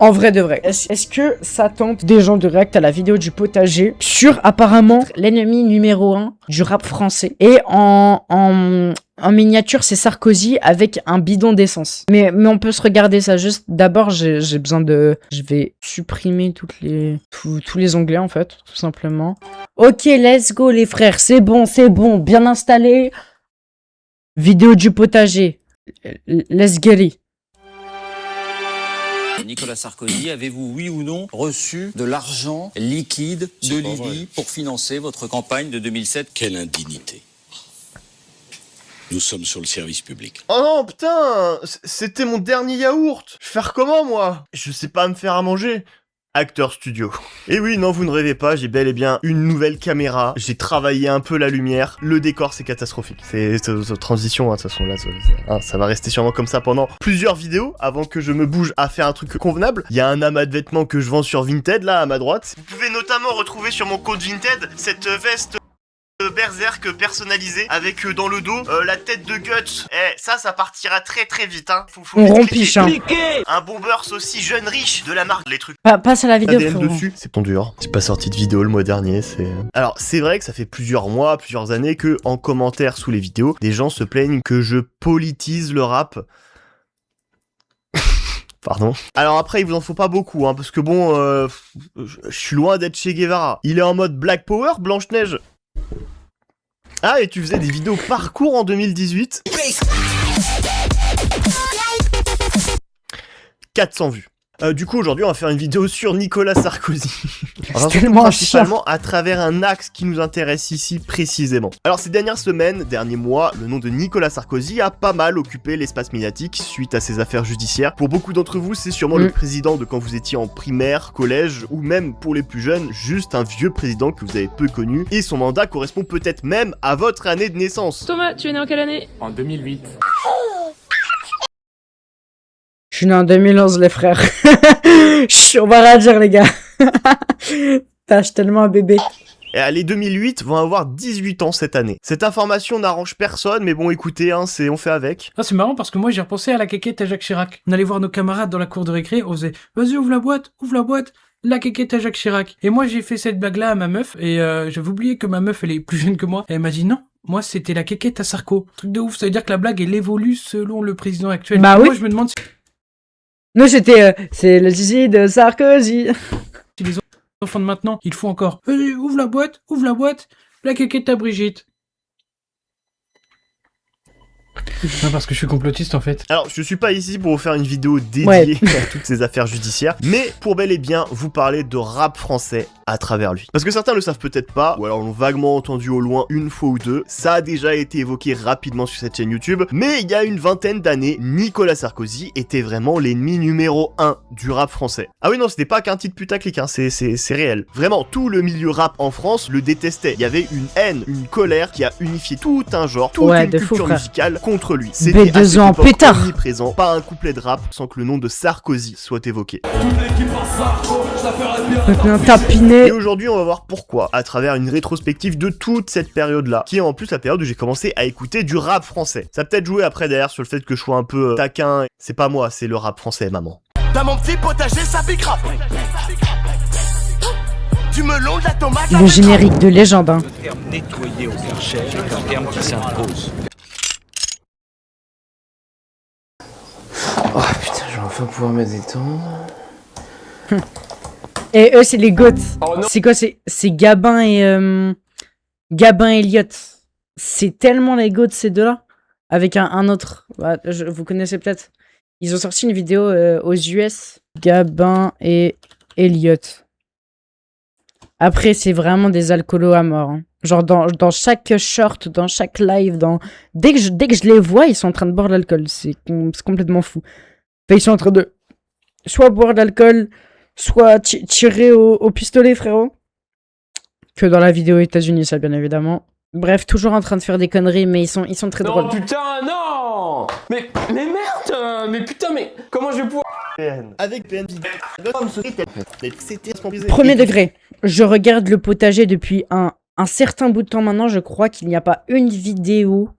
En vrai de vrai, est-ce que ça tente des gens de react à la vidéo du potager sur apparemment l'ennemi numéro 1 du rap français? Et en miniature, c'est Sarkozy avec un bidon d'essence. Mais on peut se regarder ça juste. D'abord, j'ai besoin de... Je vais supprimer tous les onglets en fait, tout simplement. Ok, let's go les frères, c'est bon, bien installé. Vidéo du potager. Let's get it. Nicolas Sarkozy, avez-vous, oui ou non, reçu de l'argent liquide de Libye pour financer votre campagne de 2007? Quelle indignité. Nous sommes sur le service public. Oh non, putain, c'était mon dernier yaourt. Je vais faire comment, moi? Je sais pas me faire à manger. Acteur studio. Et oui, non, vous ne rêvez pas, j'ai bel et bien une nouvelle caméra. J'ai travaillé un peu la lumière. Le décor, c'est catastrophique. C'est transition, hein, de toute façon, là, ça va rester sûrement comme ça pendant plusieurs vidéos avant que je me bouge à faire un truc convenable. Il y a un amas de vêtements que je vends sur Vinted, là, à ma droite. Vous pouvez notamment retrouver sur mon compte Vinted cette veste berserk personnalisée avec dans le dos la tête de Guts. Ça partira très très vite, hein. Faut on rompiche, hein. Un bombers aussi jeune riche de la marque, les trucs. Passe à la vidéo, ADM dessus, c'est ton dur. J'ai pas sorti de vidéo le mois dernier, c'est... Alors, c'est vrai que ça fait plusieurs mois, plusieurs années que, en commentaire sous les vidéos, des gens se plaignent que je politise le rap. Pardon. Alors après, il vous en faut pas beaucoup, hein, parce que bon, je suis loin d'être Che Guevara. Il est en mode Black Power, Blanche-Neige. Ah, et tu faisais des vidéos parcours en 2018. 400 vues. Du coup, aujourd'hui, on va faire une vidéo sur Nicolas Sarkozy. C'est tellement principalement à travers un axe qui nous intéresse ici précisément. Alors, ces dernières semaines, derniers mois, le nom de Nicolas Sarkozy a pas mal occupé l'espace médiatique suite à ses affaires judiciaires. Pour beaucoup d'entre vous, c'est sûrement le président de quand vous étiez en primaire, collège, ou même pour les plus jeunes, juste un vieux président que vous avez peu connu, et son mandat correspond peut-être même à votre année de naissance. Thomas, tu es né en quelle année? En 2008. Je suis né en 2011, les frères. On va rien dire, les gars. Putain, je suis tellement un bébé. Et les 2008 vont avoir 18 ans cette année. Cette information n'arrange personne, mais bon, écoutez, hein, on fait avec. Ah, c'est marrant parce que moi j'ai repensé à la quéquette à Jacques Chirac. On allait voir nos camarades dans la cour de récré, on faisait « Vas-y, ouvre la boîte, la quéquette à Jacques Chirac ». Et moi j'ai fait cette blague-là à ma meuf, et j'avais oublié que ma meuf elle est plus jeune que moi. Et elle m'a dit « Non, moi c'était la quéquette à Sarko ». Truc de ouf, ça veut dire que la blague elle évolue selon le président actuel. Bah oui. Moi je me demande si... Nous c'était c'est le zizi de Sarkozy. Si les enfants de maintenant, ils font encore Vas-y, ouvre la boîte, la quéquette à Brigitte. Non, parce que je suis complotiste en fait. Alors, je suis pas ici pour vous faire une vidéo dédiée à toutes ces affaires judiciaires, mais pour bel et bien vous parler de rap français à travers lui. Parce que certains le savent peut-être pas, ou alors l'ont vaguement entendu au loin une fois ou deux, ça a déjà été évoqué rapidement sur cette chaîne YouTube, mais il y a une vingtaine d'années, Nicolas Sarkozy était vraiment l'ennemi numéro 1 du rap français. Ah oui non, c'était pas qu'un titre putaclic, hein, c'est réel. Vraiment, tout le milieu rap en France le détestait. Il y avait une haine, une colère qui a unifié tout un genre, toute une culture musicale contre lui. C'était à cette époque omniprésent, pas un couplet de rap sans que le nom de Sarkozy soit évoqué. Et aujourd'hui, on va voir pourquoi, à travers une rétrospective de toute cette période-là, qui est en plus la période où j'ai commencé à écouter du rap français. Ça a peut-être joué après d'ailleurs sur le fait que je sois un peu taquin. C'est pas moi, c'est le rap français, maman. Dans mon petit potager, ça pique rap. Du melon, de la tomate. Le générique de légende, hein. Le terme nettoyer au Karcher est un terme qui s'impose. Oh putain, je vais enfin pouvoir me détendre. Et eux, c'est les goths. Oh, c'est quoi? C'est Gabin et Elliot. C'est tellement les goths, ces deux-là. Avec un autre. Bah, vous connaissez peut-être. Ils ont sorti une vidéo aux US. Gabin et Elliot. Après, c'est vraiment des alcoolos à mort. Hein. Genre, dans chaque short, dans chaque live, dès que je les vois, ils sont en train de boire de l'alcool. C'est complètement fou. Enfin, ils sont en train de soit boire de l'alcool, soit tirer au pistolet, frérot. Que dans la vidéo États-Unis, ça, bien évidemment. Bref, toujours en train de faire des conneries, mais ils sont très drôles. Non, putain, non. Mais merde. Mais putain, mais comment je vais pouvoir... Avec PN Premier degré. Je regarde le potager depuis un certain bout de temps maintenant. Je crois qu'il n'y a pas une vidéo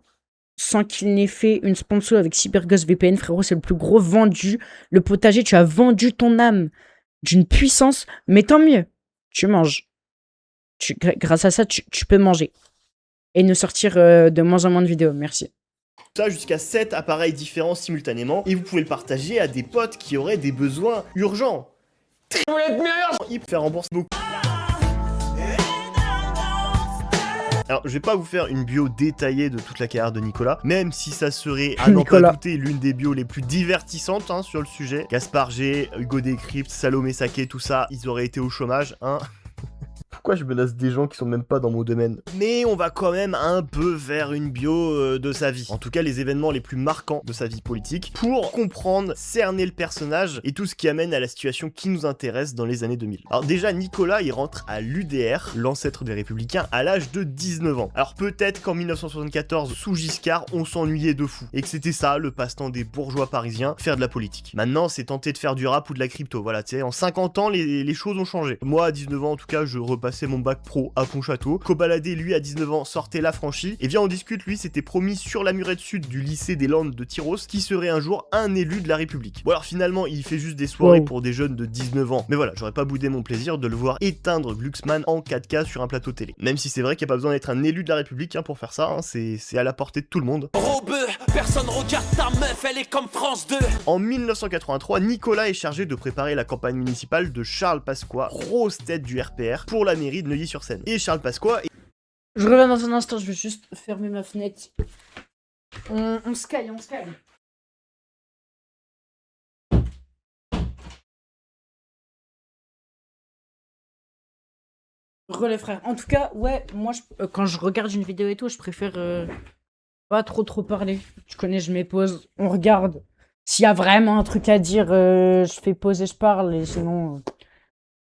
sans qu'il n'ait fait une sponsor avec CyberGhost VPN, frérot, c'est le plus gros vendu. Le potager, tu as vendu ton âme d'une puissance, mais tant mieux, tu manges. Grâce à ça, tu peux manger. Et ne sortir de moins en moins de vidéos, merci. Ça jusqu'à 7 appareils différents simultanément, et vous pouvez le partager à des potes qui auraient des besoins urgents. Vous voulez être meilleur? Il peut faire rembourser beaucoup. Alors, je vais pas vous faire une bio détaillée de toute la carrière de Nicolas, même si ça serait, à n'en pas douter, l'une des bios les plus divertissantes hein, sur le sujet. Gaspard G, Hugo Décrypte, Salomé Saké, tout ça, ils auraient été au chômage, hein. Pourquoi je menace des gens qui sont même pas dans mon domaine? Mais on va quand même un peu faire une bio de sa vie. En tout cas, les événements les plus marquants de sa vie politique pour comprendre, cerner le personnage et tout ce qui amène à la situation qui nous intéresse dans les années 2000. Alors déjà, Nicolas, il rentre à l'UDR, l'ancêtre des Républicains, à l'âge de 19 ans. Alors peut-être qu'en 1974, sous Giscard, on s'ennuyait de fou et que c'était ça, le passe-temps des bourgeois parisiens, faire de la politique. Maintenant, c'est tenter de faire du rap ou de la crypto. Voilà, tu sais, en 50 ans, les choses ont changé. Moi, à 19 ans, en tout cas, je repassais mon bac pro à Pontchâteau. Cobaladé, lui, à 19 ans, sortait l'affranchi. Et viens, on discute, lui, s'était promis sur la murette sud du lycée des Landes de Tyros qui serait un jour un élu de la République. Bon, alors finalement, il fait juste des soirées pour des jeunes de 19 ans. Mais voilà, j'aurais pas boudé mon plaisir de le voir éteindre Glucksmann en 4K sur un plateau télé. Même si c'est vrai qu'il n'y a pas besoin d'être un élu de la République hein, pour faire ça, hein, c'est à la portée de tout le monde. Robeux, personne regarde ta meuf, elle est comme France 2. En 1983, Nicolas est chargé de préparer la campagne municipale de Charles Pasqua, grosse tête du RPR, pour la mairie de Neuilly-sur-Seine. Et Charles Pasqua... Je reviens dans un instant, je vais juste fermer ma fenêtre. On se calme, on se calme. Relais frère. En tout cas, ouais, moi, quand je regarde une vidéo et tout, je préfère pas trop parler. Tu connais, je mets pause, on regarde. S'il y a vraiment un truc à dire, je fais pause et je parle, et sinon...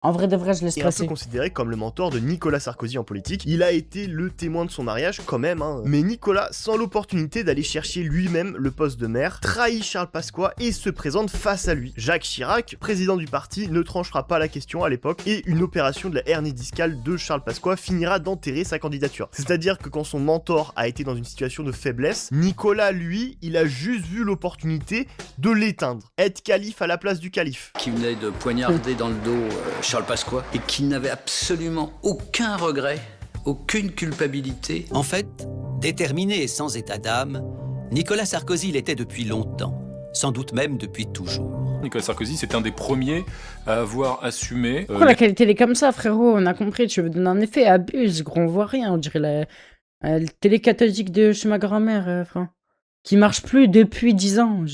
En vrai de vrai, je laisse passer. Il est un peu considéré comme le mentor de Nicolas Sarkozy en politique. Il a été le témoin de son mariage quand même, hein. Mais Nicolas, sans l'opportunité d'aller chercher lui-même le poste de maire, trahit Charles Pasqua et se présente face à lui. Jacques Chirac, président du parti, ne tranchera pas la question à l'époque et une opération de la hernie discale de Charles Pasqua finira d'enterrer sa candidature. C'est-à-dire que quand son mentor a été dans une situation de faiblesse, Nicolas, lui, il a juste vu l'opportunité de l'éteindre. Être calife à la place du calife. Qui venait de poignarder dans le dos Charles Pasqua et qui n'avait absolument aucun regret, aucune culpabilité. En fait, déterminé et sans état d'âme, Nicolas Sarkozy l'était depuis longtemps, sans doute même depuis toujours. Nicolas Sarkozy, c'est un des premiers à avoir assumé... Pourquoi la qualité elle est comme ça, frérot? On a compris, tu veux donner un effet, abuse, gros, on voit rien, on dirait la télé cathodique de chez ma grand-mère, frère. Qui marche plus depuis 10 ans,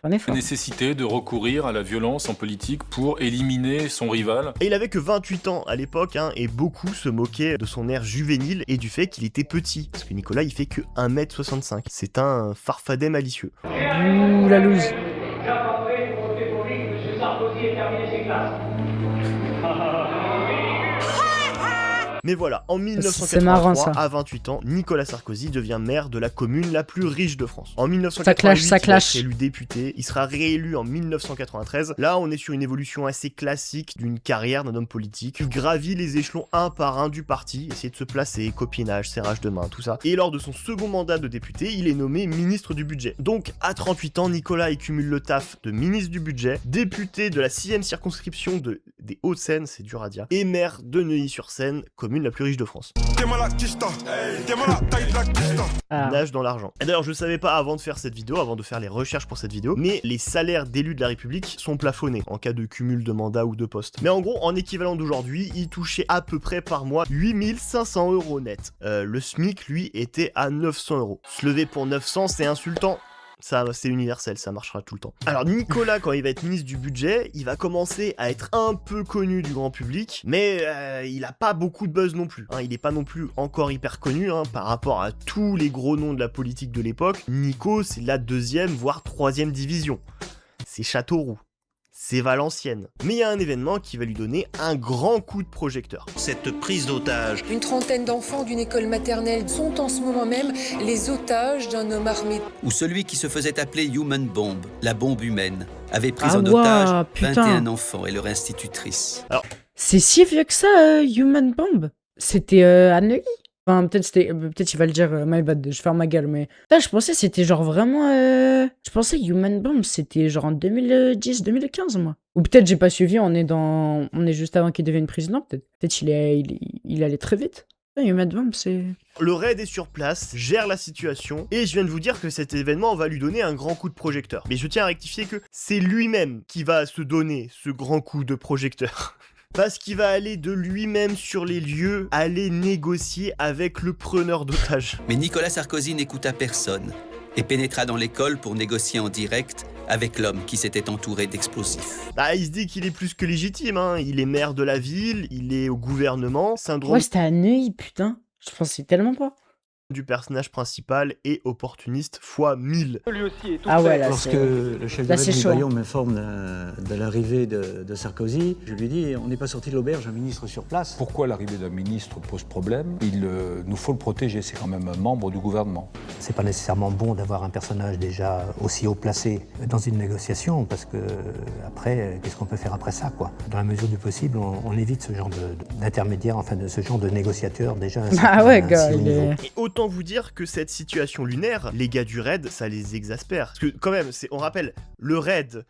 La nécessité de recourir à la violence en politique pour éliminer son rival. Et il avait que 28 ans à l'époque, hein, et beaucoup se moquaient de son air juvénile et du fait qu'il était petit. Parce que Nicolas, il fait que 1m65. C'est un farfadet malicieux. Ouh, la loose. Mais voilà, en 1983, marrant, à 28 ans, Nicolas Sarkozy devient maire de la commune la plus riche de France. En 1988, ça clash. il est élu député, il sera réélu en 1993. Là, on est sur une évolution assez classique d'une carrière d'un homme politique, qui gravit les échelons un par un du parti, essayer de se placer, copinage, serrage de main, tout ça. Et lors de son second mandat de député, il est nommé ministre du budget. Donc, à 38 ans, Nicolas il cumule le taf de ministre du budget, député de la 6e circonscription des Hauts-de-Seine, c'est dur à dire, et maire de Neuilly-sur-Seine, commune la plus riche de France. Nage dans l'argent. Et d'ailleurs, je savais pas avant de faire cette vidéo, avant de faire les recherches pour cette vidéo, mais les salaires d'élus de la République sont plafonnés en cas de cumul de mandats ou de postes. Mais en gros, en équivalent d'aujourd'hui, il touchait à peu près par mois 8500 € net. Le SMIC, lui, était à 900 €. Se lever pour 900, c'est insultant. Ça, c'est universel, ça marchera tout le temps. Alors Nicolas, quand il va être ministre du budget, il va commencer à être un peu connu du grand public, mais il a pas beaucoup de buzz non plus. Hein, il est pas non plus encore hyper connu hein, par rapport à tous les gros noms de la politique de l'époque. Nico, c'est la 2e, voire 3e division. C'est Châteauroux. C'est Valenciennes. Mais il y a un événement qui va lui donner un grand coup de projecteur. Cette prise d'otage. Une trentaine d'enfants d'une école maternelle sont en ce moment même les otages d'un homme armé. Ou celui qui se faisait appeler Human Bomb, la bombe humaine, avait pris en otage 21 enfants et leur institutrice. Alors, c'est si vieux que ça, Human Bomb? C'était à Neuilly? Enfin, peut-être il va le dire, my bad, je ferme ma gueule, mais... Putain, je pensais que c'était genre vraiment... Je pensais Human Bomb, c'était genre en 2010-2015, moi. Ou peut-être j'ai pas suivi, on est juste avant qu'il devienne président, peut-être. Peut-être il allait très vite. Putain, Human Bomb, c'est... Le raid est sur place, gère la situation, et je viens de vous dire que cet événement va lui donner un grand coup de projecteur. Mais je tiens à rectifier que c'est lui-même qui va se donner ce grand coup de projecteur. Parce qu'il va aller de lui-même sur les lieux, aller négocier avec le preneur d'otages. Mais Nicolas Sarkozy n'écouta personne et pénétra dans l'école pour négocier en direct avec l'homme qui s'était entouré d'explosifs. Bah, il se dit qu'il est plus que légitime, hein. Il est maire de la ville, il est au gouvernement, syndrome... Ouais, c'était à Neuilly, putain. Je pensais tellement pas. Du personnage principal et opportuniste fois 1000. Lui aussi est tout Ah ouais, là, Lorsque le chef de là, c'est du chaud. Bayon m'informe de l'arrivée de Sarkozy, je lui dis on n'est pas sorti de l'auberge, un ministre sur place. Pourquoi l'arrivée d'un ministre pose problème? Nous faut le protéger, c'est quand même un membre du gouvernement. C'est pas nécessairement bon d'avoir un personnage déjà aussi haut placé dans une négociation, parce que après, qu'est-ce qu'on peut faire après ça, quoi? Dans la mesure du possible, on évite ce genre d'intermédiaire, enfin de ce genre de négociateur déjà. Ah ouais, gars, il est... Et autant vous dire que cette situation lunaire, les gars du raid, ça les exaspère. Parce que quand même, on rappelle, le raid...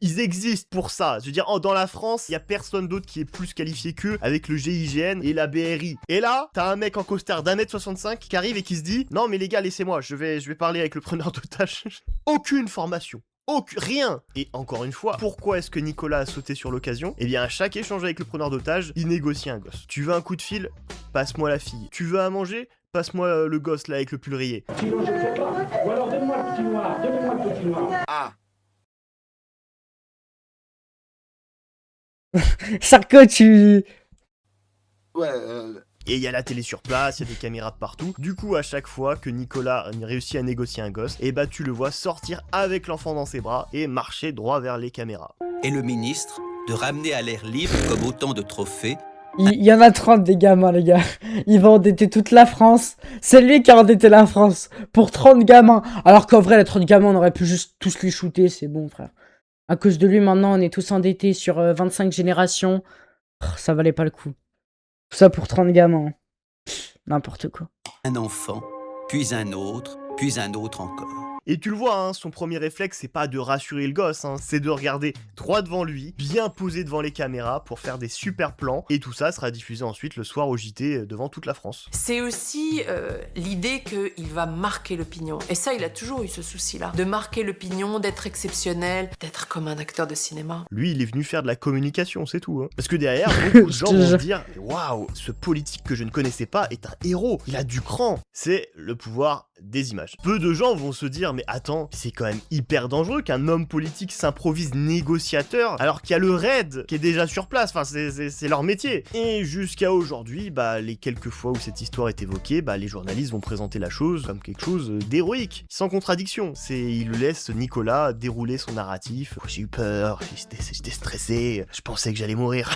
Ils existent pour ça. Je veux dire, dans la France, il y a personne d'autre qui est plus qualifié qu'eux avec le GIGN et la BRI. Et là, t'as un mec en costard d'1m65 qui arrive et qui se dit « Non mais les gars, laissez-moi, je vais parler avec le preneur d'otages. » Aucune formation. Rien. Et encore une fois, pourquoi est-ce que Nicolas a sauté sur l'occasion? Eh bien, à chaque échange avec le preneur d'otages, il négocie un gosse. Tu veux un coup de fil? Passe-moi la fille. Tu veux à manger? Passe-moi le gosse là avec le pull rayé. Ou alors donne-moi le petit noir, Ah. Sarko, tu... Ouais, Et il y a la télé sur place, il y a des caméras de partout. Du coup, à chaque fois que Nicolas réussit à négocier un gosse, et bah tu le vois sortir avec l'enfant dans ses bras et marcher droit vers les caméras. Et le ministre de ramener à l'air libre comme autant de trophées. Il y en a 30 des gamins, les gars. Il va endetter toute la France. C'est lui qui a endetté la France pour 30 gamins. Alors qu'en vrai, les 30 gamins, on aurait pu juste tous les shooter, c'est bon, frère. À cause de lui, maintenant, on est tous endettés sur 25 générations. Ça valait pas le coup. Tout ça pour 30 gamins. N'importe quoi. Un enfant, puis un autre encore. Et tu le vois, hein, son premier réflexe, c'est pas de rassurer le gosse, hein, c'est de regarder droit devant lui, bien posé devant les caméras pour faire des super plans, et tout ça sera diffusé ensuite le soir au JT devant toute la France. C'est aussi l'idée qu'il va marquer l'opinion. Et ça, il a toujours eu ce souci-là. De marquer l'opinion, d'être exceptionnel, d'être comme un acteur de cinéma. Lui, il est venu faire de la communication, c'est tout. Hein. Parce que derrière, beaucoup de gens vont se dire « Waouh, ce politique que je ne connaissais pas est un héros, il a du cran !» C'est le pouvoir des images. Peu de gens vont se dire « Mais attends, c'est quand même hyper dangereux qu'un homme politique s'improvise négociateur alors qu'il y a le raid qui est déjà sur place, enfin c'est leur métier. » Et jusqu'à aujourd'hui, bah les quelques fois où cette histoire est évoquée, bah les journalistes vont présenter la chose comme quelque chose d'héroïque, sans contradiction. Ils le laissent Nicolas dérouler son narratif. « J'ai eu peur, j'étais stressé, je pensais que j'allais mourir. »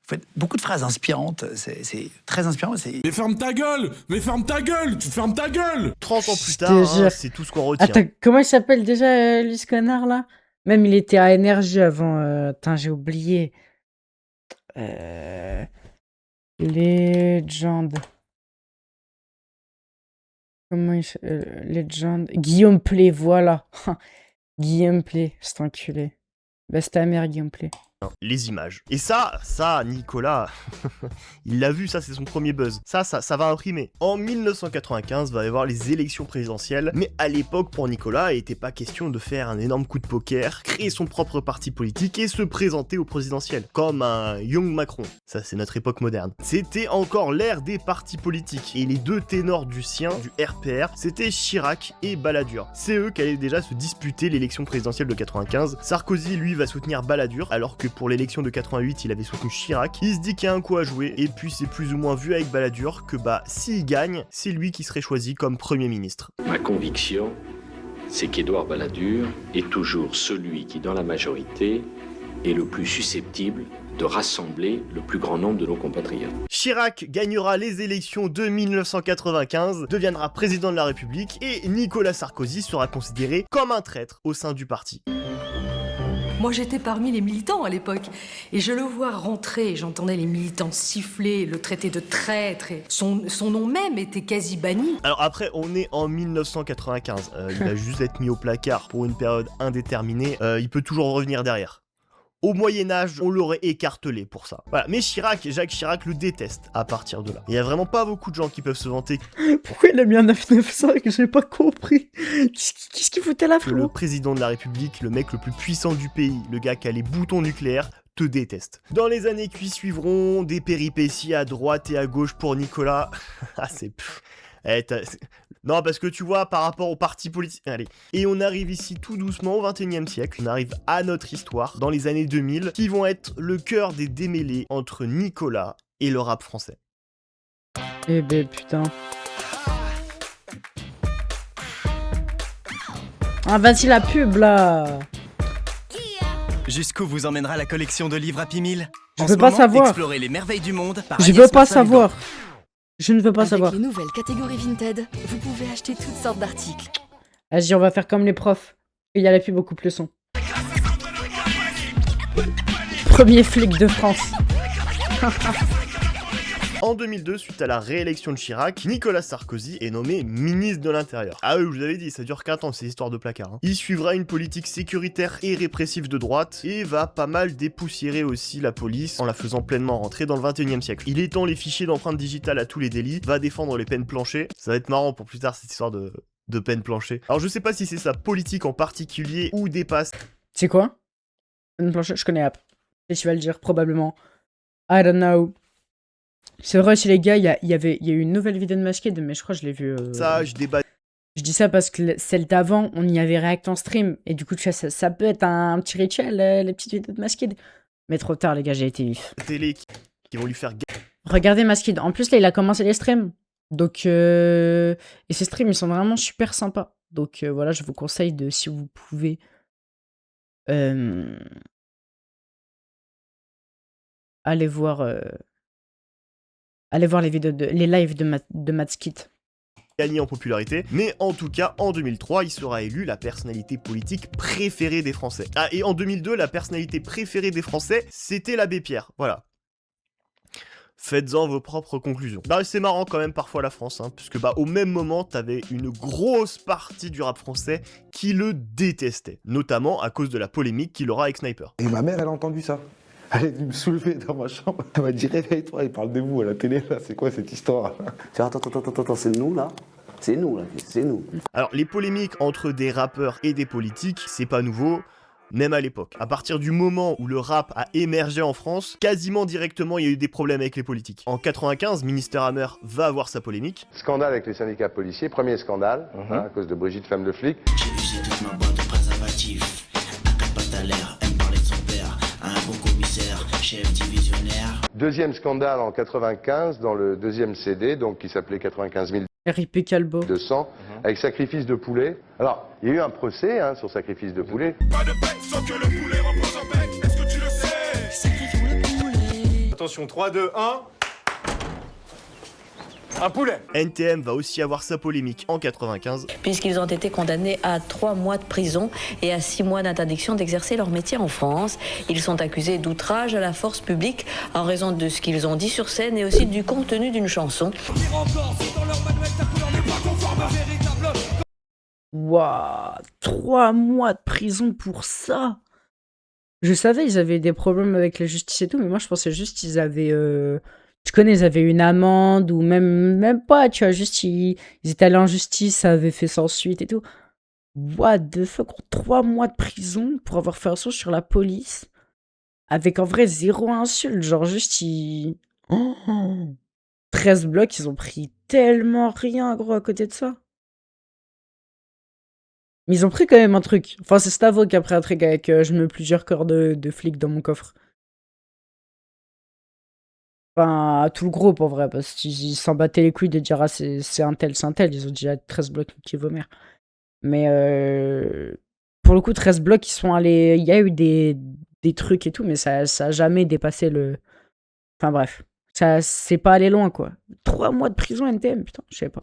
Vous faites beaucoup de phrases inspirantes, c'est très inspirant. Mais ferme ta gueule! Mais ferme ta gueule! Tu fermes ta gueule! 30 ans plus tard, hein, c'est tout ce qu'on retient. Attends, comment il s'appelle déjà, lui, ce connard, là? Même il était à Énergie avant. Attends, j'ai oublié. Legend. Comment il s'appelle? Legend. Guillaume Play, voilà. Guillaume Play, c'est enculé. Bah, c'est ta mère, Guillaume Play. Les images. Et ça, Nicolas, il l'a vu, ça c'est son premier buzz. Ça va imprimer. En 1995, va y avoir les élections présidentielles, mais à l'époque, pour Nicolas, il n'était pas question de faire un énorme coup de poker, créer son propre parti politique et se présenter au présidentiel, comme un Young Macron. Ça, c'est notre époque moderne. C'était encore l'ère des partis politiques, et les deux ténors du sien, du RPR, c'était Chirac et Balladur. C'est eux qui allaient déjà se disputer l'élection présidentielle de 95. Sarkozy, lui, va soutenir Balladur, alors que pour l'élection de 88, il avait soutenu Chirac. Il se dit qu'il y a un coup à jouer, et puis c'est plus ou moins vu avec Balladur que s'il gagne, c'est lui qui serait choisi comme Premier ministre. Ma conviction, c'est qu'Édouard Balladur est toujours celui qui, dans la majorité, est le plus susceptible de rassembler le plus grand nombre de nos compatriotes. Chirac gagnera les élections de 1995, deviendra président de la République, et Nicolas Sarkozy sera considéré comme un traître au sein du parti. Moi, j'étais parmi les militants à l'époque. Et je le vois rentrer, et j'entendais les militants siffler, le traiter de traître, et son nom même était quasi banni. Alors après, on est en 1995. Il va juste être mis au placard pour une période indéterminée. Il peut toujours revenir derrière. Au Moyen-Âge, on l'aurait écartelé pour ça. Voilà. Mais Jacques Chirac le déteste à partir de là. Il y a vraiment pas beaucoup de gens qui peuvent se vanter. Pourquoi il a mis un 995? J'ai pas compris. Qu'est-ce qu'il foutait là, frérot? Le président de la République, le mec le plus puissant du pays, le gars qui a les boutons nucléaires, te déteste. Dans les années qui suivront, des péripéties à droite et à gauche pour Nicolas. Ah, c'est... Non, parce que tu vois, par rapport aux partis politiques... Allez. Et on arrive ici tout doucement au 21e siècle. On arrive à notre histoire, dans les années 2000, qui vont être le cœur des démêlés entre Nicolas et le rap français. Eh ben, putain. Ah, vas-y, la pub, là. Jusqu'où vous emmènera la collection de livres Happy Meal? Je veux pas savoir. Explorez les merveilles du monde par Je veux pas savoir. Je ne veux pas savoir. Avec les nouvelles catégories Vinted, vous pouvez acheter toutes sortes d'articles. Vas-y, on va faire comme les profs. Il y a la pub au couple son. Premier flic de France. En 2002, suite à la réélection de Chirac, Nicolas Sarkozy est nommé ministre de l'Intérieur. Ah oui, je vous avais dit, ça dure qu'un temps ces histoires de placard. Il suivra une politique sécuritaire et répressive de droite et va pas mal dépoussiérer aussi la police en la faisant pleinement rentrer dans le 21e siècle. Il étend les fichiers d'empreintes digitales à tous les délits, va défendre les peines planchées. Ça va être marrant pour plus tard cette histoire de peine planchée. Alors je sais pas si c'est sa politique en particulier ou dépasse. C'est quoi? Peine planchée, je connais App. Et tu vas le dire, probablement. I don't know. C'est vrai, chez les gars, il y a eu une nouvelle vidéo de Masqued, mais je crois que je l'ai vue. Ça, je débat. Je dis ça parce que celle d'avant, on y avait React en stream. Et du coup, tu vois, ça peut être un petit rituel, les petites vidéos de Masqued. Mais trop tard, les gars, j'ai été vif. Télé qui vont lui faire... Regardez Masqued. En plus, là, il a commencé les streams. Donc, et ces streams, ils sont vraiment super sympas. Donc, voilà, je vous conseille de, si vous pouvez... Allez voir les vidéos les lives de Matskit. Gagné en popularité, mais en tout cas, en 2003, il sera élu la personnalité politique préférée des Français. Ah, et en 2002, la personnalité préférée des Français, c'était l'abbé Pierre. Voilà. Faites-en vos propres conclusions. Bah, c'est marrant quand même parfois la France, hein, puisque bah, au même moment, t'avais une grosse partie du rap français qui le détestait, notamment à cause de la polémique qu'il aura avec Sniper. Et ma mère, elle a entendu ça. Elle est venue me soulever dans ma chambre. Elle m'a dit réveille-toi, il parle de vous à la télé là, c'est quoi cette histoire? Attends, c'est nous là? C'est nous là, c'est nous. Alors les polémiques entre des rappeurs et des politiques, c'est pas nouveau, même à l'époque. À partir du moment où le rap a émergé en France, quasiment directement il y a eu des problèmes avec les politiques. En 95, Minister Hammer va avoir sa polémique. Scandale avec les syndicats policiers, premier scandale, à cause de Brigitte, femme de flic. J'ai usé toute ma boîte de préservatifs, un pas à l'air, elle me parlait de son père, un bon commissaire, chef divisionnaire. Deuxième scandale en 95, dans le deuxième CD, donc qui s'appelait 95 000 RIP Calbo. de sang, avec sacrifice de poulet. Alors, il y a eu un procès sur sacrifice de poulet. Pas de bête sans que le poulet repose en bec, est-ce que tu le sais? Sacrifions le poulet. Attention, 3, 2, 1... Un poulet. NTM va aussi avoir sa polémique en 95. Puisqu'ils ont été condamnés à 3 mois de prison et à 6 mois d'interdiction d'exercer leur métier en France. Ils sont accusés d'outrage à la force publique en raison de ce qu'ils ont dit sur scène et aussi du contenu d'une chanson. Waouh, 3 mois de prison pour ça. Je savais ils avaient des problèmes avec la justice et tout, mais moi je pensais juste qu'ils avaient... Tu connais, ils avaient une amende ou même pas, tu vois, juste ils étaient allés en justice, ça avait fait sans suite et tout. What the fuck, 3 mois de prison pour avoir fait un son sur la police avec en vrai 0 insulte, genre juste ils... 13 blocs, ils ont pris tellement rien, gros, à côté de ça. Mais ils ont pris quand même un truc. Enfin, c'est Stavo qui a pris un truc avec je mets plusieurs corps de flics dans mon coffre. Enfin, à tout le groupe en vrai, parce qu'ils s'en battaient les couilles de dire ah c'est un tel, ils ont déjà 13 blocs qui vomir. Mais pour le coup, 13 blocs, ils sont allés. Il y a eu des trucs et tout, mais ça a jamais dépassé le. Enfin bref. Ça c'est pas allé loin quoi. 3 mois de prison NTM, putain, je sais pas.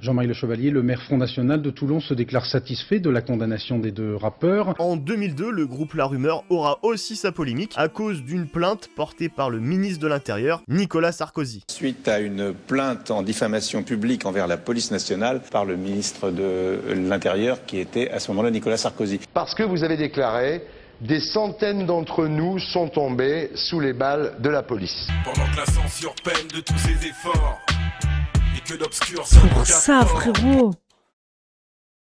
Jean-Marie Le Chevalier, le maire Front National de Toulon, se déclare satisfait de la condamnation des 2 rappeurs. En 2002, le groupe La Rumeur aura aussi sa polémique à cause d'une plainte portée par le ministre de l'Intérieur, Nicolas Sarkozy. Suite à une plainte en diffamation publique envers la police nationale par le ministre de l'Intérieur qui était à ce moment-là Nicolas Sarkozy. Parce que vous avez déclaré « Des centaines d'entre nous sont tombés sous les balles de la police ». Pendant que la censure peine de tous ses efforts et que l'obscur Pour ça, frérot.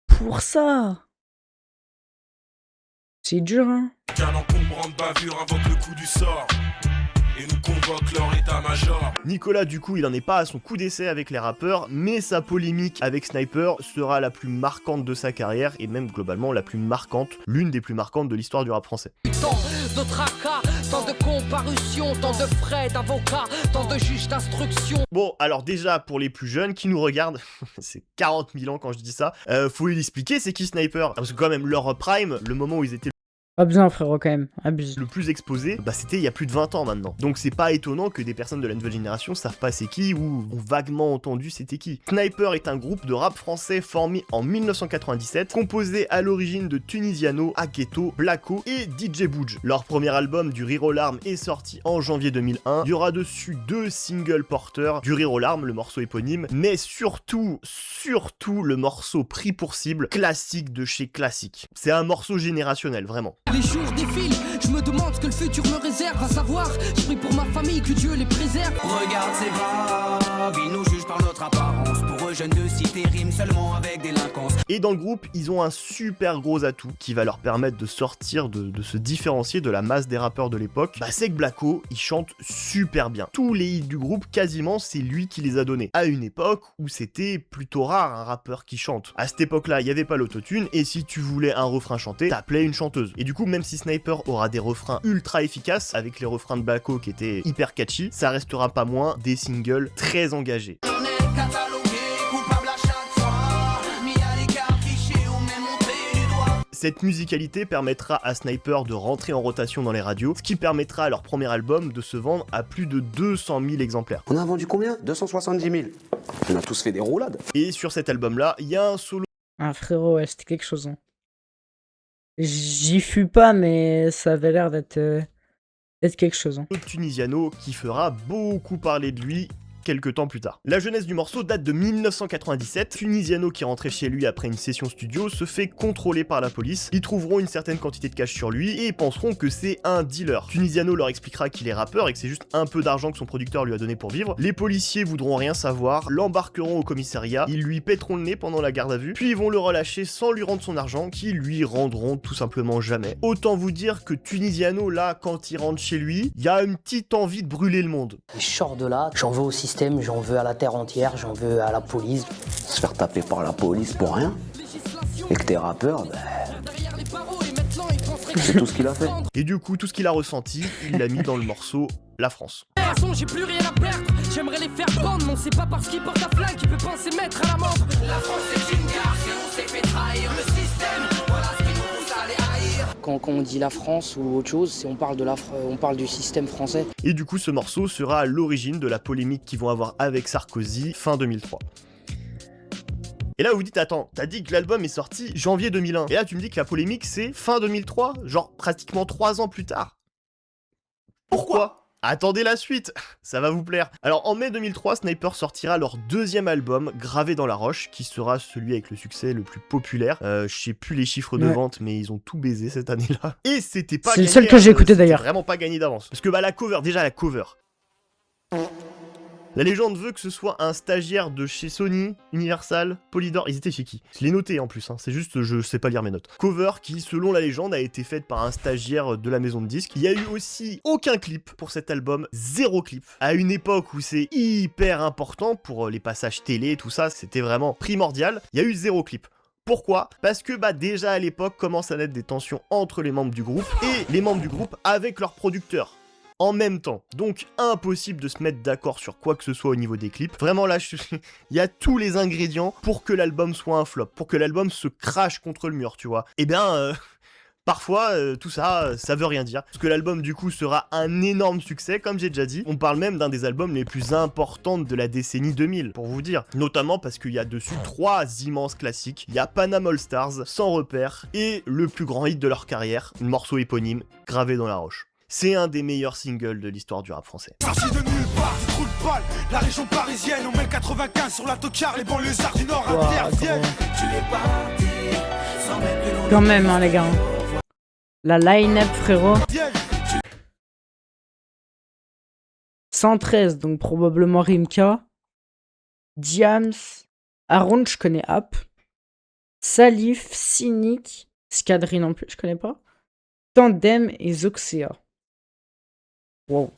Pour ça. C'est dur, hein. Qu'un encombrant de bavure invoque le coup du sort et nous convoque leur état-major. Nicolas, du coup, il en est pas à son coup d'essai avec les rappeurs, mais sa polémique avec Sniper sera la plus marquante de sa carrière, et même globalement la plus marquante, l'une des plus marquantes de l'histoire du rap français. Tant de tracas, tant de comparutions, tant de frais d'avocats, tant de juges d'instruction. Bon, alors déjà, pour les plus jeunes qui nous regardent, c'est 40 000 ans quand je dis ça, faut lui expliquer c'est qui Sniper, parce que quand même, leur prime, le moment où ils étaient Abusé, frérot, quand même. Abuse. le plus exposé, bah c'était il y a plus de 20 ans maintenant. Donc c'est pas étonnant que des personnes de la nouvelle génération savent pas c'est qui ou ont vaguement entendu c'était qui. Sniper est un groupe de rap français formé en 1997, composé à l'origine de Tunisiano, Aketo, Blacko et DJ Bouge. Leur premier album, Du Rire aux larmes, est sorti en janvier 2001. Il y aura dessus 2 singles porteurs, Du Rire aux larmes, le morceau éponyme, mais surtout le morceau Pris pour cible, classique de chez classique. C'est un morceau générationnel, vraiment. Les jours défilent, je me demande ce que le futur me réserve. À savoir, je prie pour ma famille, que Dieu les préserve. Regarde ces vagues, ils nous jugent par notre apparence. Pour eux, jeunes de cité riment seulement avec délinquance. Et dans le groupe, ils ont un super gros atout qui va leur permettre de sortir, de se différencier de la masse des rappeurs de l'époque. Bah c'est que Blacko, il chante super bien. Tous les hits du groupe, quasiment, c'est lui qui les a donnés. À une époque où c'était plutôt rare un rappeur qui chante. À cette époque-là, il n'y avait pas l'autotune, et si tu voulais un refrain chanté, t'appelais une chanteuse. Et du coup, même si Sniper aura des refrains ultra efficaces, avec les refrains de Blacko qui étaient hyper catchy, ça restera pas moins des singles très engagés. Cette musicalité permettra à Sniper de rentrer en rotation dans les radios, ce qui permettra à leur premier album de se vendre à plus de 200 000 exemplaires. On a vendu combien? 270 000. On a tous fait des roulades. Et sur cet album-là, il y a un solo. Ah frérot, ouais, c'était quelque chose. Hein. J'y fus pas, mais ça avait l'air d'être quelque chose. Hein. Tunisiano qui fera beaucoup parler de lui quelques temps plus tard. La jeunesse du morceau date de 1997. Tunisiano, qui rentrait chez lui après une session studio, se fait contrôler par la police. Ils trouveront une certaine quantité de cash sur lui et penseront que c'est un dealer. Tunisiano leur expliquera qu'il est rappeur et que c'est juste un peu d'argent que son producteur lui a donné pour vivre. Les policiers voudront rien savoir, l'embarqueront au commissariat, ils lui pèteront le nez pendant la garde à vue, puis ils vont le relâcher sans lui rendre son argent, qui lui rendront tout simplement jamais. Autant vous dire que Tunisiano, là, quand il rentre chez lui, il y a une petite envie de brûler le monde. Je sors de là, j'en veux aussi j'en veux à la terre entière, j'en veux à la police. Se faire taper par la police pour rien. Et que t'es rappeur, c'est tout ce qu'il a fait. Et du coup, tout ce qu'il a ressenti, il l'a mis dans le morceau La France. De toute façon, j'ai plus rien à perdre. J'aimerais les faire prendre, mais on sait pas parce qu'ils portent la flingue qu'il peut penser mettre à l'amende. La France est une gare, et on s'est fait trahir le système. Voilà ce qui nous pousse à les haïr. Quand on dit la France ou autre chose, on parle du système français. Et du coup, ce morceau sera à l'origine de la polémique qu'ils vont avoir avec Sarkozy fin 2003. Et là vous vous dites, attends, t'as dit que l'album est sorti janvier 2001, et là tu me dis que la polémique c'est fin 2003, genre pratiquement 3 ans plus tard. Pourquoi ? Attendez la suite, ça va vous plaire. Alors en mai 2003, Sniper sortira leur 2e album, Gravé dans la roche, qui sera celui avec le succès le plus populaire. Je sais plus les chiffres de vente, mais ils ont tout baisé cette année-là. Et c'était pas gagné. C'est le seul que j'ai écouté d'ailleurs. Vraiment pas gagné d'avance. Parce que bah la cover, déjà la cover. La légende veut que ce soit un stagiaire de chez Sony, Universal, Polydor, ils étaient chez qui? Je l'ai noté en plus, hein. C'est juste je sais pas lire mes notes. Cover qui, selon la légende, a été faite par un stagiaire de la maison de disques. Il y a eu aussi aucun clip pour cet album, 0 clip. À une époque où c'est hyper important pour les passages télé, tout ça, c'était vraiment primordial, il y a eu 0 clip. Pourquoi? Parce que bah déjà à l'époque commencent à naître des tensions entre les membres du groupe et les membres du groupe avec leurs producteurs. En même temps, donc impossible de se mettre d'accord sur quoi que ce soit au niveau des clips. Vraiment là, il y a tous les ingrédients pour que l'album soit un flop, pour que l'album se crache contre le mur, tu vois. Eh bien, Parfois, tout ça, ça veut rien dire. Parce que l'album, du coup, sera un énorme succès, comme j'ai déjà dit. On parle même d'un des albums les plus importants de la décennie 2000, pour vous dire. Notamment parce qu'il y a dessus 3 immenses classiques. Il y a Panam All Stars, Sans repère, et le plus grand hit de leur carrière, un morceau éponyme, Gravé dans la roche. C'est un des meilleurs singles de l'histoire du rap français. Sorti de nulle part, du trou de balle, la région parisienne, on met le 95 sur la tocard, les banlieusards du Nord interviennent. Tu es parti, sans même que l'on Quand même, hein, les gars. La line-up, frérot. 113, donc probablement Rimka. Diams. Aaron, je connais App. Salif, Cynic. Skadri non plus, je connais pas. Tandem et Zoxea. Wow.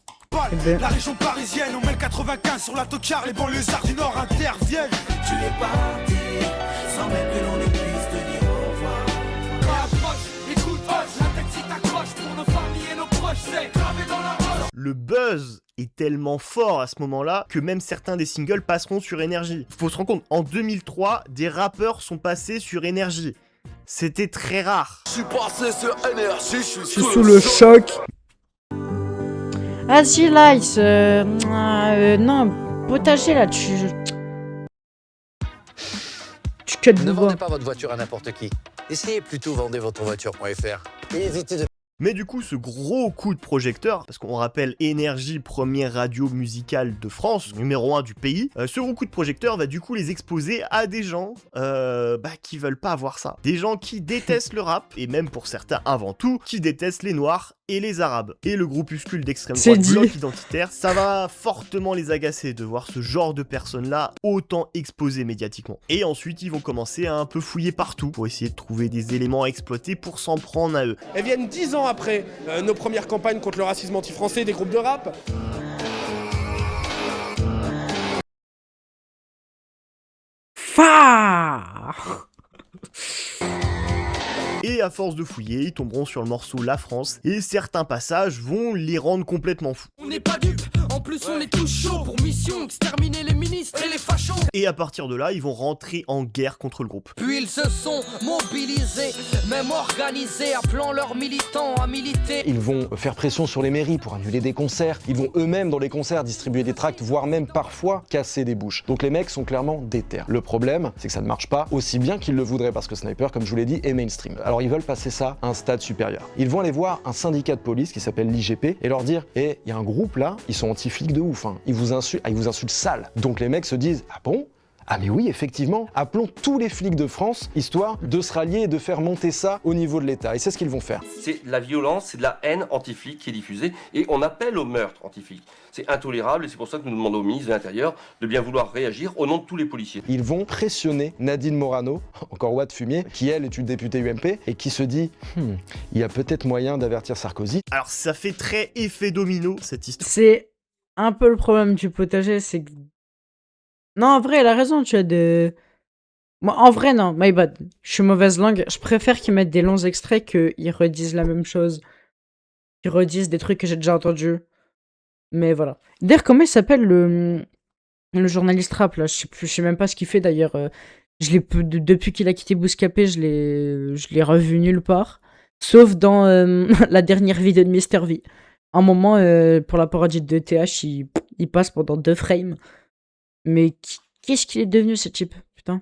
La région parisienne, on met le 95 sur la tocard, les banlieusards du Nord interviennent. Tu es parti, sans même que l'on ne puisse te dire au revoir. Approche, écoute, hoche, la tête si t'accroche pour nos familles et nos proches, c'est gravé dans la roche. Le buzz est tellement fort à ce moment-là que même certains des singles passeront sur Énergie. Faut se rendre compte, en 2003, des rappeurs sont passés sur Énergie. C'était très rare. Je suis passé sur Énergie, je suis sous le choc. Vas-y, Lice. Non, potager là, tu cut de Ne bois. vendez pas votre voiture à n'importe qui. Essayez plutôt vendez votre voiture.fr et évitez de... Mais du coup, ce gros coup de projecteur, parce qu'on rappelle Énergie, première radio musicale de France, numéro 1 du pays, ce gros coup de projecteur va du coup les exposer à des gens qui veulent pas avoir ça. Des gens qui détestent le rap, et même pour certains avant tout, qui détestent les Noirs et les Arabes. Et le groupuscule d'extrême droite Bloc Identitaire, ça va fortement les agacer de voir ce genre de personnes-là autant exposées médiatiquement. Et ensuite, ils vont commencer à un peu fouiller partout pour essayer de trouver des éléments à exploiter pour s'en prendre à eux. Elles viennent 10 ans après nos premières campagnes contre le racisme anti-français des groupes de rap. Et à force de fouiller, ils tomberont sur le morceau La France, et certains passages vont les rendre complètement fous. On n'est pas dupes, en plus on est tous chauds pour mission exterminer les ministres et les fachos. Et à partir de là, ils vont rentrer en guerre contre le groupe. Puis ils se sont mobilisés, même organisés, appelant leurs militants à militer. Ils vont faire pression sur les mairies pour annuler des concerts. Ils vont eux-mêmes dans les concerts distribuer des tracts, voire même parfois casser des bouches. Donc les mecs sont clairement déter. Le problème, c'est que ça ne marche pas aussi bien qu'ils le voudraient parce que Sniper, comme je vous l'ai dit, est mainstream. Alors ils veulent passer ça à un stade supérieur. Ils vont aller voir un syndicat de police qui s'appelle l'IGP et leur dire « Eh, il y a un groupe là, ils sont anti-flics de ouf, hein. Ils vous insultent sale. » Donc les mecs se disent « Ah bon ? Ah mais oui, effectivement, appelons tous les flics de France, histoire de se rallier et de faire monter ça au niveau de l'État. » Et c'est ce qu'ils vont faire. C'est de la violence, c'est de la haine anti-flic qui est diffusée, et on appelle au meurtre anti-flic. C'est intolérable, et c'est pour ça que nous demandons au ministre de l'Intérieur de bien vouloir réagir au nom de tous les policiers. Ils vont pressionner Nadine Morano, encore Watt Fumier, qui elle est une députée UMP, et qui se dit il y a peut-être moyen d'avertir Sarkozy. Alors ça fait très effet domino, cette histoire. C'est un peu le problème du potager, c'est que... Non, en vrai, elle a raison, tu as de... Moi, en vrai, non, my bad. Je suis mauvaise langue. Je préfère qu'ils mettent des longs extraits qu'ils redisent la même chose. Qu'ils redisent des trucs que j'ai déjà entendus. Mais voilà. D'ailleurs, comment il s'appelle le journaliste rap, là? Je sais même pas ce qu'il fait, d'ailleurs. Depuis qu'il a quitté Bouscapé, je l'ai revu nulle part. Sauf dans la dernière vidéo de Mister V. Un moment, pour la parodie de TH, il passe pendant 2 frames. Mais qu'est-ce qu'il est devenu, ce type? Putain.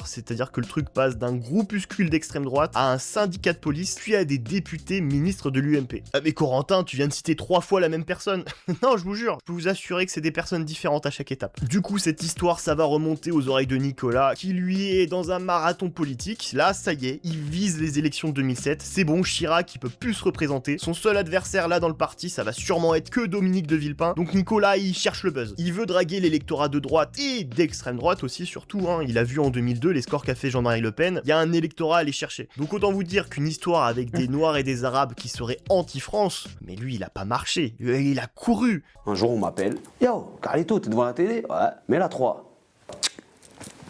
C'est-à-dire que le truc passe d'un groupuscule d'extrême droite à un syndicat de police, puis à des députés ministres de l'UMP. Ah mais Corentin, tu viens de citer 3 fois la même personne. Non, je vous jure, je peux vous assurer que c'est des personnes différentes à chaque étape. Du coup, cette histoire, ça va remonter aux oreilles de Nicolas, qui lui est dans un marathon politique. Là, ça y est, il vise les élections de 2007. C'est bon, Chirac, il peut plus se représenter. Son seul adversaire là dans le parti, ça va sûrement être que Dominique de Villepin. Donc Nicolas, il cherche le buzz. Il veut draguer l'électorat de droite et d'extrême droite aussi, surtout. Il a vu en 2002 les scores qu'a fait Jean-Marie Le Pen, il y a un électorat à aller chercher. Donc autant vous dire qu'une histoire avec des Noirs et des Arabes qui seraient anti-France, mais lui il a pas marché, il a couru. Un jour on m'appelle, yo Carlito, t'es devant la télé? Ouais, mets la 3.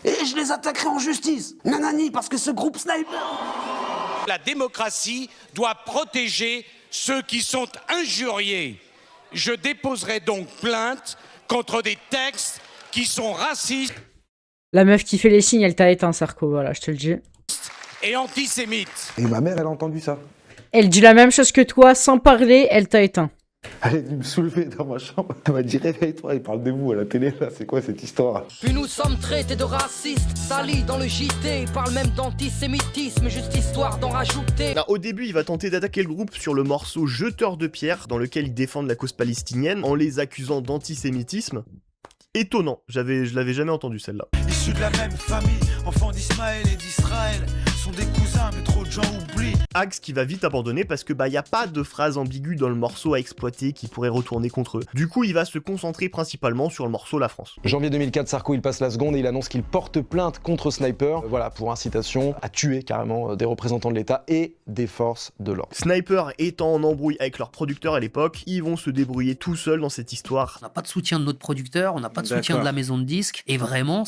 Et je les attaquerai en justice. Nanani, parce que ce groupe Sniper. La démocratie doit protéger ceux qui sont injuriés. Je déposerai donc plainte contre des textes qui sont racistes. La meuf qui fait les signes, elle t'a éteint, Sarko, voilà, je te le dis. et antisémite. Et ma mère, elle a entendu ça. Elle dit la même chose que toi, sans parler, elle t'a éteint. Elle est venue me soulever dans ma chambre. Elle m'a dit réveille-toi, il parle de vous à la télé là, c'est quoi cette histoire? Puis nous sommes traités de racistes, salis dans le JT. Ils parlent même d'antisémitisme, juste histoire d'en rajouter. Alors, au début, il va tenter d'attaquer le groupe sur le morceau Jeteur de pierre, dans lequel ils défendent la cause palestinienne, en les accusant d'antisémitisme. Étonnant, je l'avais jamais entendu celle-là. Issus de la même famille, enfants d'Ismaël et d'Israël, sont des cousins, mais trop de gens oublient. Axe qui va vite abandonner parce que y a pas de phrase ambiguë dans le morceau à exploiter qui pourrait retourner contre eux. Du coup, il va se concentrer principalement sur le morceau La France. Janvier 2004, Sarko il passe la seconde et il annonce qu'il porte plainte contre Sniper, voilà, pour incitation à tuer carrément des représentants de l'État et des forces de l'ordre. Sniper étant en embrouille avec leur producteur à l'époque, ils vont se débrouiller tout seuls dans cette histoire. On n'a pas de soutien de notre producteur, on n'a pas de soutien de la maison de disques, et vraiment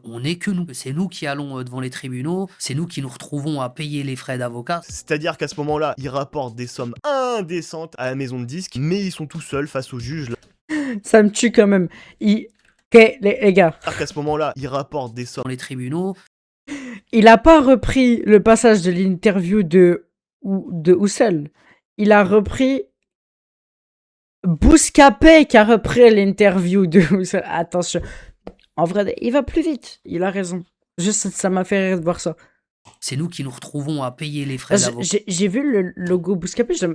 on n'est que nous. C'est nous qui allons devant les tribunaux, c'est nous qui nous retrouvons à payer les frais d'avocat. C'est-à-dire qu'à ce moment-là, ils rapportent des sommes indécentes à la maison de disques, mais ils sont tout seuls face au juge. Ça me tue quand même. Ok, les gars. C'est-à-dire qu'à ce moment-là, ils rapportent des sommes dans les tribunaux. Il a pas repris le passage de l'interview de Houssel. Il a repris Bouscapé qui a repris l'interview de Houssel. Attention. En vrai, il va plus vite. Il a raison. Juste, ça m'a fait rire de voir ça. C'est nous qui nous retrouvons à payer les frais d'avocat. J'ai vu le logo Bouscapé, je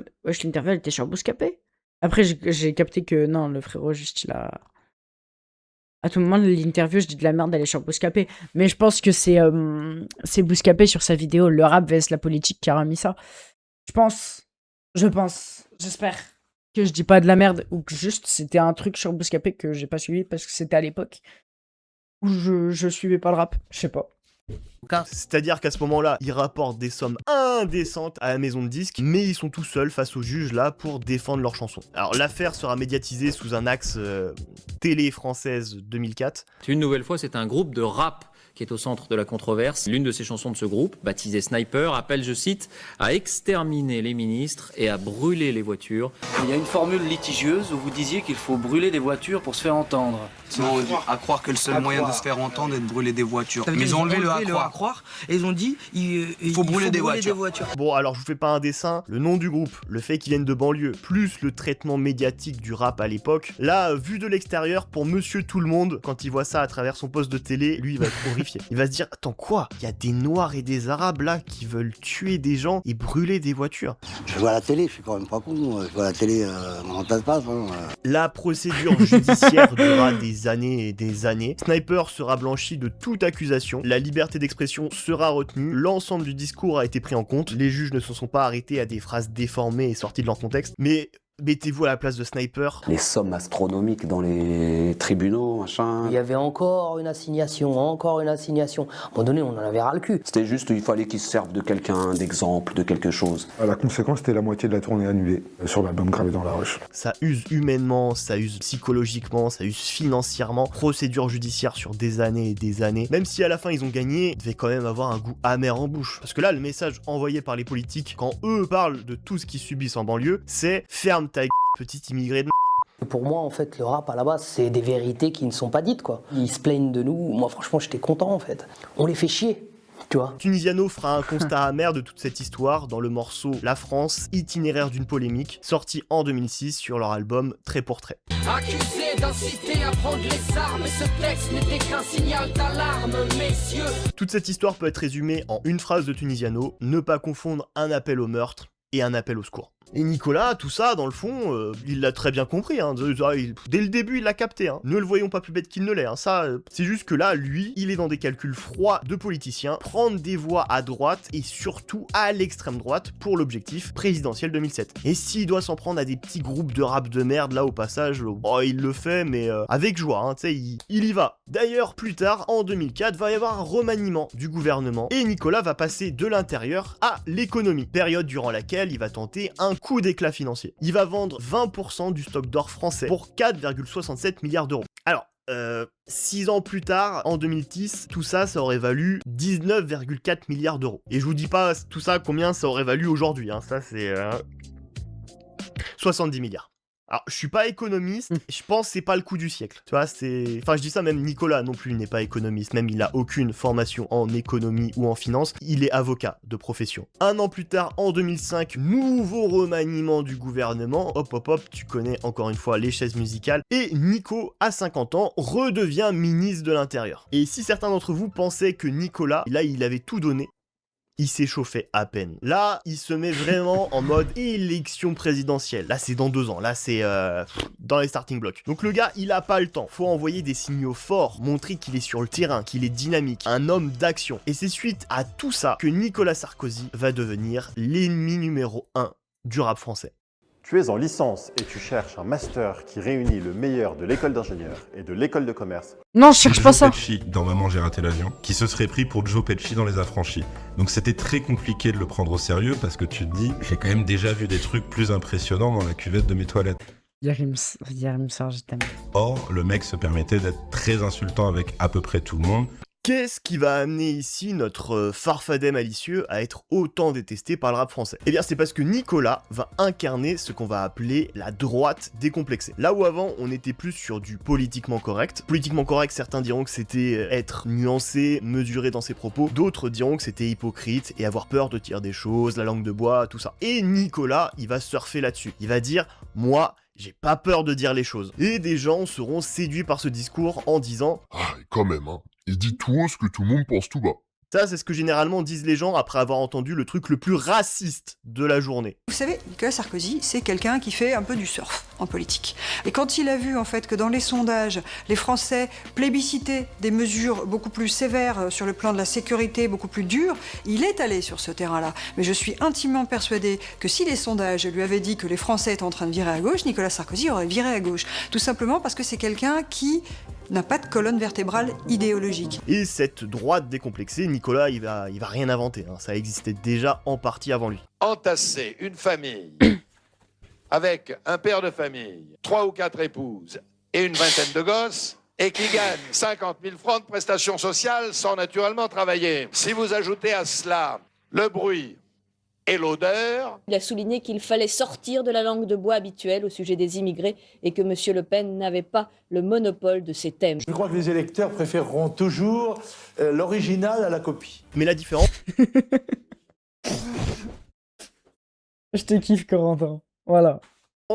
l'interview, elle était sur Bouscapé. Après, j'ai capté que non, le frérot, juste il a... À tout moment, l'interview, je dis de la merde, elle est sur Bouscapé. Mais je pense que c'est Bouscapé sur sa vidéo, le rap vs la politique, qui a remis ça. J'espère que je dis pas de la merde, ou que juste c'était un truc sur Bouscapé que j'ai pas suivi parce que c'était à l'époque où je suivais pas le rap, je sais pas. C'est-à-dire qu'à ce moment-là, ils rapportent des sommes indécentes à la maison de disques, mais ils sont tout seuls face au juge là pour défendre leur chanson. Alors l'affaire sera médiatisée sous un axe télé française 2004. Une nouvelle fois, c'est un groupe de rap qui est au centre de la controverse. L'une de ces chansons de ce groupe, baptisée Sniper, appelle, je cite, à exterminer les ministres et à brûler les voitures. Il y a une formule litigieuse où vous disiez qu'il faut brûler des voitures pour se faire entendre. Non, à croire que le seul moyen de se faire entendre est de brûler des voitures. Mais ils ont enlevé le à croire et ils ont dit il faut brûler des voitures. Bon, alors je vous fais pas un dessin, le nom du groupe, le fait qu'ils viennent de banlieue, plus le traitement médiatique du rap à l'époque, là, vu de l'extérieur, pour monsieur tout le monde, quand il voit ça à travers son poste de télé, lui, il va être horrifié. Il va se dire, attends quoi? Il y a des Noirs et des Arabes là qui veulent tuer des gens et brûler des voitures. Je vois la télé, je suis quand même pas con, je vois la télé, comment ça se passe. La procédure judiciaire durera des années et des années. Sniper sera blanchi de toute accusation, la liberté d'expression sera retenue, l'ensemble du discours a été pris en compte, les juges ne se sont pas arrêtés à des phrases déformées et sorties de leur contexte, mais mettez-vous à la place de Sniper. Les sommes astronomiques dans les tribunaux, machin. Il y avait encore une assignation. À un moment donné, on en avait ras le cul. C'était juste, il fallait qu'ils se servent de quelqu'un, d'exemple, de quelque chose. La conséquence, c'était la moitié de la tournée annulée sur l'album Gravé dans la roche. Ça use humainement, ça use psychologiquement, ça use financièrement. Procédure judiciaire sur des années et des années. Même si à la fin ils ont gagné, il devait quand même avoir un goût amer en bouche. Parce que là, le message envoyé par les politiques, quand eux parlent de tout ce qu'ils subissent en banlieue, c'est ferme ta petit immigré de Pour moi, en fait, le rap, à la base, c'est des vérités qui ne sont pas dites, quoi. Ils se plaignent de nous. Moi, franchement, j'étais content, en fait. On les fait chier, tu vois. Tunisiano fera un constat amer de toute cette histoire dans le morceau La France, itinéraire d'une polémique, sorti en 2006 sur leur album Trait pour Trait. Accusé d'inciter à prendre les armes, ce texte n'était qu'un signal d'alarme, messieurs. Toute cette histoire peut être résumée en une phrase de Tunisiano, ne pas confondre un appel au meurtre et un appel au secours. Et Nicolas, tout ça, dans le fond, il l'a très bien compris, hein. Dès le début, il l'a capté, hein. Ne le voyons pas plus bête qu'il ne l'est, hein. Ça, c'est juste que là, lui, il est dans des calculs froids de politiciens, prendre des voix à droite et surtout à l'extrême droite pour l'objectif présidentiel 2007. Et s'il doit s'en prendre à des petits groupes de rap de merde, là, au passage, il le fait, mais avec joie, hein, tu sais, il y va. D'ailleurs, plus tard, en 2004, va y avoir un remaniement du gouvernement, et Nicolas va passer de l'intérieur à l'économie, période durant laquelle il va tenter un coup d'éclat financier. Il va vendre 20% du stock d'or français pour 4,67 milliards d'euros. Alors, 6 ans plus tard, en 2010, tout ça, ça aurait valu 19,4 milliards d'euros. Et je vous dis pas tout ça combien ça aurait valu aujourd'hui, hein. Ça c'est 70 milliards. Alors, je suis pas économiste, je pense que c'est pas le coup du siècle. Tu vois, Enfin, je dis ça, même Nicolas non plus n'est pas économiste, même il a aucune formation en économie ou en finance, il est avocat de profession. Un an plus tard, en 2005, nouveau remaniement du gouvernement, hop, tu connais encore une fois les chaises musicales, et Nico, à 50 ans, redevient ministre de l'Intérieur. Et si certains d'entre vous pensaient que Nicolas, là, il avait tout donné, il s'échauffait à peine. Là, il se met vraiment en mode élection présidentielle. Là, c'est dans 2 ans. Là, c'est dans les starting blocks. Donc le gars, il a pas le temps. Faut envoyer des signaux forts, montrer qu'il est sur le terrain, qu'il est dynamique, un homme d'action. Et c'est suite à tout ça que Nicolas Sarkozy va devenir l'ennemi numéro 1 du rap français. Tu es en licence et tu cherches un master qui réunit le meilleur de l'école d'ingénieur et de l'école de commerce. Non, je cherche pas ça. Joe Pesci dans Maman j'ai raté l'avion, qui se serait pris pour Joe Pesci dans Les Affranchis. Donc c'était très compliqué de le prendre au sérieux parce que tu te dis, j'ai quand même déjà vu des trucs plus impressionnants dans la cuvette de mes toilettes. Yarim Sar, je t'aime. Or, le mec se permettait d'être très insultant avec à peu près tout le monde. Qu'est-ce qui va amener ici notre farfadet malicieux à être autant détesté par le rap français? Eh bien c'est parce que Nicolas va incarner ce qu'on va appeler la droite décomplexée. Là où avant on était plus sur du politiquement correct. Politiquement correct, certains diront que c'était être nuancé, mesuré dans ses propos. D'autres diront que c'était hypocrite et avoir peur de dire des choses, la langue de bois, tout ça. Et Nicolas, il va surfer là-dessus. Il va dire, moi, j'ai pas peur de dire les choses. Et des gens seront séduits par ce discours en disant « Ah, quand même, hein. Il dit tout haut ce que tout le monde pense tout bas. » Ça, c'est ce que généralement disent les gens après avoir entendu le truc le plus raciste de la journée. Vous savez, Nicolas Sarkozy, c'est quelqu'un qui fait un peu du surf en politique. Et quand il a vu en fait que dans les sondages, les Français plébiscitaient des mesures beaucoup plus sévères sur le plan de la sécurité, beaucoup plus dures, il est allé sur ce terrain-là. Mais je suis intimement persuadée que si les sondages lui avaient dit que les Français étaient en train de virer à gauche, Nicolas Sarkozy aurait viré à gauche. Tout simplement parce que c'est quelqu'un qui n'a pas de colonne vertébrale idéologique. Et cette droite décomplexée, Nicolas, il va rien inventer, hein. Ça existait déjà en partie avant lui. Entasser une famille avec un père de famille, 3 ou 4 épouses et une vingtaine de gosses, et qui gagne 50 000 francs de prestations sociales sans naturellement travailler. Si vous ajoutez à cela le bruit et l'odeur... Il a souligné qu'il fallait sortir de la langue de bois habituelle au sujet des immigrés et que M. Le Pen n'avait pas le monopole de ces thèmes. Je crois que les électeurs préféreront toujours l'original à la copie. Mais la différence... Je te kiffe, Corentin. Voilà.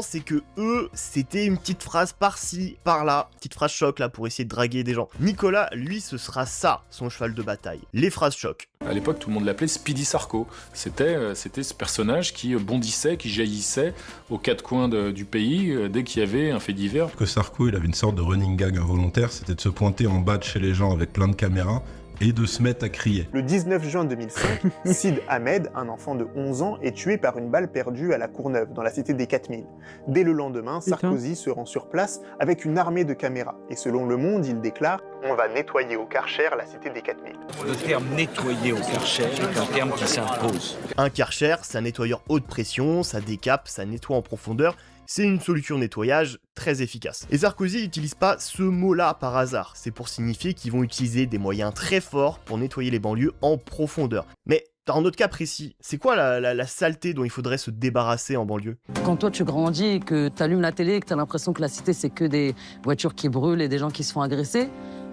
C'est que eux, c'était une petite phrase par-ci, par-là, petite phrase choc là pour essayer de draguer des gens. Nicolas, lui, ce sera ça, son cheval de bataille, les phrases choc. À l'époque, tout le monde l'appelait Speedy Sarko. C'était ce personnage qui bondissait, qui jaillissait aux 4 coins du pays dès qu'il y avait un fait divers. Que Sarko, il avait une sorte de running gag involontaire, c'était de se pointer en bas de chez les gens avec plein de caméras et de se mettre à crier. Le 19 juin 2005, Sid Ahmed, un enfant de 11 ans, est tué par une balle perdue à la Courneuve, dans la cité des 4000. Dès le lendemain, Sarkozy se rend sur place avec une armée de caméras. Et selon Le Monde, il déclare « On va nettoyer au Karcher la cité des 4000 ». Le terme « nettoyer au Karcher » est un terme qui s'impose. Un Karcher, c'est un nettoyeur haute pression, ça décape, ça nettoie en profondeur. C'est une solution de nettoyage très efficace. Et Sarkozy n'utilise pas ce mot-là par hasard, c'est pour signifier qu'ils vont utiliser des moyens très forts pour nettoyer les banlieues en profondeur. Mais dans notre cas précis, c'est quoi la saleté dont il faudrait se débarrasser en banlieue? Quand toi tu grandis et que t'allumes la télé et que t'as l'impression que la cité c'est que des voitures qui brûlent et des gens qui se font agresser,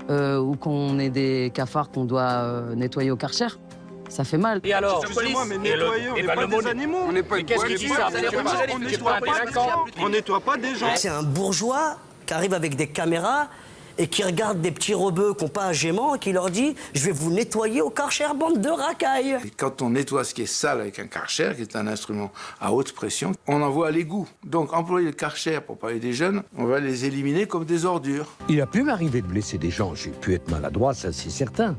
ou qu'on est des cafards qu'on doit nettoyer au Karcher, ça fait mal. Et alors, excusez-moi, mais nettoyer, on n'est pas des animaux. On n'est pas une qu'est-ce qui dit ça? On nettoie pas des gens. C'est un bourgeois qui arrive avec des caméras et qui regarde des petits rebeux qui n'ont pas un gaiement et qui leur dit « Je vais vous nettoyer au Karcher, bande de racailles ». Quand on nettoie ce qui est sale avec un Karcher, qui est un instrument à haute pression, on envoie à l'égout. Donc employer le Karcher, pour parler des jeunes, on va les éliminer comme des ordures. Il a pu m'arriver de blesser des gens, j'ai pu être maladroit, ça c'est certain.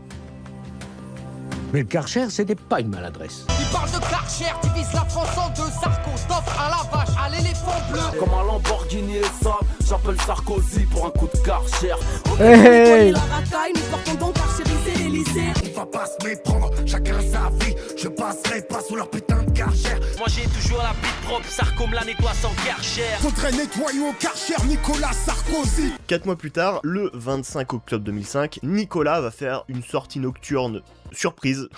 Mais le Karcher, c'était pas une maladresse. Il parle de Karcher, divise la France en deux. Sarko, t'offre à la vache, à l'éléphant bleu. Comme un Lamborghini et ça, j'appelle Sarkozy pour un coup de Karcher. Hey. La racaille, nous portons donc karchériser l'Elysée. On va pas se méprendre, chacun sa vie. Je passerai pas sous leur putain de Karcher. Moi j'ai toujours la bite propre, Sarko me la nettoie sans Karcher. Faudrait nettoyer au Karcher Nicolas Sarkozy. 4 mois plus tard, le 25 octobre 2005, Nicolas va faire une sortie nocturne surprise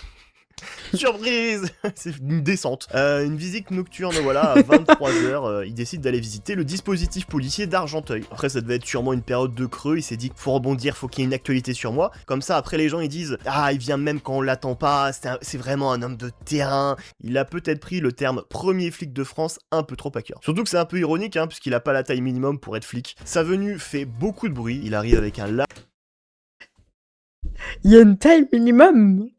Surprise. C'est une descente. Une visite nocturne, voilà, à 23h, il décide d'aller visiter le dispositif policier d'Argenteuil. Après, ça devait être sûrement une période de creux, il s'est dit, faut rebondir, faut qu'il y ait une actualité sur moi. Comme ça, après, les gens, ils disent, ah, il vient même quand on l'attend pas, c'est vraiment un homme de terrain. Il a peut-être pris le terme premier flic de France un peu trop à cœur. Surtout que c'est un peu ironique, hein, puisqu'il a pas la taille minimum pour être flic. Sa venue fait beaucoup de bruit, il arrive avec un Il y a une taille minimum.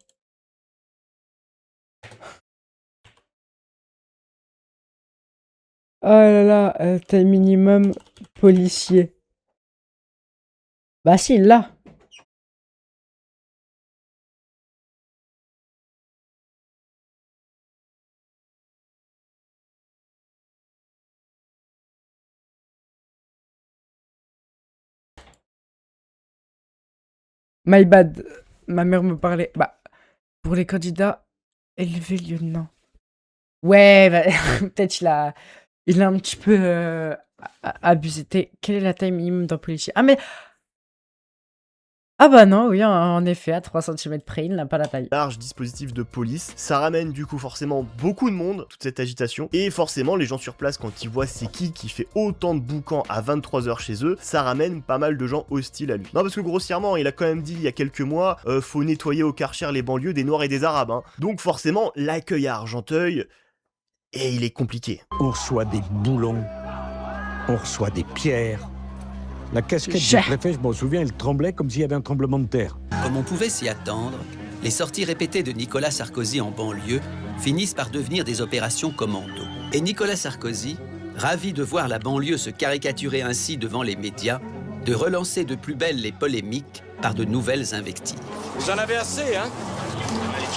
Oh là là, taille minimum policier. Bah si, il l'a. My bad. Ma mère me parlait. Bah, pour les candidats, élevé lieutenant. Ouais, bah, peut-être il a un petit peu abusé. Quelle est la taille minimum d'un policier? Ah, mais. Ah, bah non, oui, en effet, à 3 cm près, il n'a pas la taille. Large dispositif de police. Ça ramène du coup forcément beaucoup de monde, toute cette agitation. Et forcément, les gens sur place, quand ils voient c'est qui fait autant de boucans à 23h chez eux, ça ramène pas mal de gens hostiles à lui. Non, parce que grossièrement, il a quand même dit il y a quelques mois, faut nettoyer au Karcher les banlieues des Noirs et des Arabes. Hein. Donc forcément, l'accueil à Argenteuil, et il est compliqué. On reçoit des boulons, on reçoit des pierres. La casquette du préfet, je m'en souviens, elle tremblait comme s'il y avait un tremblement de terre. Comme on pouvait s'y attendre, les sorties répétées de Nicolas Sarkozy en banlieue finissent par devenir des opérations commando. Et Nicolas Sarkozy, ravi de voir la banlieue se caricaturer ainsi devant les médias, de relancer de plus belle les polémiques par de nouvelles invectives. Vous en avez assez, hein?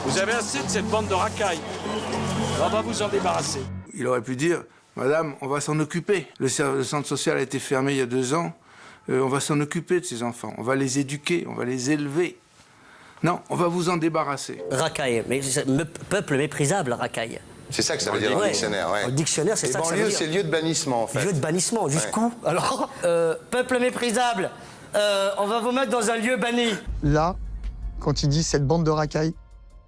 Vous avez assez de cette bande de racailles. On va vous en débarrasser. Il aurait pu dire, madame, on va s'en occuper. Le centre social a été fermé il y a 2 ans. On va s'en occuper de ces enfants. On va les éduquer, on va les élever. Non, on va vous en débarrasser. Racaille, mais peuple méprisable, racaille. C'est ça que ça veut dire dans le dictionnaire, ouais. Au dictionnaire, c'est ça que ça veut dire. C'est lieu de bannissement, en fait. Lieu de bannissement, jusqu'où? Alors, peuple méprisable, on va vous mettre dans un lieu banni. Là, quand il dit cette bande de racailles,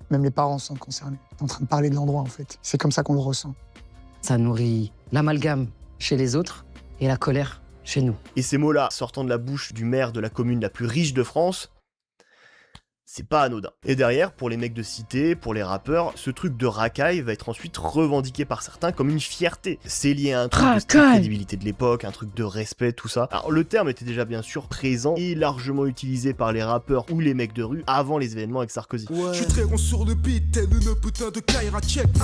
même les parents sont concernés. T'es en train de parler de l'endroit, en fait. C'est comme ça qu'on le ressent. Ça nourrit l'amalgame chez les autres et la colère chez nous. Et ces mots-là, sortant de la bouche du maire de la commune la plus riche de France, c'est pas anodin. Et derrière, pour les mecs de cité, pour les rappeurs, ce truc de racaille va être ensuite revendiqué par certains comme une fierté. C'est lié à un truc de crédibilité de l'époque, un truc de respect, tout ça. Alors le terme était déjà bien sûr présent et largement utilisé par les rappeurs ou les mecs de rue avant les événements avec Sarkozy. Ouais. Je suis très rond sur le beat, tel une putain de Kaira check. 1, 2,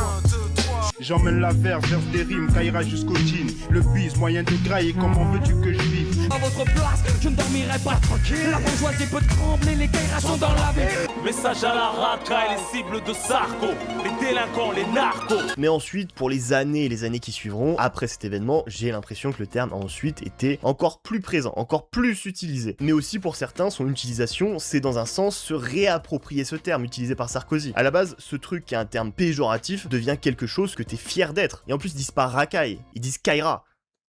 3. J'emmène la verse des rimes, Kaira jusqu'au jean. Le bise, moyen de grailler, comment veux-tu que je vive? À votre place, je ne dormirai pas tranquille. La bourgeoisie peut trembler, les Kairas sont dans la ville. Message à la racaille, les cibles de Sarko, les délinquants, les narcos. Mais ensuite, pour les années qui suivront, après cet événement, j'ai l'impression que le terme a ensuite été encore plus présent, encore plus utilisé. Mais aussi pour certains, son utilisation, c'est dans un sens se réapproprier ce terme utilisé par Sarkozy. À la base, ce truc qui est un terme péjoratif devient quelque chose que t'es fier d'être. Et en plus, ils disent pas racaille, ils disent Kaira.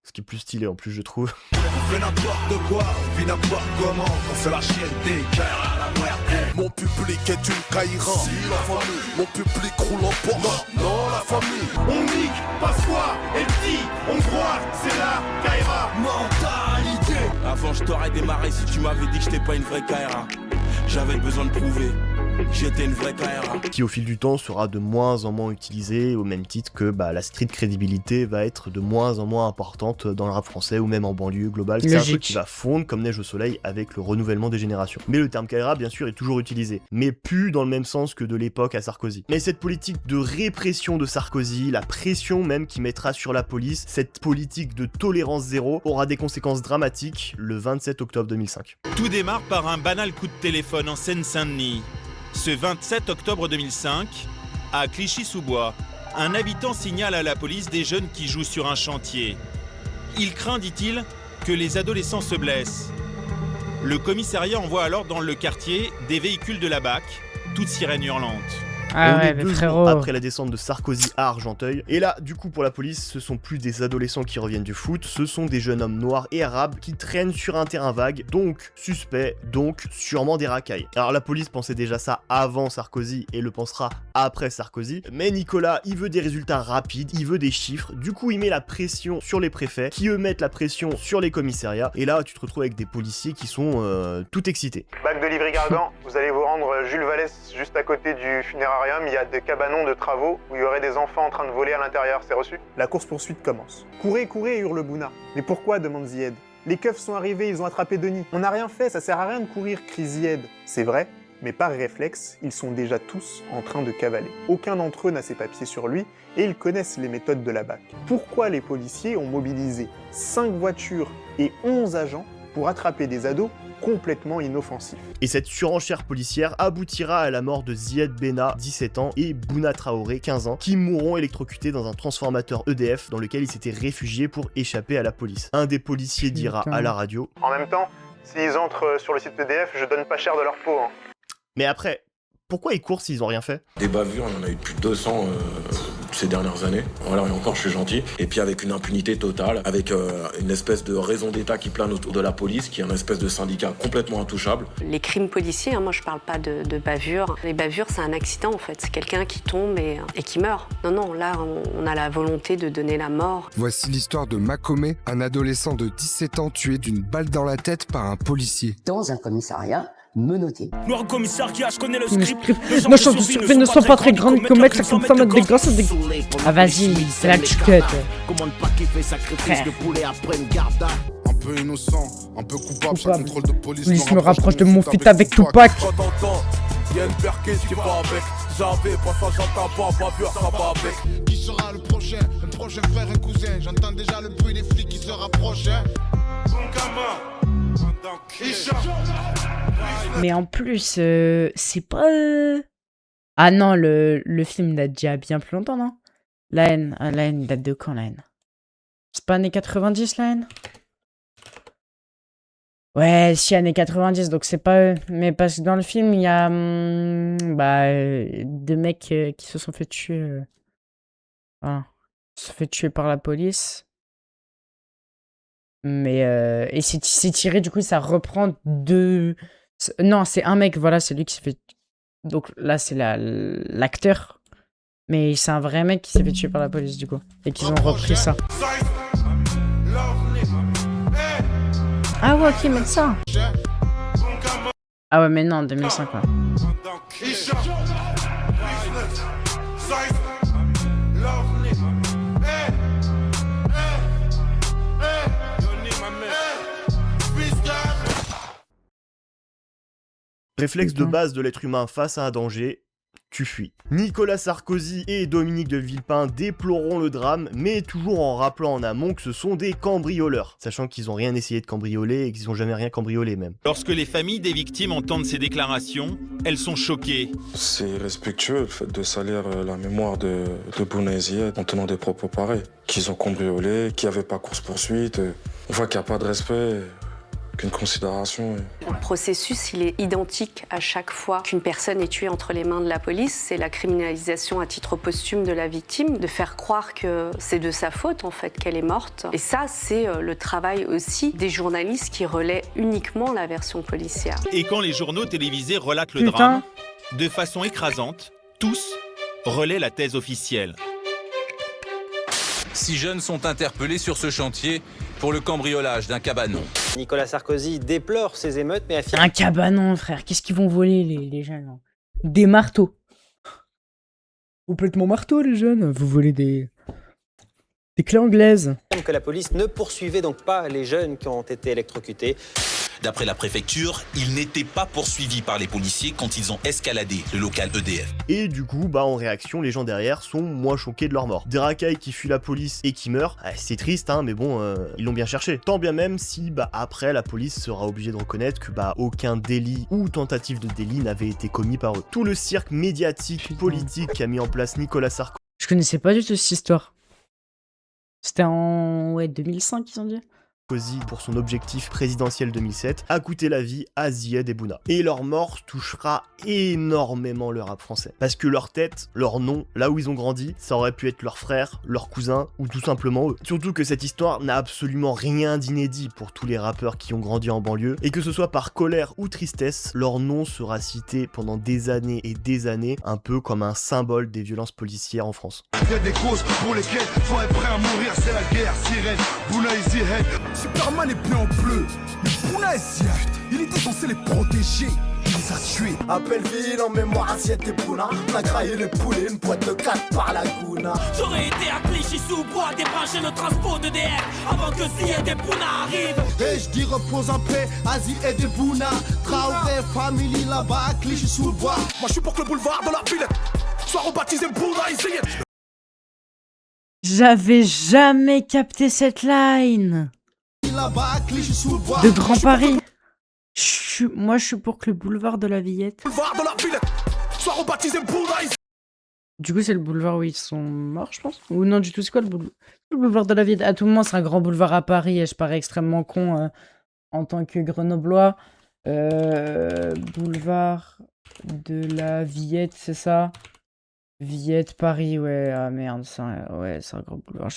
Ce qui est plus stylé en plus, je trouve. On fait n'importe quoi, on vit n'importe comment, on fait la chienne des Kaira à la muerte. Mon public est une Kaira. Si la famille, mon public roule en Porsche. Non, la famille. On nique, Passoire, et dit, on croit, c'est la Kaira. Mentalité. Avant, je t'aurais démarré si tu m'avais dit que j'étais pas une vraie Kaira. J'avais besoin de prouver. J'étais une vraie Kaira. Qui au fil du temps sera de moins en moins utilisé, au même titre que la street crédibilité va être de moins en moins importante dans le rap français ou même en banlieue globale. C'est un truc qui va fondre comme neige au soleil avec le renouvellement des générations. Mais le terme Kaira, bien sûr, est toujours utilisé, mais plus dans le même sens que de l'époque à Sarkozy. Mais cette politique de répression de Sarkozy, la pression même qu'il mettra sur la police, cette politique de tolérance zéro aura des conséquences dramatiques le 27 octobre 2005. Tout démarre par un banal coup de téléphone en Seine-Saint-Denis. Ce 27 octobre 2005, à Clichy-sous-Bois, un habitant signale à la police des jeunes qui jouent sur un chantier. Il craint, dit-il, que les adolescents se blessent. Le commissariat envoie alors dans le quartier des véhicules de la BAC, toutes sirènes hurlantes. Ah On ouais, est mais 2 frérot. jours après la descente de Sarkozy à Argenteuil. Et là, du coup, pour la police, ce sont plus des adolescents qui reviennent du foot, ce sont des jeunes hommes noirs et arabes qui traînent sur un terrain vague, donc suspect, donc sûrement des racailles. Alors la police pensait déjà ça avant Sarkozy et le pensera après Sarkozy, mais Nicolas, il veut des résultats rapides, il veut des chiffres, du coup il met la pression sur les préfets, qui eux mettent la pression sur les commissariats, et là tu te retrouves avec des policiers qui sont tout excités. Bac de Livry-Gargan, vous allez vous rendre Jules Vallès, juste à côté du funérarium, il y a des cabanons de travaux où il y aurait des enfants en train de voler à l'intérieur, c'est reçu? La course-poursuite commence. Courez, courez, hurle Bouna. Mais pourquoi, demande Zied. Les keufs sont arrivés, ils ont attrapé Denis. On n'a rien fait, ça sert à rien de courir, crie Zied. C'est vrai, mais par réflexe, ils sont déjà tous en train de cavaler. Aucun d'entre eux n'a ses papiers sur lui et ils connaissent les méthodes de la BAC. Pourquoi les policiers ont mobilisé 5 voitures et 11 agents pour attraper des ados complètement inoffensifs? Et cette surenchère policière aboutira à la mort de Zied Benna, 17 ans, et Bouna Traoré, 15 ans, qui mourront électrocutés dans un transformateur EDF dans lequel ils s'étaient réfugiés pour échapper à la police. Un des policiers dira à la radio: En même temps, s'ils entrent sur le site EDF, je donne pas cher de leur peau. Hein. Mais après, pourquoi ils courent s'ils ont rien fait? Des bavures, on en a eu plus de 200 ces dernières années. Voilà, et encore je suis gentil. Et puis avec une impunité totale, avec une espèce de raison d'État qui plane autour de la police, qui est un espèce de syndicat complètement intouchable. Les crimes policiers, hein, moi je parle pas de bavures. Les bavures, c'est un accident en fait. C'est quelqu'un qui tombe et qui meurt. Non, là on a la volonté de donner la mort. Voici l'histoire de Makomé, un adolescent de 17 ans tué d'une balle dans la tête par un policier. Dans un commissariat menotté. Noir commissariat, je connais le script. Nos chances de survie ne sont pas très grandes comme mettre chaque femme des gosses des... Ah vas-y, c'est la chiquette. Un peu innocent, un peu coupable, chaque contrôle de police me rapproche de mon fit avec Tupac. Y'a une perquise qui va avec. J'avais pas ça, j'entends pas peur, ça va avec. Qui sera le prochain? Un prochain frère, un cousin. J'entends déjà le bruit des flics qui se rapprochent, hein. Bon gamin. Mais en plus, c'est pas... Ah non, le film date déjà bien plus longtemps, non? La haine. Ah, la haine date de quand, la haine? C'est pas années 90, la haine? Ouais, si, années 90, donc c'est pas eux. Mais parce que dans le film, il y a... deux mecs qui se sont fait tuer... Voilà. Ils se sont fait tuer par la police. Mais... et c'est tiré, du coup, ça reprend de... Non, c'est un mec, voilà, c'est lui qui s'est fait... Donc là, c'est l'acteur. Mais c'est un vrai mec qui s'est fait tuer par la police, du coup. Et qu'ils ont repris ça. Ah ouais, ok, mettre ça. Ah ouais, mais non, 2005, quoi. Réflexe de base de l'être humain face à un danger, tu fuis. Nicolas Sarkozy et Dominique de Villepin déploreront le drame, mais toujours en rappelant en amont que ce sont des cambrioleurs, sachant qu'ils ont rien essayé de cambrioler et qu'ils ont jamais rien cambriolé même. Lorsque les familles des victimes entendent ces déclarations, elles sont choquées. C'est respectueux le fait de salir la mémoire de Bouna et Zied en tenant des propos pareils. Qu'ils ont cambriolé, qu'il n'y avait pas course-poursuite, on voit qu'il n'y a pas de respect. Qu'une considération. Le processus, il est identique à chaque fois qu'une personne est tuée entre les mains de la police. C'est la criminalisation à titre posthume de la victime, de faire croire que c'est de sa faute en fait qu'elle est morte. Et ça, c'est le travail aussi des journalistes qui relaient uniquement la version policière. Et quand les journaux télévisés relatent le drame, de façon écrasante, tous relaient la thèse officielle. 6 jeunes sont interpellés sur ce chantier pour le cambriolage d'un cabanon. Nicolas Sarkozy déplore ces émeutes, mais affirme... Un cabanon, frère. Qu'est-ce qu'ils vont voler, les jeunes là? Des marteaux. Complètement marteaux, les jeunes. Vous volez des clés anglaises. Que la police ne poursuivait donc pas les jeunes qui ont été électrocutés. D'après la préfecture, ils n'étaient pas poursuivis par les policiers quand ils ont escaladé le local EDF. Et du coup, en réaction, les gens derrière sont moins choqués de leur mort. Des racailles qui fuient la police et qui meurent, c'est triste, hein, mais bon, ils l'ont bien cherché. Tant bien même si, après, la police sera obligée de reconnaître que, aucun délit ou tentative de délit n'avait été commis par eux. Tout le cirque médiatique, politique qu'a mis en place Nicolas Sarkozy. Je connaissais pas du tout cette histoire. C'était en 2005, ils ont dit. Sarkozy pour son objectif présidentiel 2007 a coûté la vie à Zied et Bouna. Et leur mort touchera énormément le rap français. Parce que leur tête, leur nom, là où ils ont grandi, ça aurait pu être leur frère, leur cousin ou tout simplement eux. Surtout que cette histoire n'a absolument rien d'inédit pour tous les rappeurs qui ont grandi en banlieue et que ce soit par colère ou tristesse, leur nom sera cité pendant des années et des années, un peu comme un symbole des violences policières en France. Il y a des causes pour lesquelles faut être prêt à mourir, c'est la guerre, sirène, Bouna et Zied. Superman est plein en bleu, mais Bouna et Zied, il était censé les protéger. Il les a tués. Appel ville en mémoire à Zied et Bouna. On a graillé les poulets, une boîte de 4 par la Gouna. J'aurais été à Clichy-sous-Bois, débrancher le transport de DF avant que Zied et Bouna arrivent. Et je dis repose en paix à Zied et Bouna. Traoré, family là-bas à Clichy-sous-Bois. Moi je suis pour que le boulevard de la Villette soit rebaptisé Bouna et Zied. J'avais jamais capté cette line de Grand Paris. Moi, je suis pour que le boulevard de la Villette. Soit rebaptisé Bouna et Zied. Du coup, c'est le boulevard où ils sont morts, je pense. Ou non, du tout, c'est quoi le boulevard de la Villette? À tout moment, c'est un grand boulevard à Paris et je parais extrêmement con en tant que grenoblois. Boulevard de la Villette, c'est ça? Villette, Paris, ouais, ah merde, c'est un gros boulevard.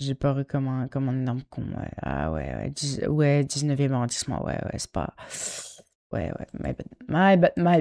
J'ai paru comme un énorme con, ouais. Ah ouais, 19e arrondissement, ouais, c'est pas... Ouais, my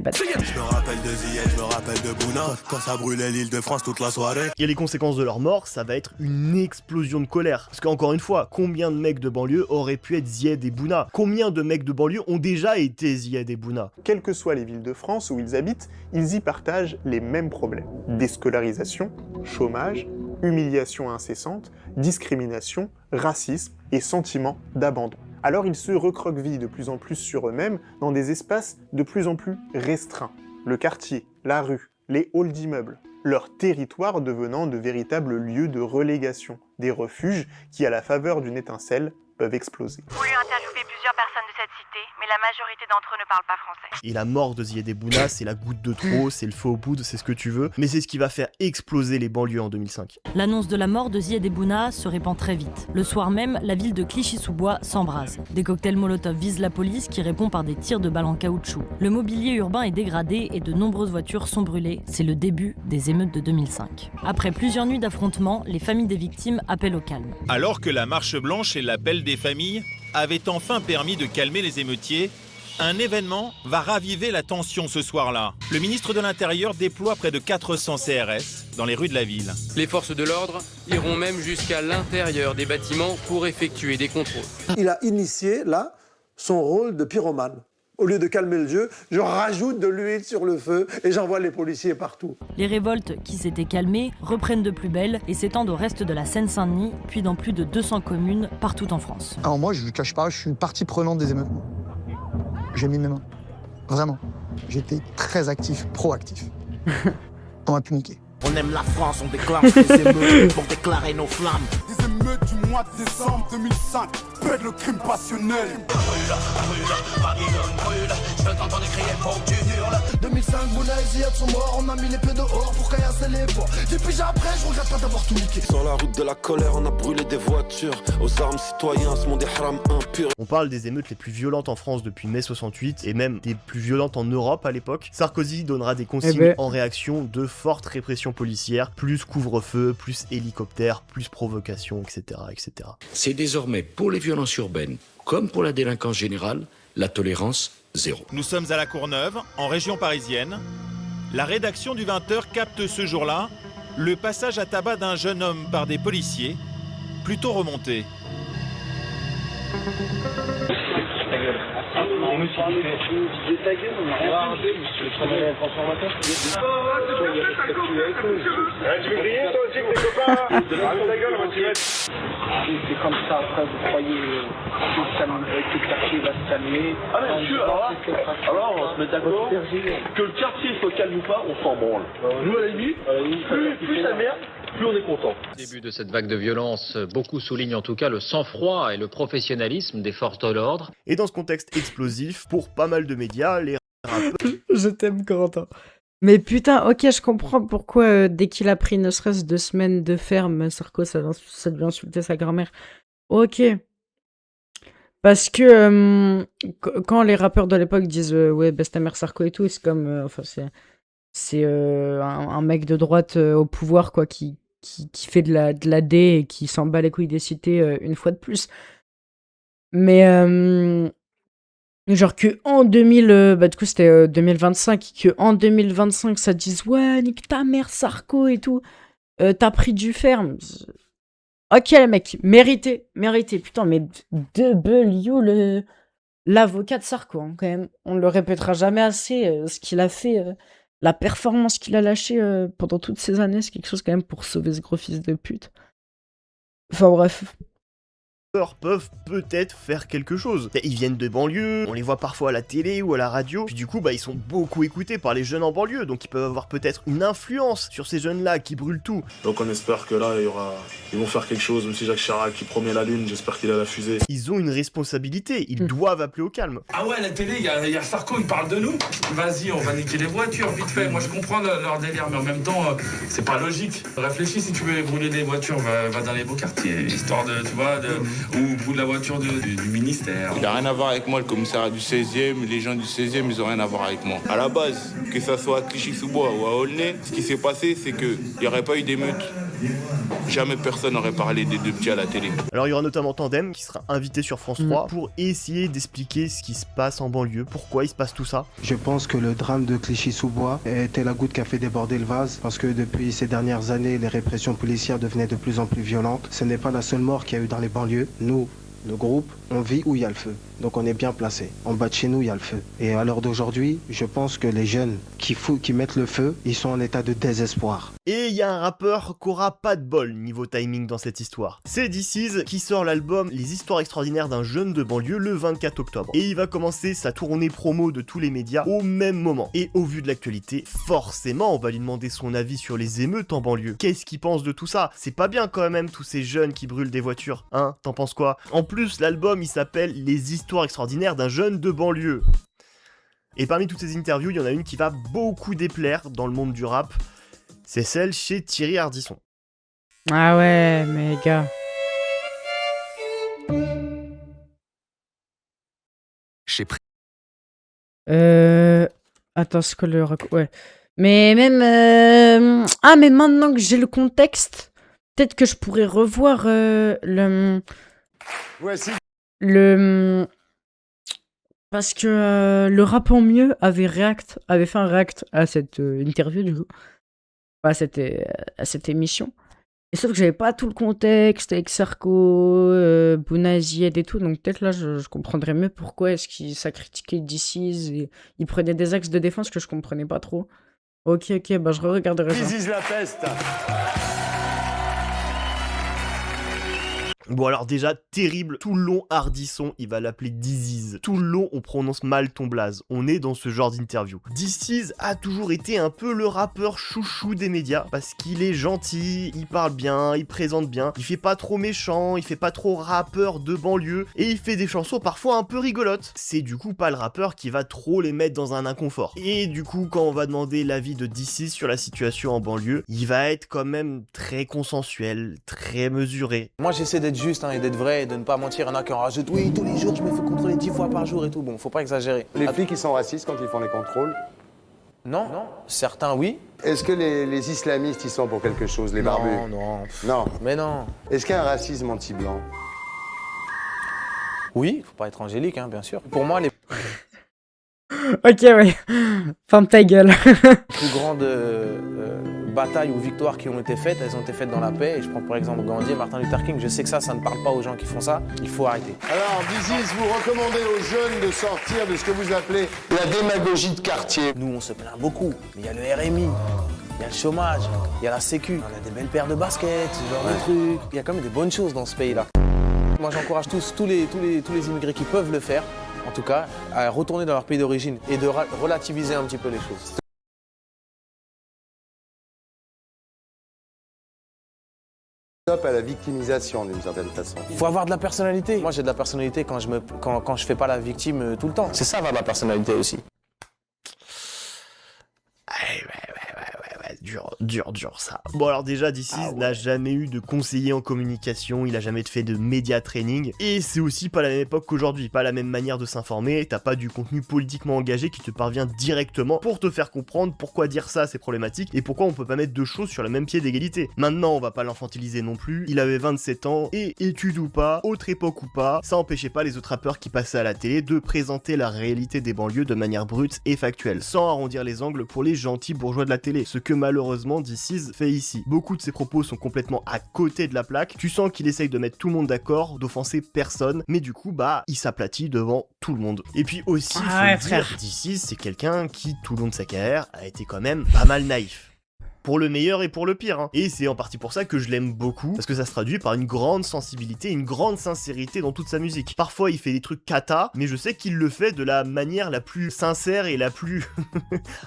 bad. Je me rappelle de Zied, je me rappelle de Bouna, quand ça brûlait l'île de France toute la soirée. Et les conséquences de leur mort, ça va être une explosion de colère. Parce qu'encore une fois, combien de mecs de banlieue auraient pu être Zied et Bouna? Combien de mecs de banlieue ont déjà été Zied et Bouna? Quelles que soient les villes de France où ils habitent, ils y partagent les mêmes problèmes. Déscolarisation, chômage, humiliation incessante, discrimination, racisme et sentiment d'abandon. Alors ils se recroquevillent de plus en plus sur eux-mêmes dans des espaces de plus en plus restreints. Le quartier, la rue, les halls d'immeubles, leur territoire devenant de véritables lieux de relégation, des refuges qui, à la faveur d'une étincelle, peuvent exploser. J'ai voulu interviewer plusieurs personnes de cette cité, mais la majorité d'entre eux ne parlent pas français. Et la mort de Zied et Bouna, c'est la goutte de trop, c'est le feu au poudre, c'est ce que tu veux, mais c'est ce qui va faire exploser les banlieues en 2005. L'annonce de la mort de Zied et Bouna se répand très vite. Le soir même, la ville de Clichy-sous-Bois s'embrase. Des cocktails Molotov visent la police qui répond par des tirs de balles en caoutchouc. Le mobilier urbain est dégradé et de nombreuses voitures sont brûlées. C'est le début des émeutes de 2005. Après plusieurs nuits d'affrontements, les familles des victimes appellent au calme. Alors que la marche blanche et l'appel des familles avaient enfin permis de calmer les émeutiers, un événement va raviver la tension ce soir-là. Le ministre de l'Intérieur déploie près de 400 CRS dans les rues de la ville. Les forces de l'ordre iront même jusqu'à l'intérieur des bâtiments pour effectuer des contrôles. Il a initié, là, son rôle de pyromane. Au lieu de calmer le jeu, je rajoute de l'huile sur le feu et j'envoie les policiers partout. Les révoltes qui s'étaient calmées reprennent de plus belle et s'étendent au reste de la Seine-Saint-Denis, puis dans plus de 200 communes partout en France. Alors moi, je ne cache pas, je suis une partie prenante des émeutes. J'ai mis mes mains. Vraiment. J'étais très actif, proactif. On m'a pu niquer. On aime la France, on déclenche des émeutes pour déclarer nos flammes. Des émeutes du mois de décembre 2005, pète le crime passionnel. Je t'entends crier, faut que tu hurles. 2005, Bouna et Zied sont morts, on a mis les pieds dehors pour caillasser les ports. Depuis après, je regrette pas d'avoir tout niqué. Sur la route de la colère, on a brûlé des voitures. Aux armes citoyens, ce monde est haram impur. On parle des émeutes les plus violentes en France depuis mai 68 et même des plus violentes en Europe à l'époque. Sarkozy donnera des consignes en réaction de fortes répressions policières, plus couvre-feu, plus hélicoptère, plus provocation, etc. C'est désormais pour les violences urbaines comme pour la délinquance générale, la tolérance zéro. Nous sommes à la Courneuve, en région parisienne. La rédaction du 20h capte ce jour-là le passage à tabac d'un jeune homme par des policiers, plutôt remonté. C'est comme ça, après vous croyez que le quartier va se calmer. Ah bien sûr, alors on se met d'accord que le quartier soit calme ou pas, on s'en branle. Nous à la limite, plus ça merde, plus on est content. Au début de cette vague de violence, beaucoup soulignent en tout cas le sang-froid et le professionnalisme des forces de l'ordre. Et dans ce contexte explosif, pour pas mal de médias, les rappeurs... Je t'aime, Corentin. Mais putain, ok, je comprends pourquoi dès qu'il a pris ne serait-ce 2 semaines de ferme, Sarko, ça devait insulter sa grand-mère. Ok, Parce que quand les rappeurs de l'époque disent ouais, baisse ta mère Sarko et tout, c'est comme. Enfin, c'est un mec de droite au pouvoir, quoi, qui fait de la D et qui s'en bat les couilles des cités une fois de plus. Mais. Genre que en 2000, bah du coup c'était 2025, que en 2025 ça dise ouais, nique ta mère Sarko et tout, t'as pris du ferme. Ok les mecs, mérité, putain, mais W, l'avocat de Sarko, hein, quand même, on le répétera jamais assez, ce qu'il a fait, la performance qu'il a lâchée pendant toutes ces années, c'est quelque chose quand même pour sauver ce gros fils de pute. Enfin bref. Peuvent peut-être faire quelque chose. Ils viennent de banlieue, on les voit parfois à la télé ou à la radio, puis du coup ils sont beaucoup écoutés par les jeunes en banlieue, donc ils peuvent avoir peut-être une influence sur ces jeunes-là qui brûlent tout. Donc on espère que là ils vont faire quelque chose, même si Jacques Chirac qui promet la lune, j'espère qu'il a la fusée. Ils ont une responsabilité, ils doivent appeler au calme. Ah ouais, à la télé, il y a Sarko, il parle de nous. Vas-y, on va niquer les voitures, vite fait. Moi je comprends leur délire, mais en même temps, c'est pas logique. Réfléchis, si tu veux brûler des voitures, va dans les beaux quartiers, histoire de, tu vois, ou bout de la voiture du ministère. Il n'a rien à voir avec moi, le commissariat du 16e, les gens du 16e, ils n'ont rien à voir avec moi. À la base, que ça soit à Clichy-sous-Bois ou à Aulnay, ce qui s'est passé, c'est qu'il n'y aurait pas eu d'émeute. Jamais personne n'aurait parlé des deux petits à la télé. Alors il y aura notamment Tandem qui sera invité sur France 3 pour essayer d'expliquer ce qui se passe en banlieue, pourquoi il se passe tout ça. Je pense que le drame de Clichy-sous-Bois était la goutte qui a fait déborder le vase, parce que depuis ces dernières années, les répressions policières devenaient de plus en plus violentes. Ce n'est pas la seule mort qu'il y a eu dans les banlieues. Nous, le groupe, on vit où il y a le feu. Donc on est bien placé. En bas de chez nous, il y a le feu. Et à l'heure d'aujourd'hui, je pense que les jeunes qui mettent le feu, ils sont en état de désespoir. Et il y a un rappeur qui aura pas de bol niveau timing dans cette histoire. C'est DC's qui sort l'album Les histoires extraordinaires d'un jeune de banlieue le 24 octobre. Et il va commencer sa tournée promo de tous les médias au même moment. Et au vu de l'actualité, forcément on va lui demander son avis sur les émeutes en banlieue. Qu'est-ce qu'il pense de tout ça? C'est pas bien quand même tous ces jeunes qui brûlent des voitures, hein? T'en penses quoi? En plus, l'album il s'appelle Les histoires extraordinaires d'un jeune de banlieue. Et parmi toutes ces interviews, il y en a une qui va beaucoup déplaire dans le monde du rap. C'est celle chez Thierry Ardisson. Ah ouais, mais gars. J'ai pris. Attends, c'est quoi le ouais. Mais même. Ah, mais maintenant que j'ai le contexte, peut-être que je pourrais revoir le. Voici. Parce que le rap en mieux avait fait un react à cette interview du coup. À cette émission. Et sauf que j'avais pas tout le contexte avec Sarko, Bounazied et tout, donc peut-être là je comprendrais mieux pourquoi est-ce qu'il ça critiquait DC's et il prenait des axes de défense que je comprenais pas trop. Ok, bah je re-regarderai ça. This is la peste. Bon alors déjà, terrible, tout le long Ardisson, il va l'appeler Disease. Tout le long, on prononce mal ton blaze. On est dans ce genre d'interview. Disease a toujours été un peu le rappeur chouchou des médias, parce qu'il est gentil, il parle bien, il présente bien, il fait pas trop méchant, il fait pas trop rappeur de banlieue, et il fait des chansons parfois un peu rigolotes. C'est du coup pas le rappeur qui va trop les mettre dans un inconfort. Et du coup, quand on va demander l'avis de Disease sur la situation en banlieue, il va être quand même très consensuel, très mesuré. Moi j'essaie d'être juste et d'être vrai et de ne pas mentir. Il y en a qui en rajoutent. Oui, tous les jours, je me fais contrôler 10 fois par jour et tout. Bon, faut pas exagérer. Les flics, ils sont racistes quand ils font les contrôles? Non. Certains, oui. Est-ce que les islamistes, ils sont pour quelque chose, les barbus? Non. Mais non. Est-ce qu'il y a un racisme anti-blanc? Oui, faut pas être angélique, hein, bien sûr. Pour moi, les Ok, ouais. Ferme ta gueule. plus grandes batailles ou victoires qui ont été faites, elles ont été faites dans la paix. Et je prends par exemple Gandhi et Martin Luther King. Je sais que ça ne parle pas aux gens qui font ça. Il faut arrêter. Alors, Disease, vous recommandez aux jeunes de sortir de ce que vous appelez la démagogie de quartier. Nous, on se plaint beaucoup. Mais il y a le RMI, il y a le chômage, il y a la sécu, on a des belles paires de baskets, ce genre de trucs. Il y a quand même des bonnes choses dans ce pays-là. Moi, j'encourage tous les immigrés qui peuvent le faire, en tout cas, à retourner dans leur pays d'origine et de relativiser un petit peu les choses. Stop à la victimisation d'une certaine façon. Il faut avoir de la personnalité. Moi, j'ai de la personnalité quand je fais pas la victime tout le temps. C'est ça, avoir de la personnalité aussi. Ouais. Dur ça. Bon alors déjà, DC's n'a jamais eu de conseiller en communication, il a jamais fait de média training, et c'est aussi pas la même époque qu'aujourd'hui, pas la même manière de s'informer, t'as pas du contenu politiquement engagé qui te parvient directement pour te faire comprendre pourquoi dire ça c'est problématique, et pourquoi on peut pas mettre deux choses sur le même pied d'égalité. Maintenant on va pas l'enfantiliser non plus, il avait 27 ans, et études ou pas, autre époque ou pas, ça empêchait pas les autres rappeurs qui passaient à la télé de présenter la réalité des banlieues de manière brute et factuelle, sans arrondir les angles pour les gentils bourgeois de la télé, ce que malheureusement DC's fait ici. Beaucoup de ses propos sont complètement à côté de la plaque, tu sens qu'il essaye de mettre tout le monde d'accord, d'offenser personne, mais du coup il s'aplatit devant tout le monde. Et puis aussi, DC's c'est quelqu'un qui tout le long de sa carrière a été quand même pas mal naïf. Pour le meilleur et pour le pire, hein. Et c'est en partie pour ça que je l'aime beaucoup, parce que ça se traduit par une grande sensibilité, une grande sincérité dans toute sa musique. Parfois il fait des trucs cata, mais je sais qu'il le fait de la manière la plus sincère et la plus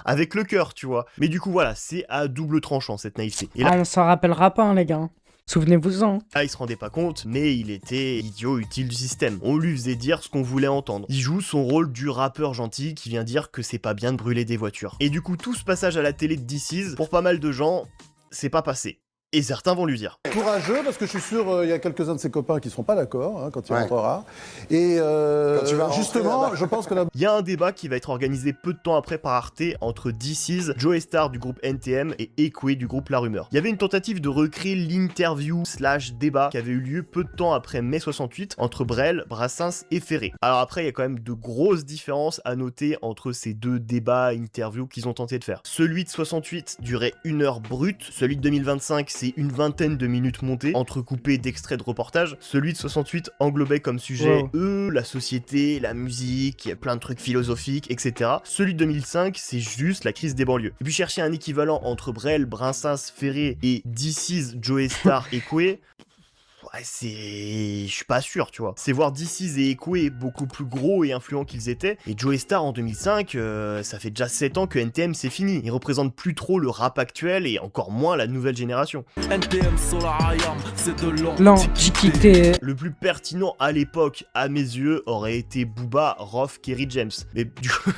avec le cœur, tu vois. Mais du coup voilà, c'est à double tranchant cette naïveté. Et là, on s'en rappellera pas, hein, les gars. Souvenez-vous-en. Ah, il se rendait pas compte, mais il était idiot utile du système. On lui faisait dire ce qu'on voulait entendre. Il joue son rôle du rappeur gentil qui vient dire que c'est pas bien de brûler des voitures. Et du coup, tout ce passage à la télé de DC's, pour pas mal de gens, c'est pas passé. Et certains vont lui dire. Courageux, parce que je suis sûr il y a quelques-uns de ses copains qui seront pas d'accord quand il rentrera. Et justement, je pense que il y a un débat qui va être organisé peu de temps après par Arte entre DC's, Joey Starr du groupe NTM et Ekwe du groupe La Rumeur. Il y avait une tentative de recréer l'interview / débat qui avait eu lieu peu de temps après mai 68 entre Brel, Brassens et Ferré. Alors après, il y a quand même de grosses différences à noter entre ces deux débats interviews qu'ils ont tenté de faire. Celui de 68 durait 1 heure brute, celui de 2025 c'est une vingtaine de minutes montées, entrecoupées d'extraits de reportages. Celui de 68 englobait comme sujet la société, la musique, il y a plein de trucs philosophiques, etc. Celui de 2005, c'est juste la crise des banlieues. Et puis chercher un équivalent entre Brel, Brassens, Ferré et DC's, Joey Starr et Ekwe, je suis pas sûr, tu vois. C'est voir DC's et Ekwe beaucoup plus gros et influents qu'ils étaient, et Joey Starr en 2005, ça fait déjà 7 ans que NTM c'est fini. Ils représentent plus trop le rap actuel et encore moins la nouvelle génération. NTM Solarium, c'est de l'antiquité. Le plus pertinent à l'époque, à mes yeux, aurait été Booba, Rof, Kerry James. Mais du coup,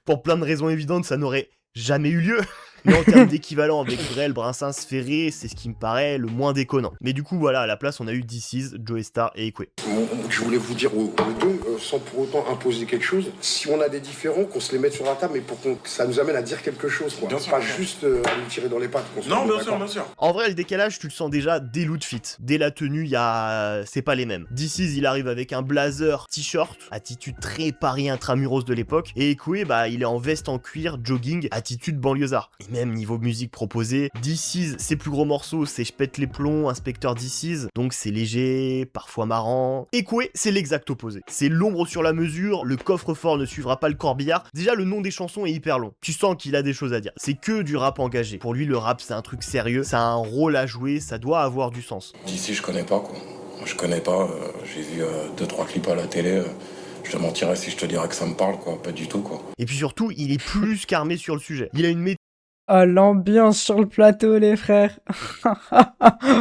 pour plein de raisons évidentes, ça n'aurait jamais eu lieu. Mais en termes d'équivalent avec Brel, Brassens, Ferré, c'est ce qui me paraît le moins déconnant. Mais du coup, voilà, à la place, on a eu DC's, Joey Starr et Ekwe. Je voulais vous dire aux deux, sans pour autant imposer quelque chose, si on a des différends, qu'on se les mette sur la table, mais pour que ça nous amène à dire quelque chose, quoi. Pas juste à nous tirer dans les pattes. Non, bien sûr. En vrai, le décalage, tu le sens déjà dès l'outfit. Dès la tenue, c'est pas les mêmes. DC's, il arrive avec un blazer, t-shirt, attitude très Paris intramuros de l'époque, et Ekwe, il est en veste en cuir, jogging, attitude banlieusard. Même niveau musique proposée, DC's, ses plus gros morceaux, c'est Je pète les plombs, Inspecteur DC's, donc c'est léger, parfois marrant. Ekwe, c'est l'exact opposé. C'est l'ombre sur la mesure, le coffre-fort ne suivra pas le corbillard. Déjà, le nom des chansons est hyper long. Tu sens qu'il a des choses à dire. C'est que du rap engagé. Pour lui, le rap, c'est un truc sérieux, ça a un rôle à jouer, ça doit avoir du sens. DC, je connais pas, quoi. Je connais pas, j'ai vu 2-3 clips à la télé. Je te mentirais si je te dirais que ça me parle, quoi. Pas du tout, quoi. Et puis surtout, il est plus qu'armé sur le sujet. Il a une Oh, l'ambiance sur le plateau, les frères.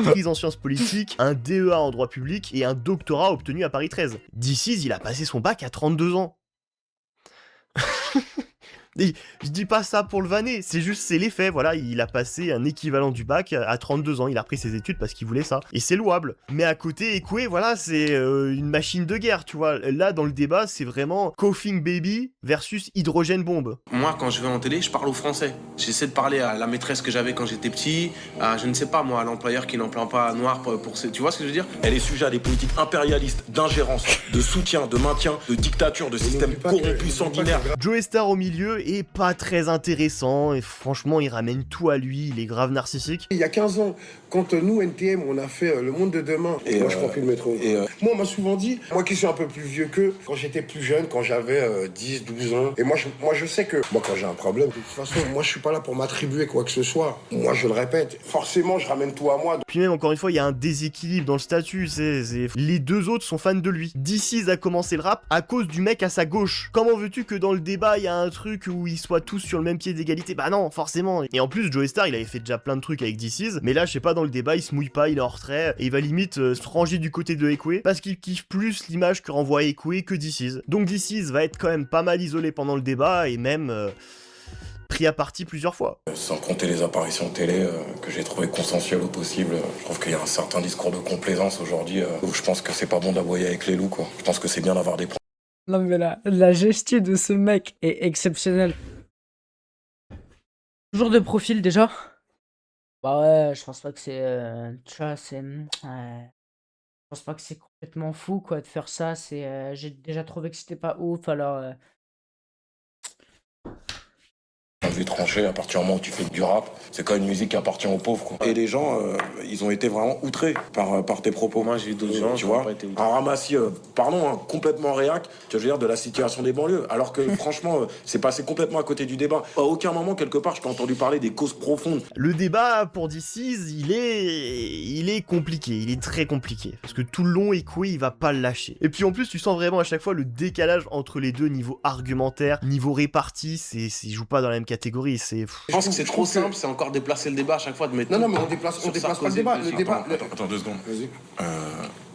Prise en sciences politiques, un DEA en droit public et un doctorat obtenu à Paris 13. DC's, il a passé son bac à 32 ans. Et je dis pas ça pour le vanner, c'est les faits, voilà, il a passé un équivalent du bac à 32 ans, il a repris ses études parce qu'il voulait ça, et c'est louable. Mais à côté, Ekwe, voilà, c'est une machine de guerre, tu vois, là dans le débat, c'est vraiment Coughing Baby versus Hydrogène Bombe. Moi, quand je vais en télé, je parle au français. J'essaie de parler à la maîtresse que j'avais quand j'étais petit, à, je ne sais pas moi, à l'employeur qui n'emploie pas noir pour tu vois ce que je veux dire? Elle est sujet à des politiques impérialistes, d'ingérence, de soutien, de maintien, de dictature, de système corrompu, sanguinaire. Joey Starr au milieu est pas très intéressant et franchement il ramène tout à lui, il est grave narcissique. Il y a 15 ans, quand nous NTM on a fait Le Monde de Demain, et moi je prends plus le métro. Moi on m'a souvent dit, moi qui suis un peu plus vieux qu'eux, quand j'étais plus jeune, quand j'avais 10-12 ans, et moi je sais que moi quand j'ai un problème, de toute façon moi je suis pas là pour m'attribuer quoi que ce soit. Moi je le répète, forcément je ramène tout à moi. Puis même encore une fois il y a un déséquilibre dans le statut, les deux autres sont fans de lui. DC's a commencé le rap à cause du mec à sa gauche. Comment veux-tu que dans le débat il y a un truc où ils soient tous sur le même pied d'égalité? Bah non, forcément. Et en plus, Joey Starr, il avait fait déjà plein de trucs avec DC's, mais là, je sais pas, dans le débat, il se mouille pas, il est en retrait, et il va limite se ranger du côté de Ekwe, parce qu'il kiffe plus l'image que renvoie Ekwe que DC's. Donc DC's va être quand même pas mal isolé pendant le débat, et même pris à partie plusieurs fois. Sans compter les apparitions télé que j'ai trouvé consensuelles au possible, je trouve qu'il y a un certain discours de complaisance aujourd'hui où je pense que c'est pas bon d'aboyer avec les loups, quoi. Je pense que c'est bien d'avoir des... Non mais la gestion de ce mec est exceptionnelle. Toujours de profil déjà. Bah ouais, je pense pas que c'est... tu vois, c'est... je pense pas que c'est complètement fou quoi de faire ça. C'est, j'ai déjà trouvé que c'était pas ouf alors... Vu tranché, à partir du moment où tu fais du rap, c'est quand même une musique qui appartient aux pauvres, quoi. Et les gens, ils ont été vraiment outrés par tes propos. Moi, j'ai eu d'autres gens, tu vois, un ramassis, pardon, hein, complètement réac, tu veux dire, de la situation des banlieues. Alors que franchement, c'est passé complètement à côté du débat. À aucun moment, quelque part, je t'ai entendu parler des causes profondes. Le débat pour DC's, il est compliqué, il est très compliqué. Parce que tout le long, Ekoué, il va pas le lâcher. Et puis en plus, tu sens vraiment à chaque fois le décalage entre les deux, niveau argumentaire, niveau réparti, ils jouent pas dans la même catégorie. Je pense que c'est trop simple, c'est encore déplacer le débat à chaque fois de mettre. Non, mais on déplace pas le débat. Attends 2 secondes.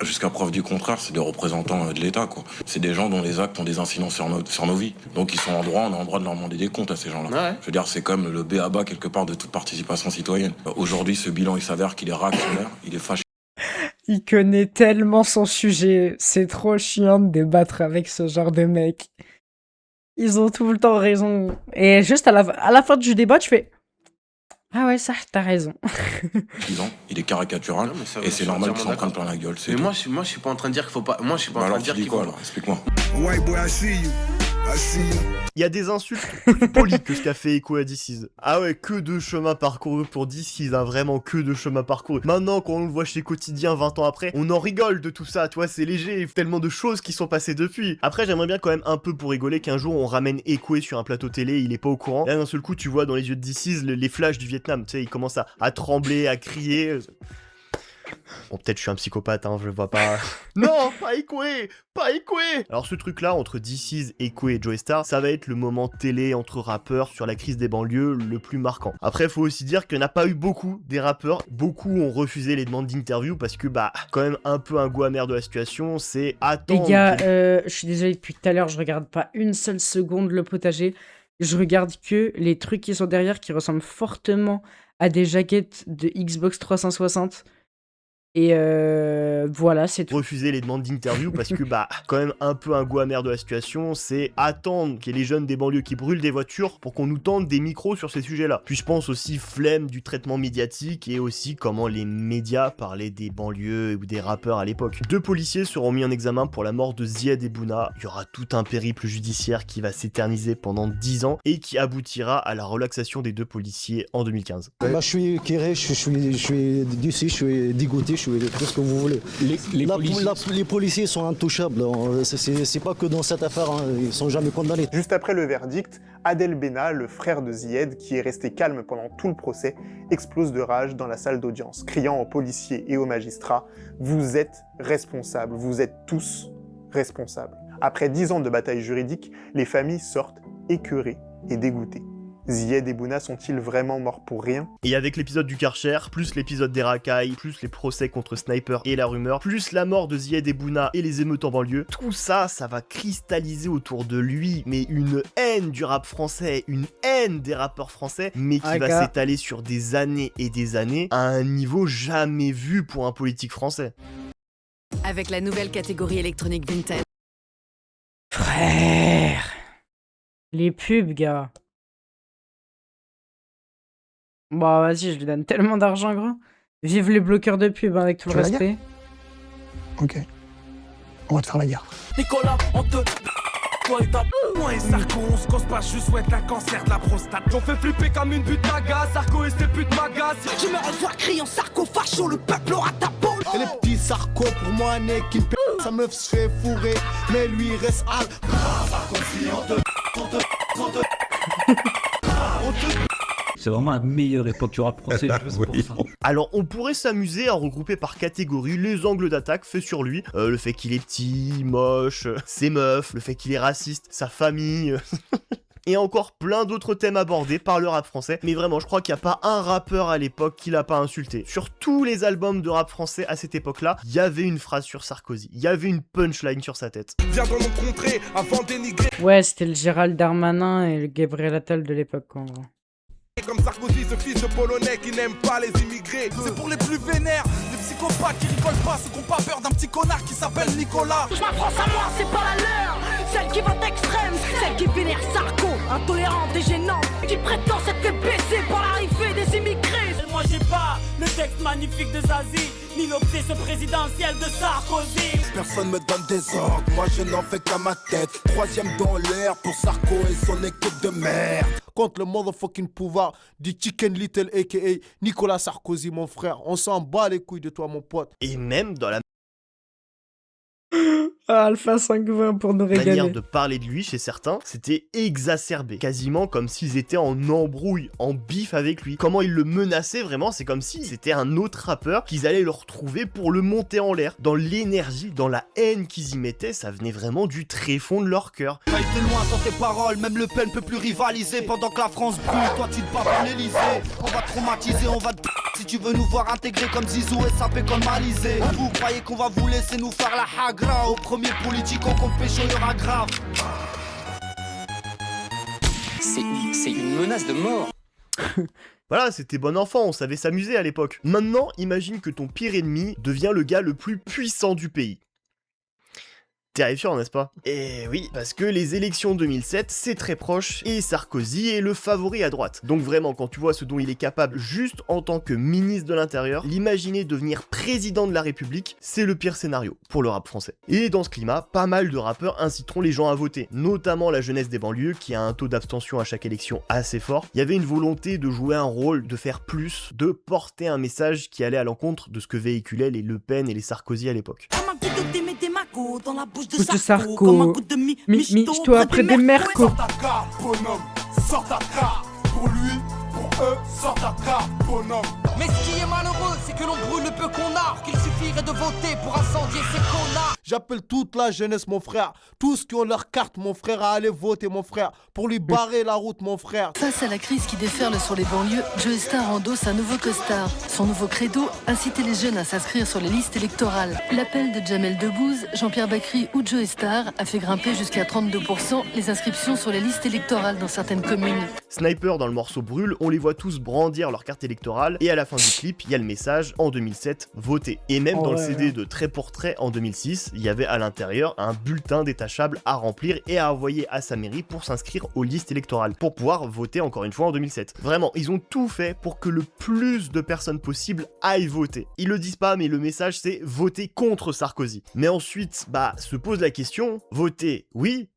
Jusqu'à preuve du contraire, c'est des représentants de l'État, quoi. C'est des gens dont les actes ont des incidences sur nos vies. Donc ils sont en droit, on a en droit de leur demander des comptes à ces gens-là. Ouais. Je veux dire, c'est comme le b.a.-ba quelque part de toute participation citoyenne. Aujourd'hui, ce bilan, il s'avère qu'il est réactionnaire, il est fâché. Il connaît tellement son sujet, c'est trop chiant de débattre avec ce genre de mec. Ils ont tout le temps raison. Et juste à la fin du débat, tu fais... Ah ouais, ça, t'as raison. Il est caricatural, et c'est normal qu'ils sont en train de plein la gueule. Mais moi, je suis pas en train de dire qu'il faut pas... Moi, je suis pas en train de dire qu'il faut... alors, explique-moi. White boy, I see you. Il y a des insultes plus polies que ce qu'a fait Ekoué à DC's. Ah ouais, que de chemin parcouru pour DC's, hein, vraiment que de chemin parcouru. Maintenant, quand on le voit chez Quotidien 20 ans après, on en rigole de tout ça, tu vois, c'est léger, tellement de choses qui sont passées depuis. Après, j'aimerais bien quand même un peu pour rigoler qu'un jour on ramène Ekoué sur un plateau télé, il est pas au courant. Là, d'un seul coup, tu vois dans les yeux de DC's les flashs du Vietnam, tu sais, il commence à trembler, à crier. Bon, peut-être je suis un psychopathe, hein, je le vois pas. Non, pas Ekoué, pas Ekoué. Alors ce truc-là, entre DC's, Ekoué et Joey Star, ça va être le moment télé entre rappeurs sur la crise des banlieues le plus marquant. Après, faut aussi dire qu'il n'y en a pas eu beaucoup des rappeurs. Beaucoup ont refusé les demandes d'interview parce que, quand même un peu un goût amer de la situation, c'est attendre... Les gars, je suis désolé, depuis tout à l'heure, je regarde pas une seule seconde le potager. Je regarde que les trucs qui sont derrière, qui ressemblent fortement à des jaquettes de Xbox 360. Et voilà, c'est tout. Refuser les demandes d'interview parce que, quand même un peu un goût amer de la situation, c'est attendre qu'il y ait les jeunes des banlieues qui brûlent des voitures pour qu'on nous tende des micros sur ces sujets-là. Puis je pense aussi flemme du traitement médiatique et aussi comment les médias parlaient des banlieues ou des rappeurs à l'époque. 2 policiers seront mis en examen pour la mort de Zied et Bouna. Il y aura tout un périple judiciaire qui va s'éterniser pendant 10 ans et qui aboutira à la relaxation des 2 policiers en 2015. Je suis Kéré, je suis d'ici, je suis dégoûté, je suis tout ce que vous voulez. Les policiers sont intouchables, c'est pas que dans cette affaire, hein, ils sont jamais condamnés. Juste après le verdict, Adel Benna, le frère de Zied, qui est resté calme pendant tout le procès, explose de rage dans la salle d'audience, criant aux policiers et aux magistrats « Vous êtes responsables, vous êtes tous responsables ». Après 10 ans de bataille juridique, les familles sortent écœurées et dégoûtées. Zied et Bouna sont-ils vraiment morts pour rien? Et avec l'épisode du Karcher, plus l'épisode des racailles, plus les procès contre Sniper et la rumeur, plus la mort de Zied et Bouna et les émeutes en banlieue, tout ça, ça va cristalliser autour de lui, mais une haine du rap français, une haine des rappeurs français, mais qui va s'étaler sur des années et des années, à un niveau jamais vu pour un politique français. Avec la nouvelle catégorie électronique Vinted. Frère, les pubs, gars. Bah vas-y, je lui donne tellement d'argent, gros. Vive les bloqueurs de pub, hein, avec tout le respect. Ok. On va te faire la guerre. Nicolas, on te... Toi et ta... Moi et Sarko, on se cause pas, je souhaite un cancer de la prostate. J'en fais flipper comme une pute maga, Sarko et ses putes magas. Je me revois criant Sarko facho, le peuple aura ta peau. Et les petits Sarko, pour moi, un nez qui pète, sa meuf se fait fourrer, mais lui reste hal. Sarko, si on te... C'est vraiment la meilleure époque du rap français. Oui. Alors on pourrait s'amuser à regrouper par catégorie les angles d'attaque faits sur lui. Le fait qu'il est petit, moche, ses meufs, le fait qu'il est raciste, sa famille... et encore plein d'autres thèmes abordés par le rap français, mais vraiment je crois qu'il n'y a pas un rappeur à l'époque qui l'a pas insulté. Sur tous les albums de rap français à cette époque-là, il y avait une phrase sur Sarkozy, il y avait une punchline sur sa tête. Viens dans nos contrées avant d'énigrer. Ouais, c'était le Gérald Darmanin et le Gabriel Attal de l'époque, en gros. Comme Sarkozy, ce fils de Polonais qui n'aime pas les immigrés. C'est pour les plus vénères, les psychopathes qui rigolent pas, ceux qui ont pas peur d'un petit connard qui s'appelle Nicolas. Ma France à moi, c'est pas la leur. Celle qui vote extrême, celle qui vénère Sarko, intolérante et gênante, qui prétend s'être fait baisser par l'arrivée des immigrés. Et moi j'ai pas le texte magnifique de Zazie, ni l'obsession présidentielle de Sarkozy. Personne me donne des ordres, moi je n'en fais qu'à ma tête. Troisième dans l'air pour Sarko et son équipe de merde. Contre le motherfucking pouvoir du Chicken Little aka Nicolas Sarkozy, mon frère. On s'en bat les couilles de toi, mon pote. Et même dans la Alpha 520 pour nous régaler. manière de parler de lui chez certains, c'était exacerbé, quasiment comme s'ils étaient en embrouille, en bif avec lui. Comment ils le menaçaient vraiment, c'est comme si c'était un autre rappeur qu'ils allaient le retrouver pour le monter en l'air. Dans l'énergie, dans la haine qu'ils y mettaient, ça venait vraiment du tréfond de leur cœur. Maille de loin dans tes paroles, même Le Pen peut plus rivaliser. Pendant que la France brûle, toi tu te bats pour l'Elysée. On va traumatiser, on va te... Si tu veux nous voir intégrer comme Zizou et saper comme Alizé. Vous croyez qu'on va vous laisser nous faire la hagra? Au premier politique, on compte pécho, il y aura grave. C'est une menace de mort. Voilà, c'était bon enfant, on savait s'amuser à l'époque. Maintenant, imagine que ton pire ennemi devient le gars le plus puissant du pays. Terrifiant, n'est-ce pas? Eh oui, parce que les élections 2007, c'est très proche, et Sarkozy est le favori à droite. Donc vraiment, quand tu vois ce dont il est capable juste en tant que ministre de l'Intérieur, l'imaginer devenir président de la République, c'est le pire scénario pour le rap français. Et dans ce climat, pas mal de rappeurs inciteront les gens à voter, notamment la jeunesse des banlieues, qui a un taux d'abstention à chaque élection assez fort. Il y avait une volonté de jouer un rôle, de faire plus, de porter un message qui allait à l'encontre de ce que véhiculaient les Le Pen et les Sarkozy à l'époque. Dans la bouche de Sarko, miche-toi après des mercos. Sors ta carte, bonhomme, sors ta carte. Pour lui, pour eux, sors ta carte, bonhomme. Mais ce qui est malheureux, c'est que l'on brûle le peu qu'on a, qu'il suffirait de voter pour incendier ces connards. J'appelle toute la jeunesse, mon frère, tous qui ont leur carte, mon frère, à aller voter, mon frère, pour lui barrer la route, mon frère. Face à la crise qui déferle sur les banlieues, Joe Star endosse un nouveau costard. Son nouveau credo, inciter les jeunes à s'inscrire sur les listes électorales. L'appel de Jamel Debbouze, Jean-Pierre Bacry ou Joe Star a fait grimper jusqu'à 32% les inscriptions sur les listes électorales dans certaines communes. Sniper dans le morceau Brûle, on les voit tous brandir leur carte électorale, et à la fin du clip, il y a le message en 2007, votez. Et même dans le CD de Trait pour Trait en 2006, il y avait à l'intérieur un bulletin détachable à remplir et à envoyer à sa mairie pour s'inscrire aux listes électorales, pour pouvoir voter encore une fois en 2007. Vraiment, ils ont tout fait pour que le plus de personnes possible aillent voter. Ils le disent pas, mais le message c'est voter contre Sarkozy. Mais ensuite, se pose la question, voter, oui,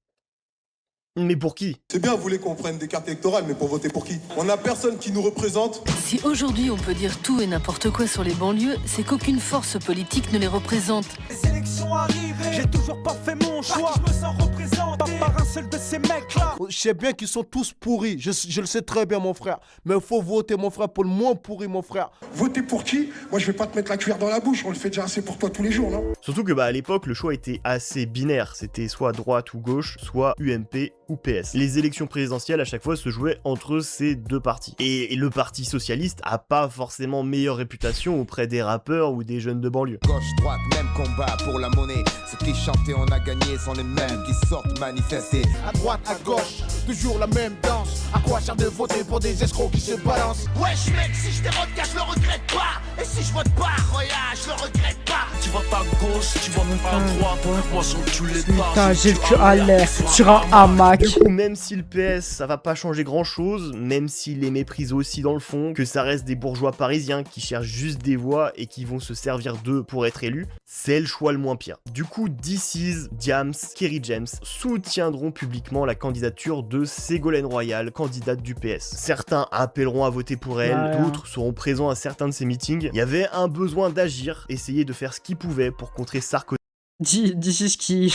mais pour qui? C'est bien, vous voulez qu'on prenne des cartes électorales, mais pour voter pour qui? On n'a personne qui nous représente. Si aujourd'hui on peut dire tout et n'importe quoi sur les banlieues, c'est qu'aucune force politique ne les représente. Les élections arrivent, j'ai toujours pas fait mon choix. Je me sens représenté, pas par un seul de ces mecs-là. Je sais bien qu'ils sont tous pourris, je le sais très bien, mon frère. Mais il faut voter, mon frère, pour le moins pourri, mon frère. Voter pour qui? Moi, je vais pas te mettre la cuillère dans la bouche, on le fait déjà assez pour toi tous les jours, non? Surtout que à l'époque, le choix était assez binaire. C'était soit droite ou gauche, soit UMP ou PS. Les élections présidentielles à chaque fois se jouaient entre ces deux partis. Et le parti socialiste a pas forcément meilleure réputation auprès des rappeurs ou des jeunes de banlieue. Gauche, droite, même combat pour la monnaie. Ceux qui chantaient on a gagné sont les mêmes qui sortent manifester. À droite, à gauche, toujours la même danse. À quoi sert de voter pour des escrocs qui se balancent? Wesh mec, si je dérote, je le regrette pas. Et si je vote pas, regarde, je le regrette pas. Tu votes à gauche, tu votes à droite. Moi j'encule pas. Putain, j'ai le cul à l'air sur un hamac. Du coup, même si le PS, ça va pas changer grand chose, même s'il les méprise aussi dans le fond, que ça reste des bourgeois parisiens qui cherchent juste des voix et qui vont se servir d'eux pour être élus, c'est le choix le moins pire. Du coup, DC's, Diams, Kerry James soutiendront publiquement la candidature de Ségolène Royal, candidate du PS. Certains appelleront à voter pour elle, d'autres seront présents à certains de ces meetings. Il y avait un besoin d'agir, essayer de faire ce qu'ils pouvaient pour contrer Sarkozy. DC's qui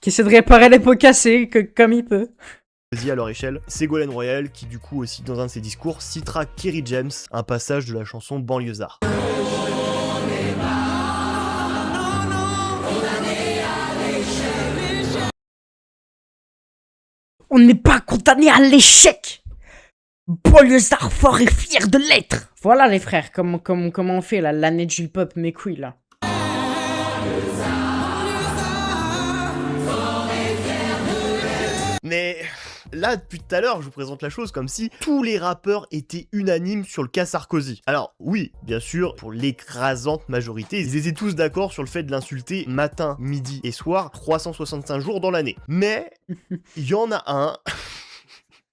essaie de réparer les pots cassés comme il peut. À leur échelle, Ségolène Royal qui du coup aussi dans un de ses discours citera Kerry James, un passage de la chanson Banlieusard. On n'est pas condamné à l'échec. Banlieusard fort et fier de l'être. Voilà les frères, comment on fait là, l'année du hip-hop, mes couilles là. Mais là, depuis tout à l'heure, je vous présente la chose comme si tous les rappeurs étaient unanimes sur le cas Sarkozy. Alors oui, bien sûr, pour l'écrasante majorité, ils étaient tous d'accord sur le fait de l'insulter matin, midi et soir, 365 jours dans l'année. Mais il y en a un...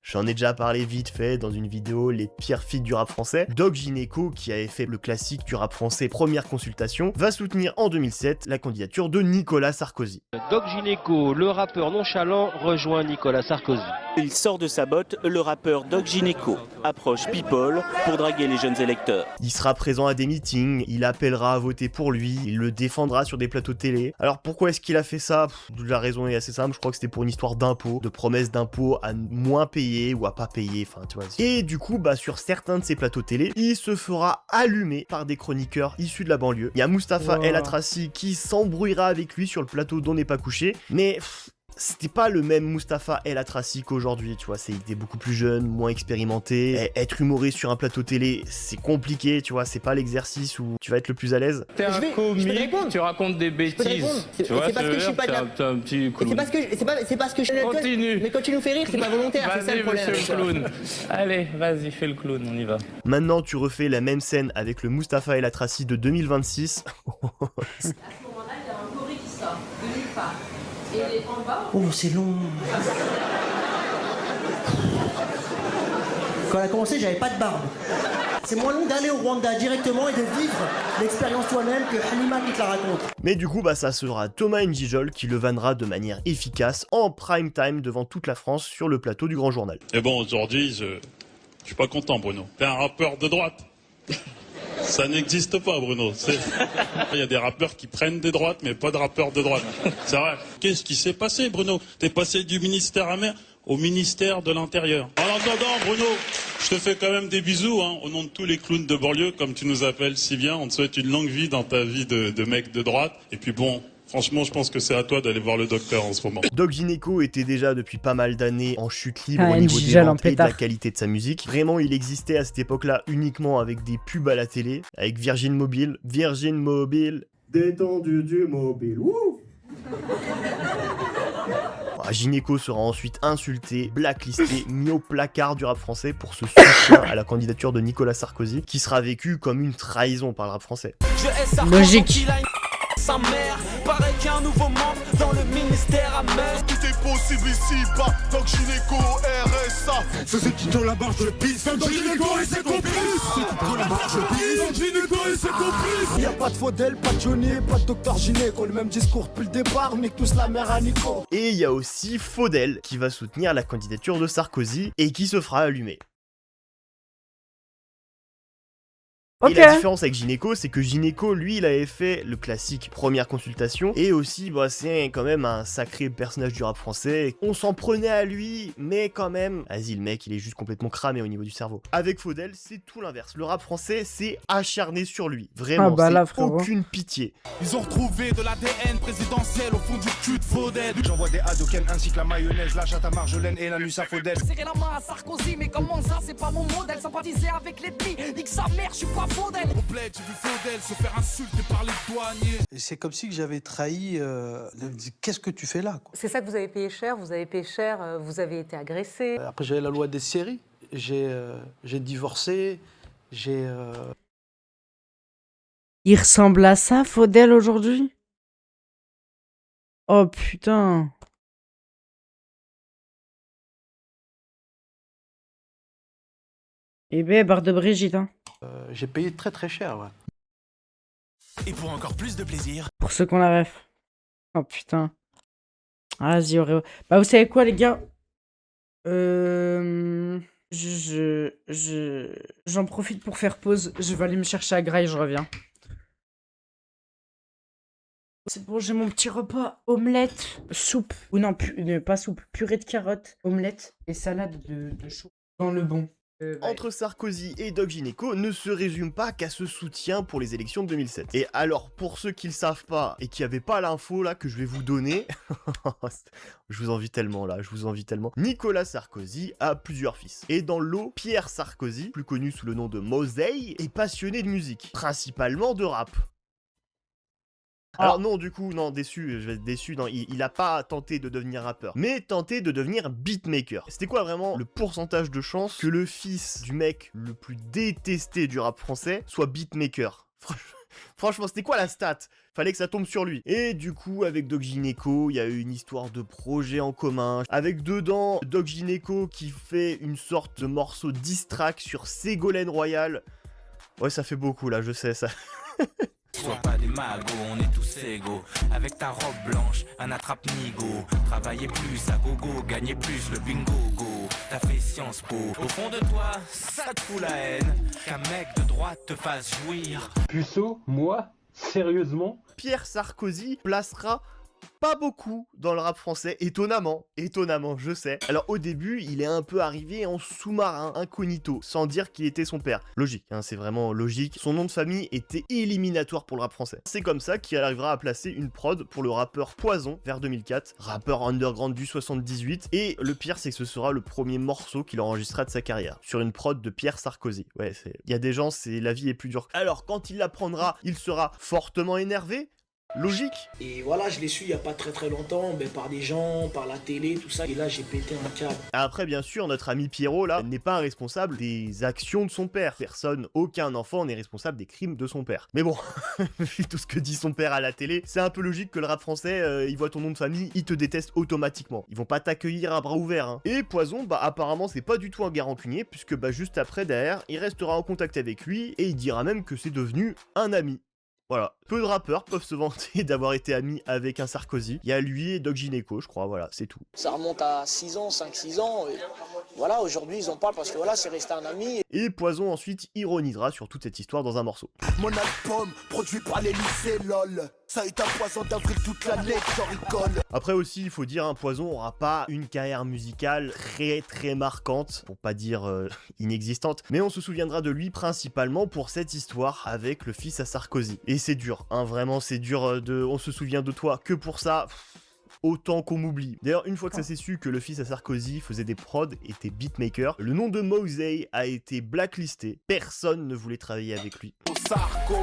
J'en ai déjà parlé vite fait dans une vidéo, les pires feats du rap français. Doc Gynéco, qui avait fait le classique du rap français Première Consultation, va soutenir en 2007 la candidature de Nicolas Sarkozy. Doc Gynéco, le rappeur nonchalant, rejoint Nicolas Sarkozy. Il sort de sa botte, le rappeur Doc Gynéco approche People pour draguer les jeunes électeurs. Il sera présent à des meetings, il appellera à voter pour lui, il le défendra sur des plateaux télé. Alors pourquoi est-ce qu'il a fait ça? La raison est assez simple, je crois que c'était pour une histoire d'impôts, de promesses d'impôts à moins payer ou à pas payer, enfin tu vois. Et du coup, sur certains de ces plateaux télé, il se fera allumer par des chroniqueurs issus de la banlieue. Il y a Mustapha El Atrassi qui s'embrouillera avec lui sur le plateau d'On n'est pas couché, mais... c'était pas le même Mustapha El Atrassi qu'aujourd'hui, tu vois, il était beaucoup plus jeune, moins expérimenté. Être humoriste sur un plateau télé, c'est compliqué, tu vois, c'est pas l'exercice où tu vas être le plus à l'aise. T'es un comique, tu racontes des bêtises. Tu vois, c'est parce que je suis pas t'es un petit clown. C'est parce que je... Continue. Mais quand tu nous fais rire, c'est pas volontaire, c'est ça le problème. Vas-y, monsieur le clown. Allez, vas-y, fais le clown, on y va. Maintenant, tu refais la même scène avec le Mustapha El Atrassi de 2026. À ce moment-là, il y a un gorille qui sort de nulle part. Et en bas... Oh, c'est long. Quand elle a commencé, j'avais pas de barbe. C'est moins long d'aller au Rwanda directement et de vivre l'expérience toi-même que Halima qui te la raconte. Mais du coup, ça sera Thomas N'Djidjol qui le vannera de manière efficace en prime time devant toute la France sur le plateau du Grand Journal. Et bon, aujourd'hui, je suis pas content, Bruno. T'es un rappeur de droite. Ça n'existe pas, Bruno. Il y a des rappeurs qui prennent des droites, mais pas de rappeurs de droite. C'est vrai. Qu'est-ce qui s'est passé, Bruno? T'es passé du ministère amer au ministère de l'Intérieur. En attendant, Bruno, je te fais quand même des bisous, au nom de tous les clowns de banlieue, comme tu nous appelles si bien. On te souhaite une longue vie dans ta vie de mec de droite. Et puis bon... franchement, je pense que c'est à toi d'aller voir le docteur en ce moment. Doc Gynéco était déjà depuis pas mal d'années en chute libre au niveau des ventes et de la qualité de sa musique. Vraiment, il existait à cette époque-là uniquement avec des pubs à la télé, avec Virgin Mobile. Virgin Mobile, détendu du mobile. Wouh. Gynéco sera ensuite insulté, blacklisté, mis au placard du rap français pour ce soutien à la candidature de Nicolas Sarkozy, qui sera vécu comme une trahison par le rap français. Logique. Sa mère, paraît qu'il y a un nouveau membre dans le ministère amer. Tout est possible ici, pas Doc Gynéco, RSA. C'est qui dans la marche de piste. Doc Gynéco et ses complices. Dans la marche de piste. Doc Gynéco et ses complices. Y'a pas de Faudel, pas de Johnny, pas de Docteur Gynéco. Le même discours depuis le départ, on est tous la mère à Nico. Et il y a aussi Faudel qui va soutenir la candidature de Sarkozy et qui se fera allumer. Et la différence avec Gynéco, c'est que Gynéco, lui, il avait fait le classique Première Consultation, et aussi, c'est quand même un sacré personnage du rap français. On s'en prenait à lui, mais quand même, vas-y, le mec, il est juste complètement cramé au niveau du cerveau. Avec Faudel, c'est tout l'inverse. Le rap français s'est acharné sur lui. Vraiment, c'est aucune pitié. Ils ont retrouvé de l'ADN présidentiel au fond du cul de Faudel. J'envoie des Hadoken ainsi que la mayonnaise, la chatte à Marjolaine et l'anus à Faudel. Serrer la main à Sarkozy, mais comment ça, c'est pas mon modèle. Sympathiser avec l'ennemi, nique sa mère, je suis pas Faudel. Complète, j'ai vu Faudel se faire insulter par les douaniers. C'est comme si j'avais trahi. Qu'est-ce que tu fais là, quoi? C'est ça que vous avez payé cher, vous avez été agressé. Après, j'avais la loi des séries. J'ai divorcé. Il ressemble à ça, Faudel, aujourd'hui? Oh putain. Eh ben, barre de Brigitte, J'ai payé très très cher, ouais. Et pour encore plus de plaisir. Pour ceux qu'on la ref. Oh putain. Ah, vas-y, Oreo. Vous savez quoi, les gars? J'en profite pour faire pause. Je vais aller me chercher à Graille, je reviens. C'est bon, j'ai mon petit repas. Omelette, soupe. Ou non, pas soupe. Purée de carottes, omelette et salade de chou. Dans le bon. entre Sarkozy et Doc Gynéco ne se résume pas qu'à ce soutien pour les élections de 2007. Et alors, pour ceux qui le savent pas et qui avaient pas l'info là que je vais vous donner, je vous envie tellement là, je vous envie tellement. Nicolas Sarkozy a plusieurs fils. Et dans le lot, Pierre Sarkozy, plus connu sous le nom de Mosey, est passionné de musique, principalement de rap. Alors non, du coup, non, déçu, je vais être déçu, non, il a pas tenté de devenir rappeur, mais tenté de devenir beatmaker. C'était quoi vraiment le pourcentage de chance que le fils du mec le plus détesté du rap français soit beatmaker? Franchement, c'était quoi la stat? Fallait que ça tombe sur lui. Et du coup, avec Doc Gynéco, il y a eu une histoire de projet en commun, avec dedans Doc Gynéco qui fait une sorte de morceau diss track sur Ségolène Royal. Ouais, ça fait beaucoup là, je sais ça. Sois pas des magots, on est tous égaux. Avec ta robe blanche, un attrape-nigo. Travailler plus à gogo, gagner plus le bingo go. T'as fait Sciences Po. Au fond de toi, ça te fout la haine. Qu'un mec de droite te fasse jouir. Puceau, moi, sérieusement? Pierre Sarkozy placera pas beaucoup dans le rap français, étonnamment, je sais. Alors au début, il est un peu arrivé en sous-marin, incognito, sans dire qui était son père. Logique, hein, c'est vraiment logique. Son nom de famille était éliminatoire pour le rap français. C'est comme ça qu'il arrivera à placer une prod pour le rappeur Poison vers 2004, rappeur underground du 78. Et le pire, c'est que ce sera le premier morceau qu'il enregistrera de sa carrière, sur une prod de Pierre Sarkozy. Ouais, il y a des gens, la vie est plus dure. Alors quand il l'apprendra, il sera fortement énervé. Logique. Et voilà, je l'ai su il y a pas très longtemps, par des gens, par la télé, tout ça, et là j'ai pété un câble. Après, bien sûr, notre ami Pierrot, là, n'est pas responsable des actions de son père. Personne, aucun enfant n'est responsable des crimes de son père. Mais bon, vu tout ce que dit son père à la télé, c'est un peu logique que le rap français, il voit ton nom de famille, il te déteste automatiquement. Ils vont pas t'accueillir à bras ouverts, hein. Et Poison, apparemment, c'est pas du tout un gars rancunier, puisque juste après, derrière, il restera en contact avec lui, et il dira même que c'est devenu un ami. Voilà, peu de rappeurs peuvent se vanter d'avoir été amis avec un Sarkozy. Il y a lui et Doc Gynéco, je crois, voilà, c'est tout. Ça remonte à 6 ans, 5-6 ans, et voilà, aujourd'hui ils en parlent parce que voilà, c'est resté un ami. Et Poison ensuite ironisera sur toute cette histoire dans un morceau. Mon album, produit par les lycées, lol. Ça est un poison d'avril toute l'année, j'en rigole. Après aussi, il faut dire, un Poison aura pas une carrière musicale très marquante, pour pas dire inexistante, mais on se souviendra de lui principalement pour cette histoire avec le fils à Sarkozy. Et c'est dur, hein, vraiment c'est dur on se souvient de toi que pour ça. Autant qu'on m'oublie. D'ailleurs, une fois que ça s'est su que le fils à Sarkozy faisait des prods, était beatmaker, le nom de Mosey a été blacklisté. Personne ne voulait travailler avec lui. Sarko,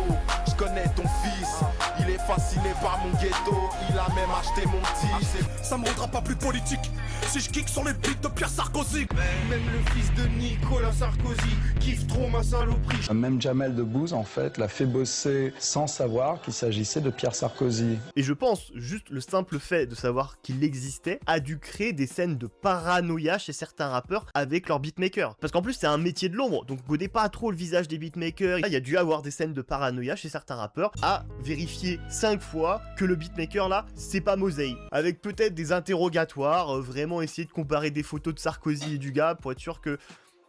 je connais ton fils, il est fasciné par mon ghetto, il a même acheté mon titre. Ça me rendra pas plus politique si je kick sur les beats de Pierre Sarkozy. Même le fils de Nicolas Sarkozy kiffe trop ma saloperie. Même Jamel Debbouze, en fait, l'a fait bosser sans savoir qu'il s'agissait de Pierre Sarkozy. Et je pense, juste le simple fait de savoir qu'il existait a dû créer des scènes de paranoïa chez certains rappeurs avec leurs beatmakers. Parce qu'en plus, c'est un métier de l'ombre, donc vous connaissez pas trop le visage des beatmakers. Il y a dû avoir des scènes de paranoïa chez certains rappeurs à vérifier 5 fois que le beatmaker là, c'est pas Mosey. Avec peut-être des interrogatoires, vraiment essayer de comparer des photos de Sarkozy et du gars pour être sûr que...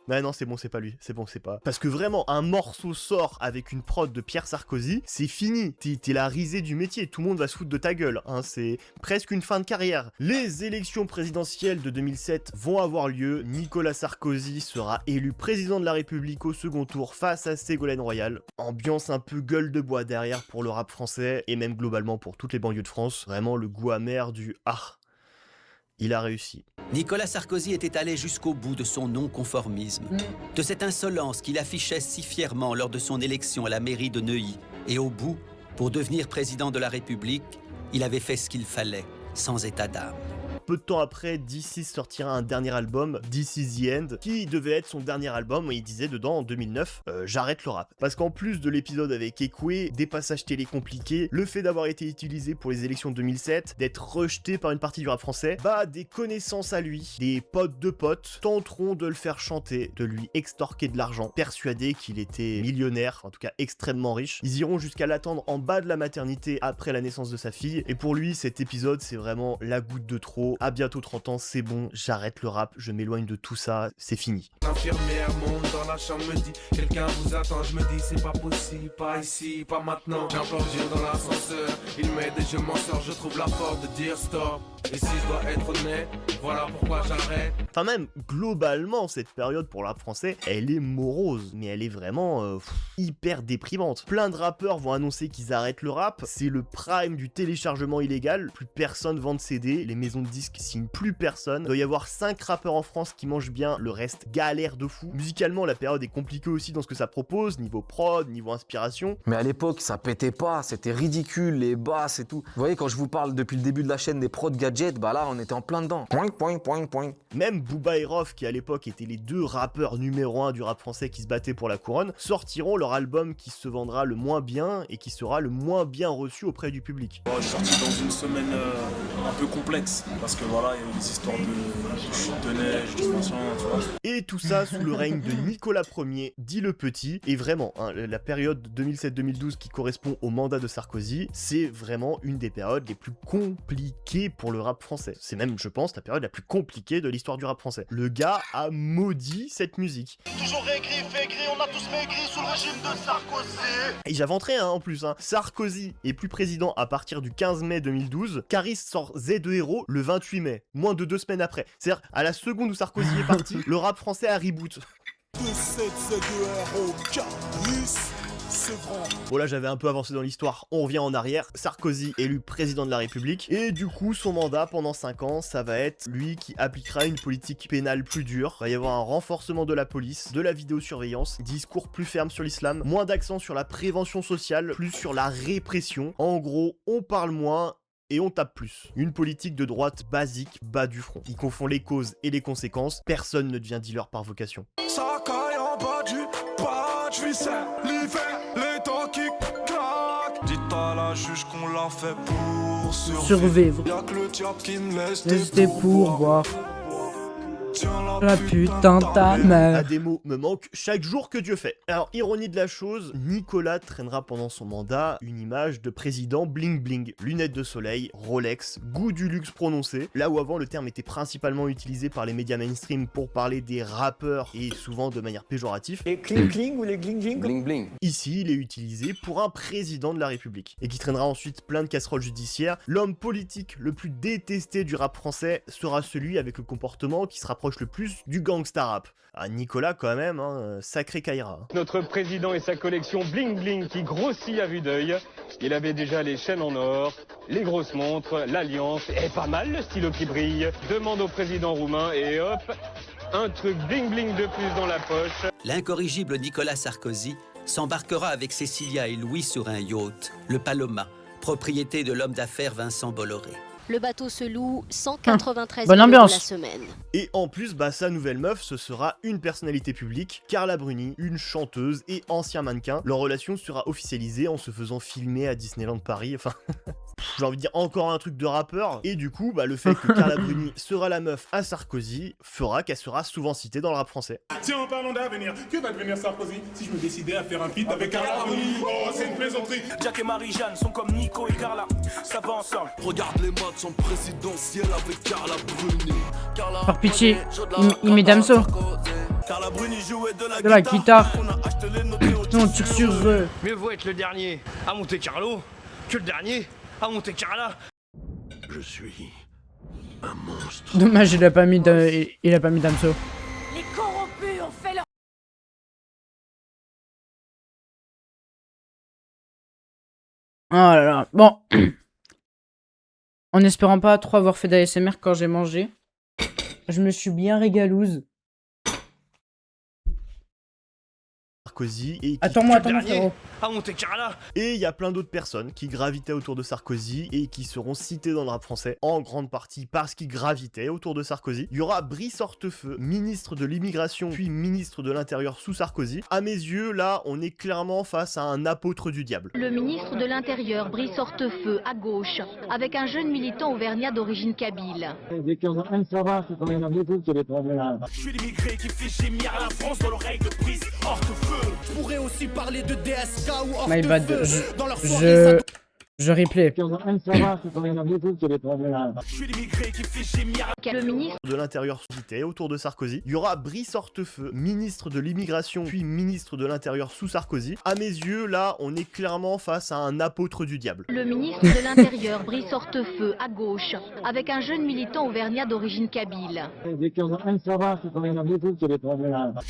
Mais non, c'est bon, c'est pas lui, c'est bon, c'est pas... Parce que vraiment, un morceau sort avec une prod de Pierre Sarkozy, c'est fini. T'es la risée du métier, tout le monde va se foutre de ta gueule, hein, c'est presque une fin de carrière. Les élections présidentielles de 2007 vont avoir lieu, Nicolas Sarkozy sera élu président de la République au second tour face à Ségolène Royal. Ambiance un peu gueule de bois derrière pour le rap français, et même globalement pour toutes les banlieues de France, vraiment le goût amer du « ah ». Il a réussi. Nicolas Sarkozy était allé jusqu'au bout de son non-conformisme, de cette insolence qu'il affichait si fièrement lors de son élection à la mairie de Neuilly. Et au bout, pour devenir président de la République, il avait fait ce qu'il fallait, sans état d'âme. Peu de temps après, D6 sortira un dernier album, This Is The End, qui devait être son dernier album, et il disait dedans, en 2009, j'arrête le rap. Parce qu'en plus de l'épisode avec Ekwe, des passages télé compliqués, le fait d'avoir été utilisé pour les élections de 2007, d'être rejeté par une partie du rap français, des connaissances à lui, des potes de potes, tenteront de le faire chanter, de lui extorquer de l'argent, persuadés qu'il était millionnaire, en tout cas extrêmement riche. Ils iront jusqu'à l'attendre en bas de la maternité après la naissance de sa fille, et pour lui, cet épisode, c'est vraiment la goutte de trop. À bientôt 30 ans, c'est bon, j'arrête le rap, je m'éloigne de tout ça, c'est fini. L'infirmière monte dans la chambre, me dit quelqu'un vous attend, je me dis c'est pas possible, pas ici, pas maintenant. J'implore Dieu dans l'ascenseur, il m'aide et je m'en sors, je trouve la force de dire stop. Et si je dois être honnête, voilà pourquoi j'arrête. Enfin même, globalement, cette période pour le rap français, elle est morose, mais elle est vraiment hyper déprimante. Plein de rappeurs vont annoncer qu'ils arrêtent le rap, c'est le prime du téléchargement illégal, plus personne vend de CD, les maisons de disques signent plus personne, il doit y avoir 5 rappeurs en France qui mangent bien, le reste galère de fou. Musicalement, la période est compliquée aussi dans ce que ça propose, niveau prod, niveau inspiration. Mais à l'époque, ça pétait pas, c'était ridicule, les basses et tout. Vous voyez, quand je vous parle depuis le début de la chaîne des prod gadgets, bah là, on était en plein dedans. Point. Même Booba et Rof, qui à l'époque étaient les 2 rappeurs numéro 1 du rap français qui se battaient pour la couronne, sortiront leur album qui se vendra le moins bien et qui sera le moins bien reçu auprès du public. Bon, je suis sorti dans une semaine un peu complexe, parce que voilà, il y a eu des histoires de chute de neige, de machin, tu vois. Et tout ça sous le règne de Nicolas Ier, dit le Petit, et vraiment, hein, la période 2007-2012 qui correspond au mandat de Sarkozy, c'est vraiment une des périodes les plus compliquées pour le rap français. C'est même, je pense, la période la plus compliquée de l'histoire du rap français. Le gars a maudit cette musique. Toujours aigri, fait gris, on a tous maigri sous le régime de Sarkozy. Et j'inventerai en plus, hein. Sarkozy est plus président à partir du 15 mai 2012, Caris sort Z de Héros le 28 mai, moins de 2 semaines après. C'est-à-dire, à la seconde où Sarkozy est parti, le rap français a reboot. Bon là j'avais un peu avancé dans l'histoire, on revient en arrière, Sarkozy élu président de la République, et du coup son mandat pendant 5 ans, ça va être lui qui appliquera une politique pénale plus dure, il va y avoir un renforcement de la police, de la vidéosurveillance, discours plus ferme sur l'islam, moins d'accent sur la prévention sociale, plus sur la répression, en gros on parle moins, et on tape plus. Une politique de droite basique, bas du front. Il confond les causes et les conséquences, personne ne devient dealer par vocation. Ça caille en bas du patch, l'hiver, les temps qui claquent. Dites à la juge qu'on l'a fait pour survivre. Y'a que le diable qui me laisse des pourboires. La putain de ta mère. À des mots me manque chaque jour que Dieu fait. Alors, ironie de la chose, Nicolas traînera pendant son mandat une image de président bling bling. Lunettes de soleil, Rolex, goût du luxe prononcé. Là où avant le terme était principalement utilisé par les médias mainstream pour parler des rappeurs et souvent de manière péjorative. Les cling cling ou les gling gling. Bling bling. Ici, il est utilisé pour un président de la République. Et qui traînera ensuite plein de casseroles judiciaires. L'homme politique le plus détesté du rap français sera celui avec le comportement qui se rapproche le plus du gangsta rap. Ah, Nicolas quand même, hein, sacré Kaira. Notre président et sa collection bling bling qui grossit à vue d'œil. Il avait déjà les chaînes en or, les grosses montres, l'alliance, et pas mal le stylo qui brille. Demande au président roumain et hop, un truc bling bling de plus dans la poche. L'incorrigible Nicolas Sarkozy s'embarquera avec Cécilia et Louis sur un yacht, le Paloma, propriété de l'homme d'affaires Vincent Bolloré. Le bateau se loue 193 bonne € ambiance. de la semaine. Et en plus, bah sa nouvelle meuf, ce sera une personnalité publique, Carla Bruni, une chanteuse et ancien mannequin. Leur relation sera officialisée en se faisant filmer à Disneyland Paris, enfin... j'ai envie de dire encore un truc de rappeur. Et du coup, bah le fait que Carla Bruni sera la meuf à Sarkozy fera qu'elle sera souvent citée dans le rap français. Tiens, en parlant d'avenir, que va devenir Sarkozy si je me décidais à faire un feat avec Carla Bruni? Oh, c'est une plaisanterie. Jack et Marie-Jeanne sont comme Nico et Carla, ça va ensemble. Regarde les matchs en présidentiel avec Carla Bruni. Par pitié, il met Damso. Carla Bruni jouait De la guitare. Non, tire sur eux. Mieux vaut être le dernier à Monte Carlo que le dernier à Monte Carla. Je suis un monstre. Dommage, il a pas mis Damso. Les corrompus ont fait leur... Oh là là. Bon. En espérant pas trop avoir fait d'ASMR quand j'ai mangé. Je me suis bien régalouse. Sarkozy et Attends-moi, frérot. À Monte Carla. Et il y a plein d'autres personnes qui gravitaient autour de Sarkozy et qui seront citées dans le rap français, en grande partie parce qu'ils gravitaient autour de Sarkozy. Il y aura Brice Hortefeux, ministre de l'immigration, puis ministre de l'Intérieur sous Sarkozy. À mes yeux, là, on est clairement face à un apôtre du diable. Le ministre de l'Intérieur, Brice Hortefeux, à gauche, avec un jeune militant auvergnat d'origine kabyle. Je suis l'immigré qui fait gémir la France dans l'oreille de Brice Hortefeux. Je pourrais aussi parler de DSK ou My bad, Hortefeux. Je replay. Le ministre de l'Intérieur cité autour de Sarkozy. Il y aura Brice Hortefeux, ministre de l'Immigration, puis ministre de l'Intérieur sous Sarkozy. À mes yeux, là, on est clairement face à un apôtre du diable. Le ministre de l'Intérieur, Brice Hortefeux, à gauche, avec un jeune militant auvergnat d'origine kabyle. Je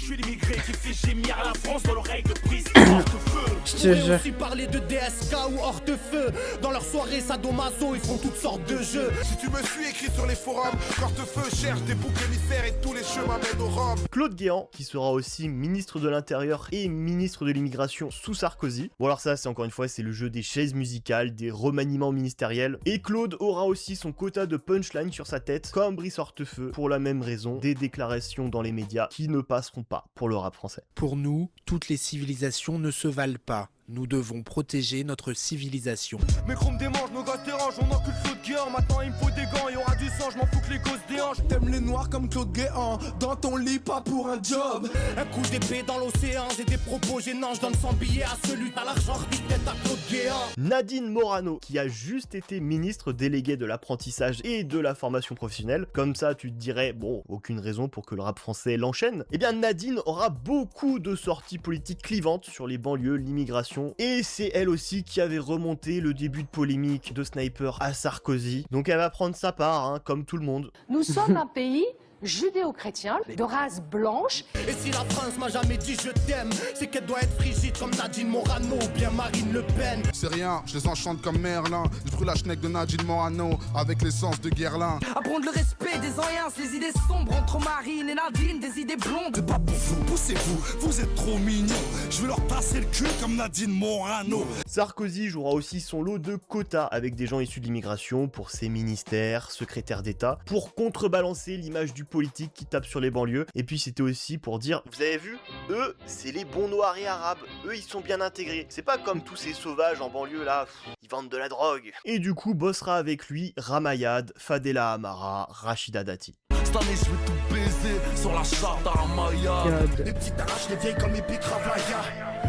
suis l'immigré qui fait gémir la France dans l'oreille de Brice Hortefeux. Je te jure. aussi parler de DSK ou Hortefeux. Dans leur soirée sadomaso, ils font toutes sortes de jeux. Si tu me suis écrit sur les forums, Hortefeux cherche des boucs émissaires et tous les chemins mènent au Rhum. Claude Guéant, qui sera aussi ministre de l'Intérieur et ministre de l'Immigration sous Sarkozy. Bon alors ça, c'est encore une fois, c'est le jeu des chaises musicales, des remaniements ministériels. Et Claude aura aussi son quota de punchline sur sa tête, comme Brice Hortefeux, pour la même raison, des déclarations dans les médias qui ne passeront pas pour le rap français. Pour nous, toutes les civilisations ne se valent pas. Nous devons protéger notre civilisation. Mes chromes démangent, nos gosses dérangent, on encule Claude Guéant. Maintenant il me faut des gants, y'aura du sang, je m'en fous que les gosses déhanchent. T'aimes les noirs comme Claude Guéant, dans ton lit pas pour un job. Un coup d'épée dans l'océan, j'ai des propos gênants, je donne 100 billets à celui à l'argent, tête à Claude Guéant. Nadine Morano, qui a juste été ministre déléguée de l'apprentissage et de la formation professionnelle, comme ça tu te dirais, bon, aucune raison pour que le rap français l'enchaîne. Eh bien Nadine aura beaucoup de sorties politiques clivantes sur les banlieues, l'immigration, et c'est elle aussi qui avait remonté le début de polémique de Sniper à Sarkozy, donc elle va prendre sa part, hein, comme tout le monde. Nous sommes un pays judéo-chrétien, de race blanche. Et si la France m'a jamais dit je t'aime, c'est qu'elle doit être frigide comme Nadine Morano ou bien Marine Le Pen. C'est rien, je les enchante comme Merlin. Je brûle la schneck de Nadine Morano avec l'essence de Guerlain. Apprendre le respect des anciens, les idées sombres entre Marine et Nadine, des idées blondes. C'est pas pour vous, poussez-vous, vous êtes trop mignons. Je vais leur passer le cul comme Nadine Morano. Sarkozy jouera aussi son lot de quotas avec des gens issus de l'immigration pour ses ministères, secrétaires d'État, pour contrebalancer l'image du politique qui tape sur les banlieues. Et puis c'était aussi pour dire, vous avez vu, eux c'est les bons noirs et arabes, eux ils sont bien intégrés, c'est pas comme tous ces sauvages en banlieue là, ils vendent de la drogue. Et du coup bossera avec lui Ramayad, Fadela Amara, Rachida Dati. Cette année je vais tout baiser sur la charte à Ramayad. Les petites arraches, les vieilles comme Epic Ravaya.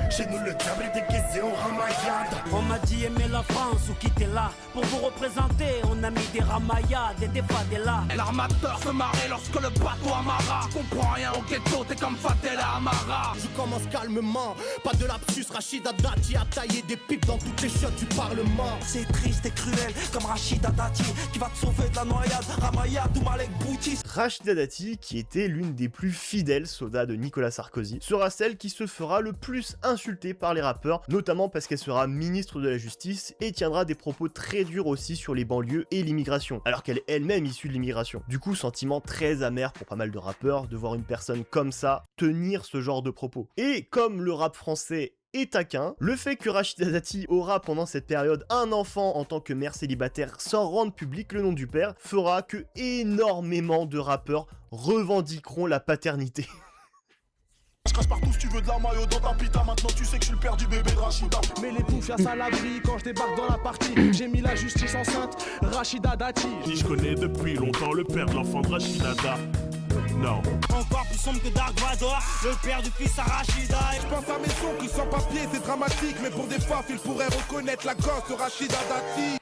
Chez nous le diable est déguisé au Ramayad. On m'a dit aimer la France ou quitter là. Pour vous représenter, on a mis des Ramayades et des Fadela. L'armateur se marrait lorsque le bateau amarra. Tu comprends rien au ghetto, t'es comme Fadela Amara. Je commence calmement, pas de lapsus. Rachida Dati a taillé des pipes dans toutes les chiottes du Parlement. C'est triste et cruel comme Rachida Dati qui va te sauver de la noyade. Ramayad ou Malek Boutis. Rachida Dati, qui était l'une des plus fidèles soldats de Nicolas Sarkozy, sera celle qui se fera le plus insultée par les rappeurs, notamment parce qu'elle sera ministre de la Justice et tiendra des propos très durs aussi sur les banlieues et l'immigration, alors qu'elle est elle-même issue de l'immigration. Du coup, sentiment très amer pour pas mal de rappeurs de voir une personne comme ça tenir ce genre de propos. Et comme le rap français est taquin, le fait que Rachida Dati aura pendant cette période un enfant en tant que mère célibataire sans rendre public le nom du père fera que énormément de rappeurs revendiqueront la paternité. Je crache partout si tu veux de la maillot dans ta pita. Maintenant tu sais que je suis le père du bébé de Rachida. Mais les bouffes à l'abri quand je débarque dans la partie. J'ai mis la justice enceinte, Rachida Dati. Je connais depuis longtemps le père de l'enfant de Rachida Dati. Non. Encore plus sombre que Dark Vador, le père du fils à Rachida. Je pense à mes sons qui sans papier, c'est dramatique. Mais pour des faf, ils pourraient reconnaître la gosse de Rachida Dati.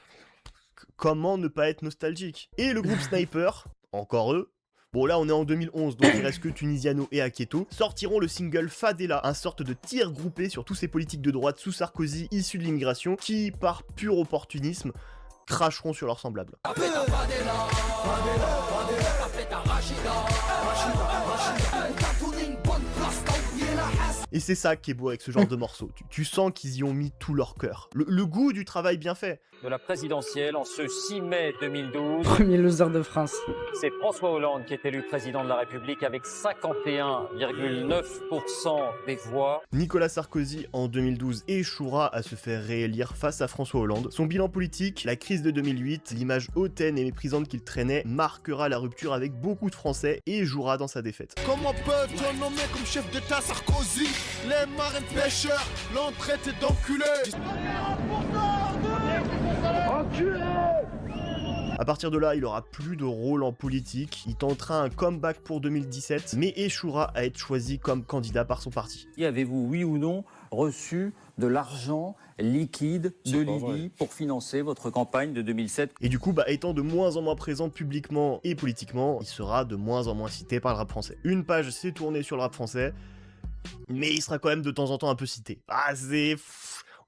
Comment ne pas être nostalgique? Et le groupe Sniper, encore eux, bon là on est en 2011 donc il reste que Tunisiano et Aketo, sortiront le single Fadela, un sorte de tir groupé sur tous ces politiques de droite sous Sarkozy issus de l'immigration qui, par pur opportunisme, cracheront sur leurs semblables. Et c'est ça qui est beau avec ce genre de morceau, tu sens qu'ils y ont mis tout leur cœur, le goût du travail bien fait. De la présidentielle en ce 6 mai 2012. Premier loser de France. C'est François Hollande qui est élu président de la République avec 51,9% des voix. Nicolas Sarkozy en 2012 échouera à se faire réélire face à François Hollande. Son bilan politique, la crise de 2008, l'image hautaine et méprisante qu'il traînait marquera la rupture avec beaucoup de Français et jouera dans sa défaite. Comment peuvent-ils nommer comme chef d'État Sarkozy? Les marins pêcheurs l'ont traité d'enculé. A partir de là, il aura plus de rôle en politique, il tentera un comeback pour 2017, mais échouera à être choisi comme candidat par son parti. Avez-vous, oui ou non, reçu de l'argent liquide de Libye pour financer votre campagne de 2007. Et du coup, étant de moins en moins présent publiquement et politiquement, il sera de moins en moins cité par le rap français. Une page s'est tournée sur le rap français, mais il sera quand même de temps en temps un peu cité. Ah, c'est...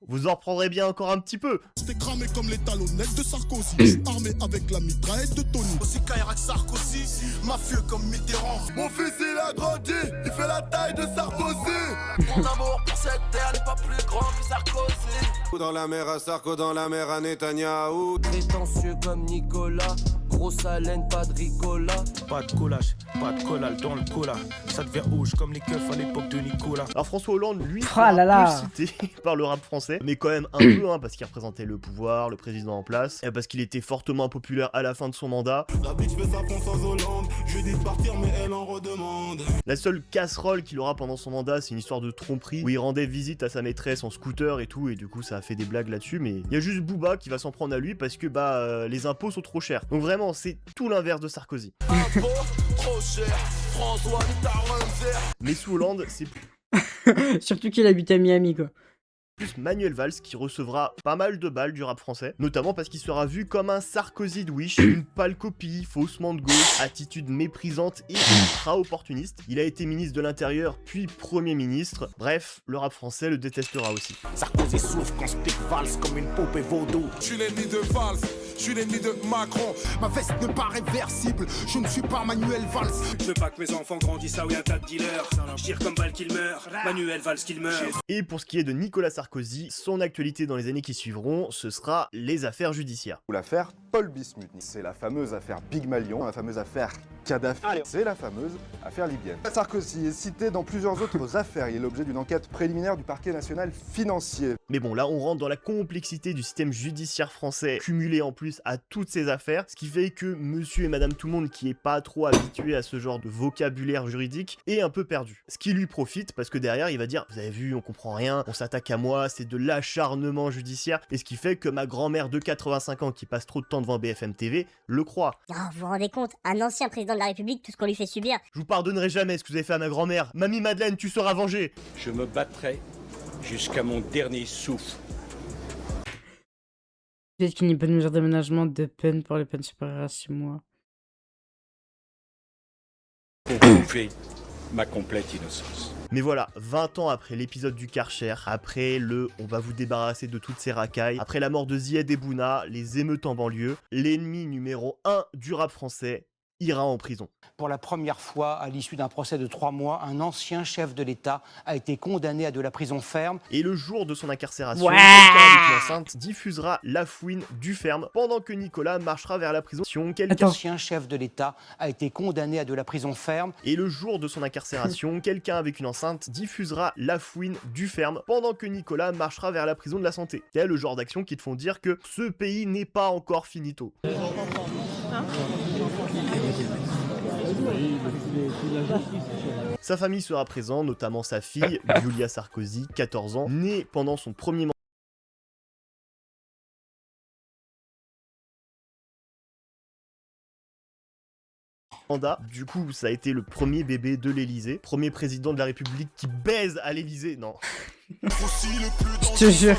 Vous en reprendrez bien encore un petit peu. C'était cramé comme les talonnettes de Sarkozy. Armé avec la mitraillette de Tony. Aussi Kaira que Sarkozy, mafieux comme Mitterrand. Mon fils il a grandi, il fait la taille de Sarkozy. Mon amour pour cette terre n'est pas plus grand que Sarkozy. Dans la mer à Sarko, dans la mer à Netanyahou. Prétentieux comme Nicolas, grosse haleine, pas de ricola. Pas de collage, pas de collage dans le cola. Ça devient rouge comme les keufs à l'époque de Nicolas. Alors François Hollande, lui, sera peu cité par le rap français, mais quand même un peu, parce qu'il représentait le pouvoir, le président en place, et parce qu'il était fortement impopulaire à la fin de son mandat. La bitch fait sa ponce sans Hollande, je lui dis de partir mais elle en redemande. La seule casserole qu'il aura pendant son mandat, c'est une histoire de tromperie, où il rendait visite à sa maîtresse en scooter et tout, et du coup ça a fait des blagues là-dessus, mais il y a juste Booba qui va s'en prendre à lui parce que les impôts sont trop chers. Donc vraiment, c'est tout l'inverse de Sarkozy. Impôts trop cher, François mais sous Hollande, c'est surtout qu'il habite à Miami, quoi. Plus Manuel Valls qui recevra pas mal de balles du rap français, notamment parce qu'il sera vu comme un Sarkozy de Wish, une pâle copie, faussement de gauche, attitude méprisante et ultra opportuniste. Il a été ministre de l'Intérieur puis Premier ministre, bref, le rap français le détestera aussi. Sarkozy souffre quand Stick Valls comme une poupée vaudou. Je suis l'ennemi de Valls, je suis l'ennemi de Macron. Ma veste n'est pas réversible, je ne suis pas Manuel Valls. Je veux pas que mes enfants grandissent là où il y a un tas de dealers. Je tire comme Valls qu'il meurt, Manuel Valls qu'il meurt. Et pour ce qui est de Nicolas Sarkozy, son actualité dans les années qui suivront, ce sera les affaires judiciaires. L'affaire Paul Bismuth, c'est la fameuse affaire Big Malion, la fameuse affaire Kadhafi, c'est la fameuse affaire libyenne. Sarkozy est cité dans plusieurs autres affaires, il est l'objet d'une enquête préliminaire du parquet national financier. Mais bon, là on rentre dans la complexité du système judiciaire français, cumulé en plus à toutes ces affaires, ce qui fait que monsieur et madame tout le monde qui est pas trop habitué à ce genre de vocabulaire juridique est un peu perdu. Ce qui lui profite parce que derrière il va dire, vous avez vu, on comprend rien, on s'attaque à moi, c'est de l'acharnement judiciaire, et ce qui fait que ma grand-mère de 85 ans qui passe trop de temps devant BFM TV le croit. Oh, vous vous rendez compte, un ancien président de la République, tout ce qu'on lui fait subir. Je vous pardonnerai jamais ce que vous avez fait à ma grand-mère. Mamie Madeleine, tu seras vengée. Je me battrai jusqu'à mon dernier souffle. Peut-être qu'il n'y a pas de mesure d'aménagement de peine pour les peines supérieures à 6 mois. Pour prouver ma complète innocence. Mais voilà, 20 ans après l'épisode du Karcher, après le « on va vous débarrasser de toutes ces racailles », après la mort de Zied et Bouna, les émeutes en banlieue, l'ennemi numéro 1 du rap français ira en prison. Pour la première fois, à l'issue d'un procès de 3 mois, un ancien chef de l'État a été condamné à de la prison ferme. Et le jour de son incarcération, quelqu'un avec une enceinte diffusera la fouine du ferme pendant que Nicolas marchera vers la prison. Un ancien chef de l'État a été condamné à de la prison ferme. Et le jour de son incarcération, quelqu'un avec une enceinte diffusera la fouine du ferme pendant que Nicolas marchera vers la prison de la santé. C'est le genre d'action qui te font dire que ce pays n'est pas encore finito. Sa famille sera présente, notamment sa fille, Julia Sarkozy, 14 ans, née pendant son premier mandat. Du coup, ça a été le premier bébé de l'Elysée, premier président de la République qui baise à l'Elysée, non. Je te jure.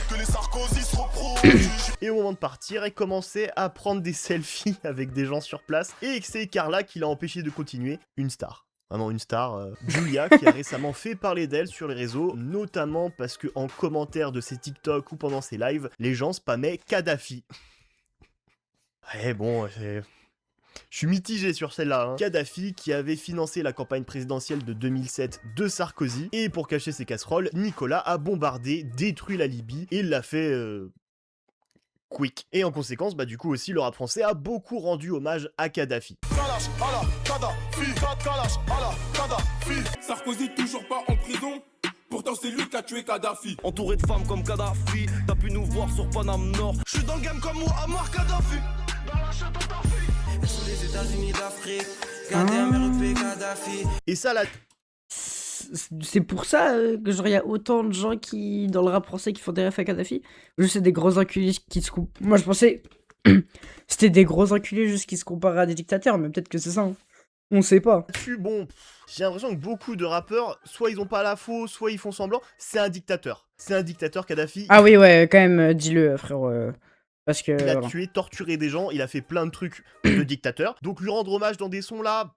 Et au moment de partir, elle commençait à prendre des selfies avec des gens sur place, et c'est Carla qui l'a empêché de continuer, une star. Vraiment une star, Julia, qui a récemment fait parler d'elle sur les réseaux, notamment parce que en commentaire de ses TikTok ou pendant ses lives, les gens spammaient Kadhafi. Ouais, bon, c'est... Je suis mitigé sur celle-là. Kadhafi qui avait financé la campagne présidentielle de 2007 de Sarkozy, et pour cacher ses casseroles, Nicolas a bombardé, détruit la Libye, et il l'a fait... quick. Et en conséquence, du coup aussi, le rap français a beaucoup rendu hommage à Kadhafi. Sarkozy toujours pas en prison, pourtant c'est lui qui a tué Kadhafi. Entouré de femmes comme Kadhafi, t'as pu nous voir sur Paname Nord. Je suis dans le game comme Muammar Kadhafi. Dans la chute Kadhafi. Sous les États-Unis d'Afrique, KDM, Kadhafi. Et ça, là... C'est pour ça que genre il y a autant de gens qui dans le rap français qui font des refs à Kadhafi. Juste c'est des gros enculés qui se comparent. Moi je pensais c'était des gros enculés juste qui se comparaient à des dictateurs, mais peut-être que c'est ça. On sait pas. Bon, j'ai l'impression que beaucoup de rappeurs, soit ils ont pas la faux, soit ils font semblant, c'est un dictateur. C'est un dictateur, Kadhafi. Ah oui, ouais, quand même, dis-le, frérot. Parce que... Il a voilà. tué, torturé des gens, il a fait plein de trucs de dictateur. Donc lui rendre hommage dans des sons là,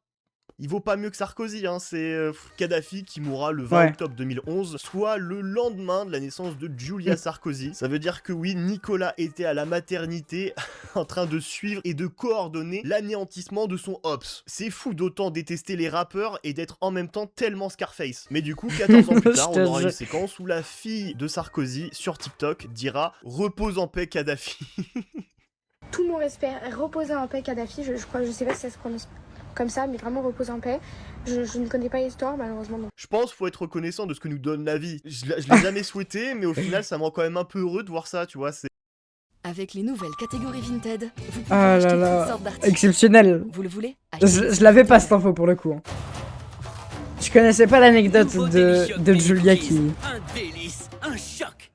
il vaut pas mieux que Sarkozy, hein. C'est Kadhafi qui mourra le 20 octobre 2011, soit le lendemain de la naissance de Giulia Sarkozy. Ça veut dire que oui, Nicolas était à la maternité en train de suivre et de coordonner l'anéantissement de son Ops. C'est fou d'autant détester les rappeurs et d'être en même temps tellement Scarface. Mais du coup, 14 ans plus tard, on aura une séquence où la fille de Sarkozy sur TikTok dira « Repose en paix Kadhafi ». Tout mon respect, reposer en paix Kadhafi, je sais pas si ça se prononce comme ça, mais vraiment repose en paix. Je ne connais pas l'histoire, malheureusement. Donc. Je pense qu'il faut être reconnaissant de ce que nous donne la vie. Je l'ai jamais souhaité, mais au final, ça me rend quand même un peu heureux de voir ça, tu vois. Avec les nouvelles catégories Vinted, vous pouvez ah acheter là là, toutes sortes d'articles. exceptionnel. Vous le voulez? Je l'avais pas cette info pour le coup. Hein. Je connaissais pas l'anecdote de Giulia qui... Un délice, un choc.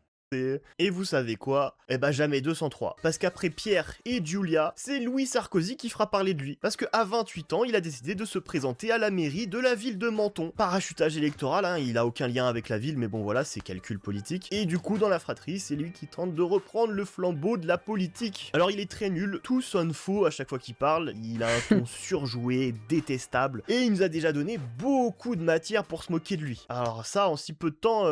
Et vous savez quoi? Eh ben jamais 203. Parce qu'après Pierre et Giulia, c'est Louis Sarkozy qui fera parler de lui. Parce qu'à 28 ans, il a décidé de se présenter à la mairie de la ville de Menton. Parachutage électoral, hein, il a aucun lien avec la ville, mais bon voilà, c'est calcul politique. Et du coup, dans la fratrie, c'est lui qui tente de reprendre le flambeau de la politique. Alors il est très nul, tout sonne faux à chaque fois qu'il parle, il a un ton surjoué, détestable, et il nous a déjà donné beaucoup de matière pour se moquer de lui. Alors ça, en si peu de temps,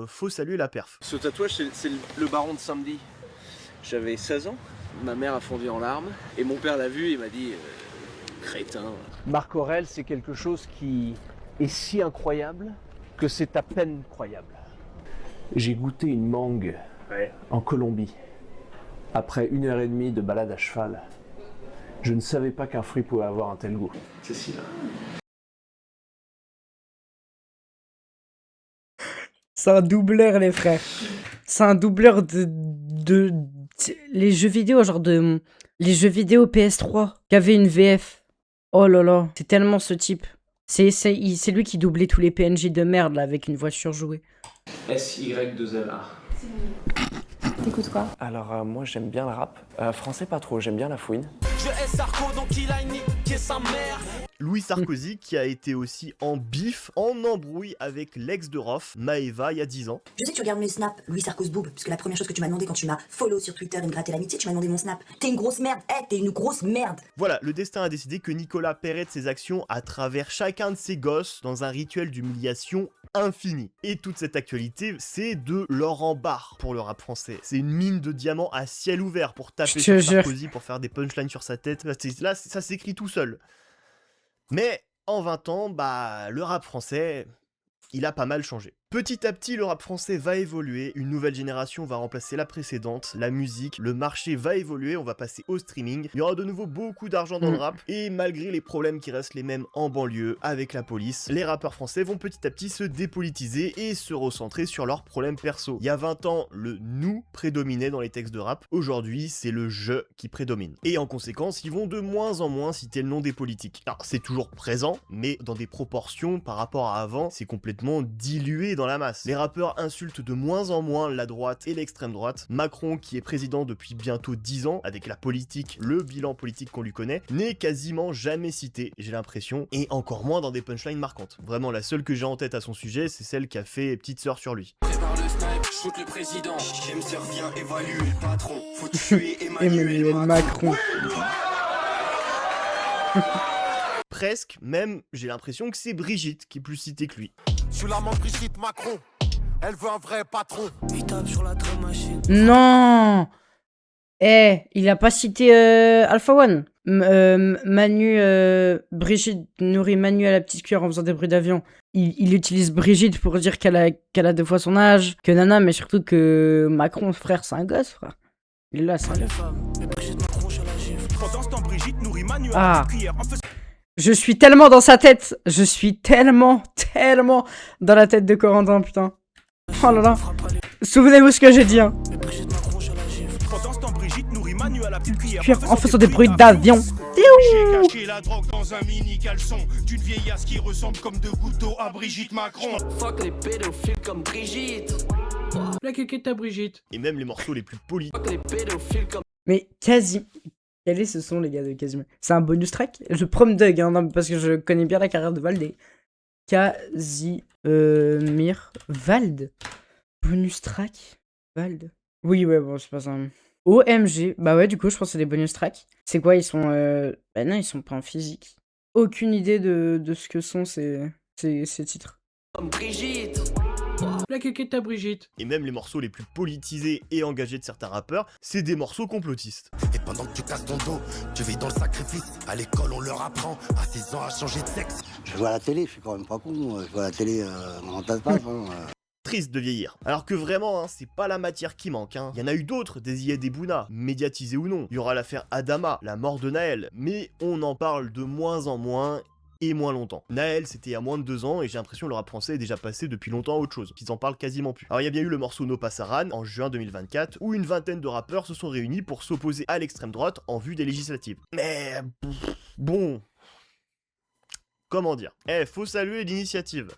faut saluer la perf. Ce tatouage, c'est le baron de Saint-Denis. J'avais 16 ans, ma mère a fondu en larmes, et mon père l'a vu, il m'a dit crétin. Marc Aurèle, c'est quelque chose qui est si incroyable que c'est à peine croyable. J'ai goûté une mangue en Colombie, après 1h30 de balade à cheval. Je ne savais pas qu'un fruit pouvait avoir un tel goût. Cécile. C'est un doubleur, les frères. C'est un doubleur de les jeux vidéo, genre de les jeux vidéo PS3 qui avait une VF. Oh là là, c'est tellement ce type. C'est lui qui doublait tous les PNJ de merde là avec une voix surjouée. SY2LA. T'écoutes quoi? Alors moi j'aime bien le rap. Français pas trop, j'aime bien la fouine. Je hais Sarko donc il a niqué sa mère. Louis Sarkozy qui a été aussi en bif, en embrouille avec l'ex de Rof, Maëva, il y a 10 ans. Je sais que tu regardes mes snaps, Louis Sarkozy boob, parce que la première chose que tu m'as demandé quand tu m'as follow sur Twitter et me gratter l'amitié, tu m'as demandé mon snap. T'es une grosse merde, t'es une grosse merde. Voilà, le destin a décidé que Nicolas paierait de ses actions à travers chacun de ses gosses dans un rituel d'humiliation infini. Et toute cette actualité, c'est de l'or en barre pour le rap français. C'est une mine de diamants à ciel ouvert pour taper sur Sarkozy, pour faire des punchlines sur sa tête. Là, ça s'écrit tout seul. Mais en 20 ans, bah, le rap français, il a pas mal changé. Petit à petit, le rap français va évoluer, une nouvelle génération va remplacer la précédente, la musique, le marché va évoluer, on va passer au streaming, il y aura de nouveau beaucoup d'argent dans le rap, et malgré les problèmes qui restent les mêmes en banlieue avec la police, les rappeurs français vont petit à petit se dépolitiser et se recentrer sur leurs problèmes perso. Il y a 20 ans, le « nous » prédominait dans les textes de rap, aujourd'hui c'est le « je » qui prédomine. Et en conséquence, ils vont de moins en moins citer le nom des politiques. Alors c'est toujours présent, mais dans des proportions par rapport à avant, c'est complètement dilué dans la masse. Les rappeurs insultent de moins en moins la droite et l'extrême droite. Macron, qui est président depuis bientôt 10 ans, avec la politique, le bilan politique qu'on lui connaît, n'est quasiment jamais cité, j'ai l'impression, et encore moins dans des punchlines marquantes. Vraiment, la seule que j'ai en tête à son sujet, c'est celle qu'a fait Petite Sœur sur lui. Prépare le snipe, shoot le président. MC revient, évalue le patron. Faut tuer Emmanuel Macron. Presque, même, j'ai l'impression que c'est Brigitte qui est plus citée que lui. Je suis l'amant de Brigitte Macron. Elle veut un vrai patron. Il tape sur la drum machine. Non. Il a pas cité Alpha One. Brigitte nourrit Manu à la petite cuillère en faisant des bruits d'avion. Il utilise Brigitte pour dire qu'elle a 2 fois son âge, que nana, mais surtout que Macron, frère, c'est un gosse, frère. Il est là, c'est un gosse. Ah. Je suis tellement dans sa tête. Je suis tellement dans la tête de Corentin, putain. Oh là là. Souvenez-vous ce que j'ai dit, hein. En faisant des bruits d'avion. J'ai caché la drogue dans un mini caleçon d'une vieillasse qui ressemble comme 2 gouttes d'eau à Brigitte Macron. Fuck les pédophiles comme Brigitte. La quéquette à Brigitte. Et même les morceaux les plus polis. Fuck les pédophiles comme... Mais quasi... Quel est ce son, les gars, de Casimir? C'est un bonus track? Je prom Doug, hein, non, parce que je connais bien la carrière de Valdé. Casimir Vald. Bonus track Vald. Oui, ouais, bon, c'est pas ça. OMG. Bah ouais, du coup, je pense que c'est des bonus tracks. C'est quoi, ils sont... Bah non, ils sont pas en physique. Aucune idée de ce que sont ces titres. Brigitte. La quéquette à Brigitte. Et même les morceaux les plus politisés et engagés de certains rappeurs, c'est des morceaux complotistes. Et pendant que tu casses ton dos, tu vis dans le sacrifice. À l'école, on leur apprend à 6 ans à changer de sexe. Je vois la télé, je suis quand même pas con. Je vois la télé, comment ça se passe. Triste de vieillir. Alors que vraiment, hein, c'est pas la matière qui manque. Hein. Il y en a eu d'autres, des Zied et Bouna, médiatisés ou non. Il y aura l'affaire Adama, la mort de Naël. Mais on en parle de moins en moins et moins longtemps. Naël, c'était il y a moins de 2 ans et j'ai l'impression que le rap français est déjà passé depuis longtemps à autre chose, qu'ils en parlent quasiment plus. Alors il y a bien eu le morceau No Passaran en juin 2024 où une vingtaine de rappeurs se sont réunis pour s'opposer à l'extrême droite en vue des législatives. Mais bon, comment dire, faut saluer l'initiative.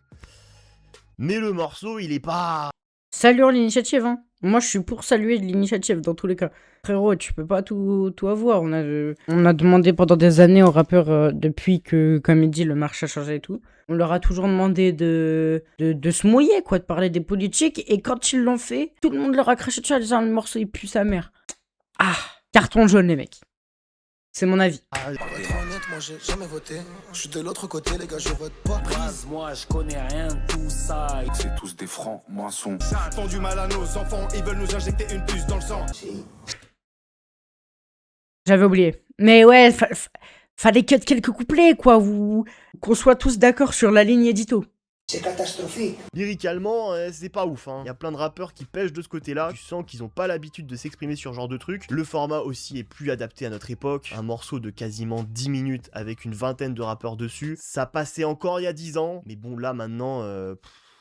Mais le morceau, il est pas... Saluons l'initiative, hein. Moi, je suis pour saluer l'initiative, dans tous les cas. Frérot, tu peux pas tout avoir. On a demandé pendant des années aux rappeurs, depuis que, comme il dit, le marché a changé et tout. On leur a toujours demandé de se mouiller, quoi, de parler des politiques. Et quand ils l'ont fait, tout le monde leur a craché dessus en disant le morceau, il pue sa mère. Ah, carton jaune, les mecs. C'est mon avis. Pour être honnête, moi j'ai jamais voté. Je suis de l'autre côté, les gars, je vote pas. Moi, je connais rien de tout ça. C'est tous des francs moissons. Ça a font du mal à nos enfants, ils veulent nous injecter une puce dans le sang. J'avais oublié. Mais ouais, fallait cut quelques couplets, quoi. Qu'on soit tous d'accord sur la ligne édito. C'est catastrophique. Lyricalement, c'est pas ouf, hein. Y a plein de rappeurs qui pêchent de ce côté-là. Tu sens qu'ils ont pas l'habitude de s'exprimer sur ce genre de truc. Le format aussi est plus adapté à notre époque. Un morceau de quasiment 10 minutes avec une vingtaine de rappeurs dessus, ça passait encore il y a 10 ans. Mais bon, là, maintenant...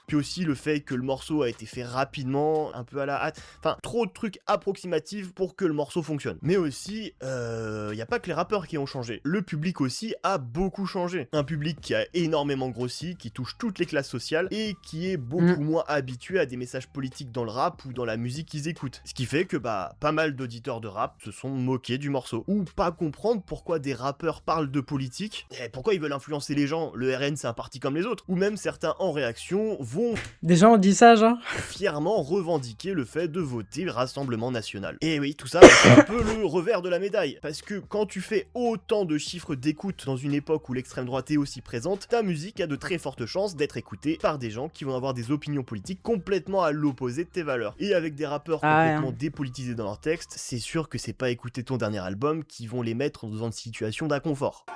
Puis aussi le fait que le morceau a été fait rapidement, un peu à la hâte. Enfin, trop de trucs approximatifs pour que le morceau fonctionne. Mais aussi, y a pas que les rappeurs qui ont changé. Le public aussi a beaucoup changé. Un public qui a énormément grossi, qui touche toutes les classes sociales et qui est beaucoup moins habitué à des messages politiques dans le rap ou dans la musique qu'ils écoutent. Ce qui fait que pas mal d'auditeurs de rap se sont moqués du morceau. Ou pas comprendre pourquoi des rappeurs parlent de politique. Et pourquoi ils veulent influencer les gens. Le RN c'est un parti comme les autres. Ou même certains en réaction vont des gens ont dit ça, genre fièrement revendiquer le fait de voter Rassemblement National. Et oui, tout ça, c'est un peu le revers de la médaille. Parce que quand tu fais autant de chiffres d'écoute dans une époque où l'extrême droite est aussi présente, ta musique a de très fortes chances d'être écoutée par des gens qui vont avoir des opinions politiques complètement à l'opposé de tes valeurs. Et avec des rappeurs complètement dépolitisés dans leurs textes, c'est sûr que c'est pas écouter ton dernier album qui vont les mettre dans une situation d'inconfort.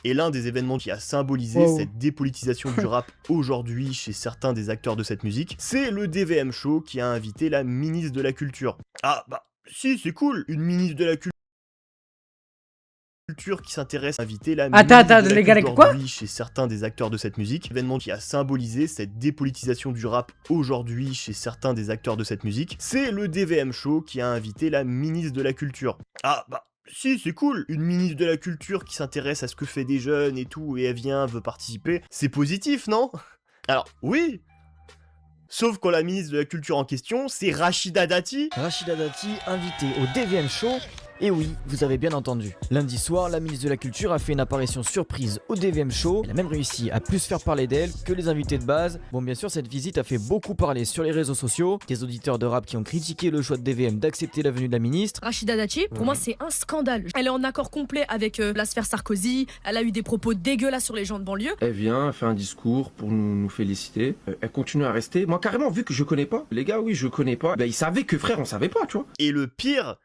Et l'un des événements qui a symbolisé cette dépolitisation du rap aujourd'hui chez certains des acteurs de cette musique, c'est le DVM Show qui a invité la ministre de la Culture. Ah bah si, c'est cool, une ministre de la Culture qui s'intéresse à inviter la ministre de la Culture aujourd'hui chez certains des acteurs de cette musique. Événement qui a symbolisé cette dépolitisation du rap aujourd'hui chez certains des acteurs de cette musique, c'est le DVM Show qui a invité la ministre de la Culture. Ah bah si, c'est cool, une ministre de la Culture qui s'intéresse à ce que fait des jeunes et tout, et elle vient, veut participer, c'est positif, non? Alors, oui. Sauf quand la ministre de la Culture en question, c'est Rachida Dati. Rachida Dati, invitée au DVM Show. Et oui, vous avez bien entendu. Lundi soir, la ministre de la Culture a fait une apparition surprise au DVM Show. Elle a même réussi à plus faire parler d'elle que les invités de base. Bon, bien sûr, cette visite a fait beaucoup parler sur les réseaux sociaux. Des auditeurs de rap qui ont critiqué le choix de DVM d'accepter la venue de la ministre. Rachida Dati, pour moi, c'est un scandale. Elle est en accord complet avec la sphère Sarkozy. Elle a eu des propos dégueulasses sur les gens de banlieue. Elle vient, elle fait un discours pour nous féliciter. Elle continue à rester. Moi, carrément, vu que je connais pas, les gars, oui, je connais pas. Ils savaient que frère, on savait pas, tu vois. Et le pire...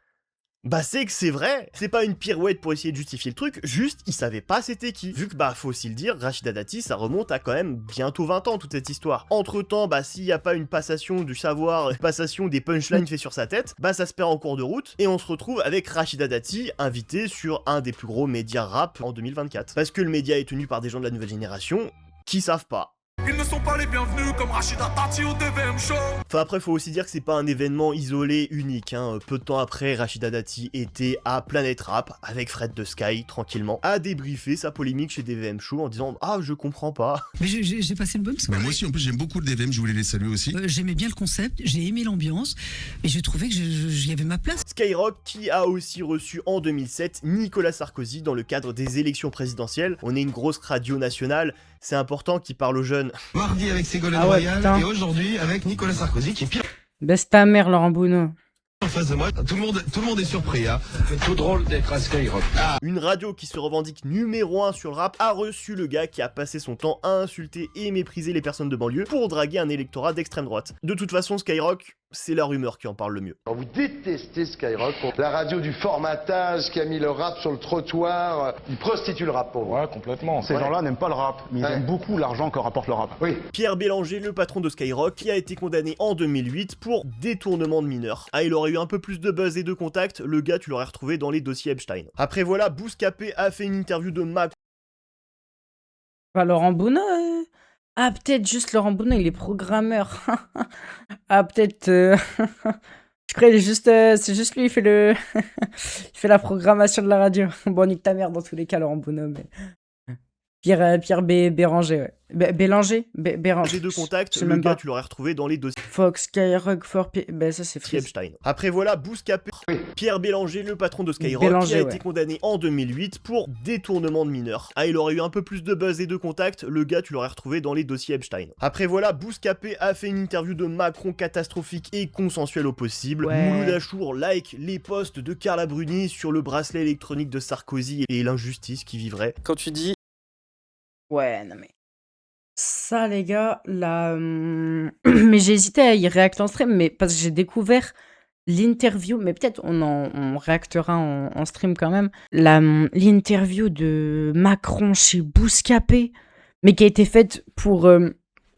bah c'est que c'est vrai, c'est pas une pirouette pour essayer de justifier le truc, juste ils savaient pas c'était qui. Vu que faut aussi le dire, Rachida Dati ça remonte à quand même bientôt 20 ans toute cette histoire. Entre temps, s'il y a pas une passation du savoir, passation des punchlines fait sur sa tête, ça se perd en cours de route, et on se retrouve avec Rachida Dati invitée sur un des plus gros médias rap en 2024. Parce que le média est tenu par des gens de la nouvelle génération qui savent pas. Ils ne sont pas les bienvenus comme Rachida Dati au DVM Show. Enfin après faut aussi dire que c'est pas un événement isolé, unique, hein. Peu de temps après, Rachida Dati était à Planète Rap avec Fred de Sky, tranquillement, à débriefer sa polémique chez DVM Show en disant « Ah, je comprends pas ». Mais j'ai passé une bonne soirée. Moi aussi, en plus, j'aime beaucoup le DVM, je voulais les saluer aussi. J'aimais bien le concept, j'ai aimé l'ambiance, et je trouvais que j'y avais ma place. Skyrock qui a aussi reçu en 2007 Nicolas Sarkozy dans le cadre des élections présidentielles. On est une grosse radio nationale, c'est important qu'il parle aux jeunes. Mardi avec Ségolène Ah ouais, Royal putain. et aujourd'hui avec Nicolas Sarkozy qui est pile Baisse ta mère, Laurent Bounot. en face de moi. Tout le monde est surpris. Hein. C'est tout drôle d'être à Skyrock. Ah. Une radio qui se revendique numéro 1 sur le rap a reçu le gars qui a passé son temps à insulter et mépriser les personnes de banlieue pour draguer un électorat d'extrême droite. De toute façon, Skyrock, c'est la rumeur qui en parle le mieux. Vous détestez Skyrock, la radio du formatage qui a mis le rap sur le trottoir, il prostitue le rap pour vous. Ouais, complètement. Ces gens-là n'aiment pas le rap, mais ils aiment beaucoup l'argent que rapporte le rap. Oui. Pierre Bélanger, le patron de Skyrock, qui a été condamné en 2008 pour détournement de mineurs. Ah, il aurait eu un peu plus de buzz et de contacts, le gars tu l'aurais retrouvé dans les dossiers Epstein. Après voilà, Bouscapé a fait une interview de Macron. Pas Laurent Bounot Ah, peut-être juste Laurent Bounot, il est programmeur. Ah, peut-être... Je crois qu'il est juste... c'est juste lui, il fait le... il fait la programmation de la radio. Bon, nique ta mère dans tous les cas, Laurent Bounot, mais... Pierre Béranger, ouais. Bélanger Béranger. De contacts, Je sais le même gars pas. tu l'aurais retrouvé dans les dossiers Fox, Skyrock, Ben ça c'est Freeze. Epstein. Après voilà, Bouscapé, Pierre Bélanger, le patron de Skyrock, Bélanger, qui a ouais. été condamné en 2008 pour détournement de mineurs. Ah, il aurait eu un peu plus de buzz et de contacts, le gars tu l'aurais retrouvé dans les dossiers Epstein. Après voilà, Bouscapé a fait une interview de Macron catastrophique et consensuelle au possible. Ouais. Mouloud Achour like les posts de Carla Bruni sur le bracelet électronique de Sarkozy et l'injustice qui vivrait. Quand tu dis... Ouais, non mais... Ça, les gars, là... mais j'ai hésité à y réacter en stream, mais parce que j'ai découvert l'interview, mais peut-être on réactera en stream quand même, l'interview de Macron chez Bouscapé, mais qui a été faite pour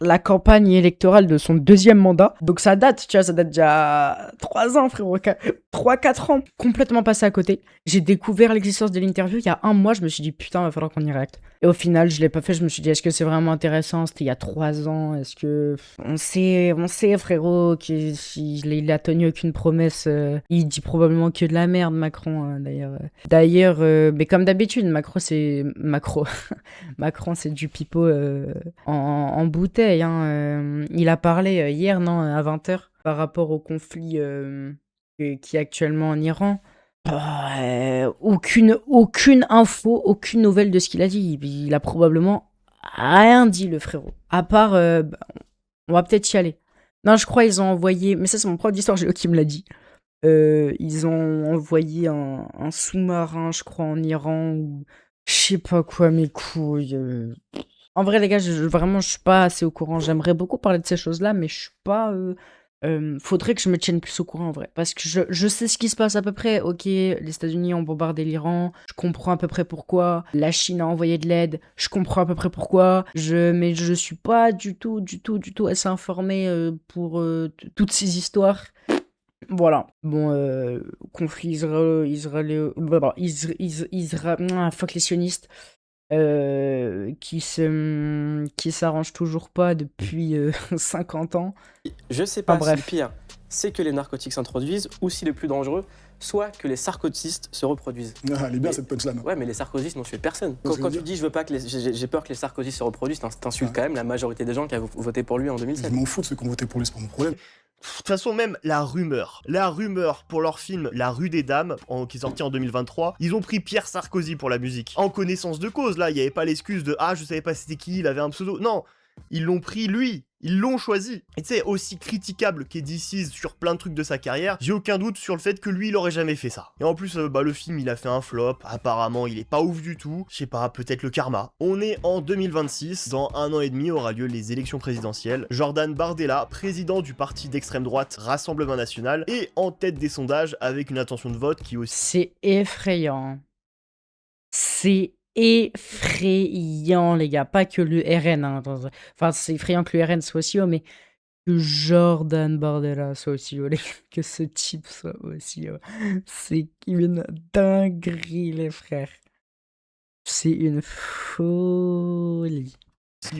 la campagne électorale de son 2e mandat. Donc ça date, tu vois, ça date déjà 3 ans, frérot, 3-4 ans. Complètement passé à côté. J'ai découvert l'existence de l'interview il y a 1 mois, je me suis dit, putain, va falloir qu'on y réacte. Et au final, je l'ai pas fait, je me suis dit, est-ce que c'est vraiment intéressant? C'était il y a 3 ans, est-ce que... On sait, frérot, qu'il a tenu aucune promesse. Il dit probablement que de la merde, Macron, d'ailleurs. D'ailleurs, mais comme d'habitude, Macron, c'est du pipeau en bouteille. Hein. Il a parlé hier, non, à 20h, par rapport au conflit qui est actuellement en Iran. Aucune info, aucune nouvelle de ce qu'il a dit. Il a probablement rien dit, le frérot. À part, on va peut-être y aller. Non, je crois ils ont envoyé, mais ça c'est mon prof d'histoire géo qui me l'a dit. Ils ont envoyé un sous-marin, je crois, en Iran, ou je sais pas quoi, mes couilles. En vrai, les gars, vraiment, je suis pas assez au courant. J'aimerais beaucoup parler de ces choses-là, mais je suis pas... faudrait que je me tienne plus au courant en vrai, parce que je sais ce qui se passe à peu près. Ok, les États-Unis ont bombardé l'Iran, je comprends à peu près pourquoi. La Chine a envoyé de l'aide, je comprends à peu près pourquoi. Mais je suis pas du tout assez informé pour toutes ces histoires. Voilà. Bon, conflit fuck les sionistes. Qui s'arrange toujours pas depuis 50 ans. Je sais pas si bref. le pire, c'est que les narcotiques s'introduisent, ou si le plus dangereux, soit que les sarkozystes se reproduisent. Ah, elle est bien cette punchline. Ouais, mais les sarkozystes n'ont tué personne. Quand tu dis j'ai peur que les sarkozystes se reproduisent, t'insultes quand même la majorité des gens qui ont voté pour lui en 2007. Je m'en fous de ceux qui ont voté pour lui, c'est pas mon problème. De toute façon, même la rumeur pour leur film La Rue des Dames, qui est sorti en 2023, ils ont pris Pierre Sarkozy pour la musique. En connaissance de cause, là, il n'y avait pas l'excuse de « Ah, je savais pas c'était qui, il avait un pseudo ». Non, ils l'ont pris lui, ils l'ont choisi. Et tu sais, aussi critiquable qu'Eddie Seas sur plein de trucs de sa carrière, j'ai aucun doute sur le fait que lui, il aurait jamais fait ça. Et en plus, le film, il a fait un flop, apparemment, il est pas ouf du tout. Je sais pas, peut-être le karma. On est en 2026, dans 1 an et demi aura lieu les élections présidentielles. Jordan Bardella, président du parti d'extrême droite Rassemblement National, est en tête des sondages avec une intention de vote qui aussi... C'est effrayant. C'est effrayant, les gars. Pas que le RN. Hein. Enfin, c'est effrayant que le RN soit aussi haut, mais que Jordan Bardella soit aussi haut. Que ce type soit aussi haut. C'est une dinguerie, les frères. C'est une folie.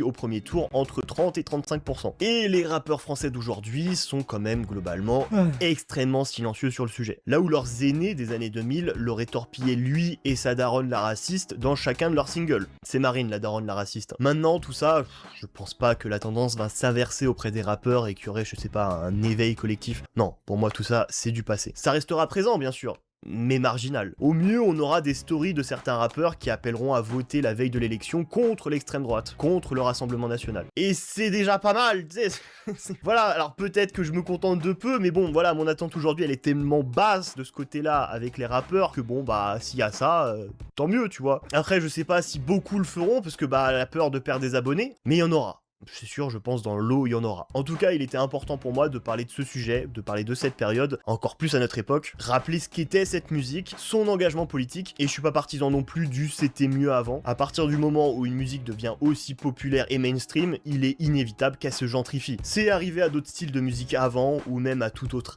Au premier tour entre 30 et 35%. Et les rappeurs français d'aujourd'hui sont quand même globalement extrêmement silencieux sur le sujet. Là où leurs aînés des années 2000 l'auraient torpillé lui et sa daronne la raciste dans chacun de leurs singles. C'est Marine la daronne la raciste. Maintenant tout ça, je pense pas que la tendance va s'inverser auprès des rappeurs et qu'il y aurait, je sais pas, un éveil collectif. Non, pour moi tout ça c'est du passé. Ça restera présent bien sûr. mais marginal. Au mieux, on aura des stories de certains rappeurs qui appelleront à voter la veille de l'élection contre l'extrême droite, contre le Rassemblement National. Et c'est déjà pas mal, tu sais. Voilà, alors peut-être que je me contente de peu, mais bon, voilà, mon attente aujourd'hui, elle est tellement basse de ce côté-là avec les rappeurs que bon, bah, s'il y a ça, tant mieux, tu vois. Après, je sais pas si beaucoup le feront, parce que bah, la peur de perdre des abonnés, mais il y en aura. C'est sûr, je pense dans l'eau, il y en aura. En tout cas, il était important pour moi de parler de ce sujet, de parler de cette période, encore plus à notre époque, rappeler ce qu'était cette musique, son engagement politique, et je suis pas partisan non plus du c'était mieux avant. À partir du moment où une musique devient aussi populaire et mainstream, il est inévitable qu'elle se gentrifie. C'est arrivé à d'autres styles de musique avant, ou même à tout autre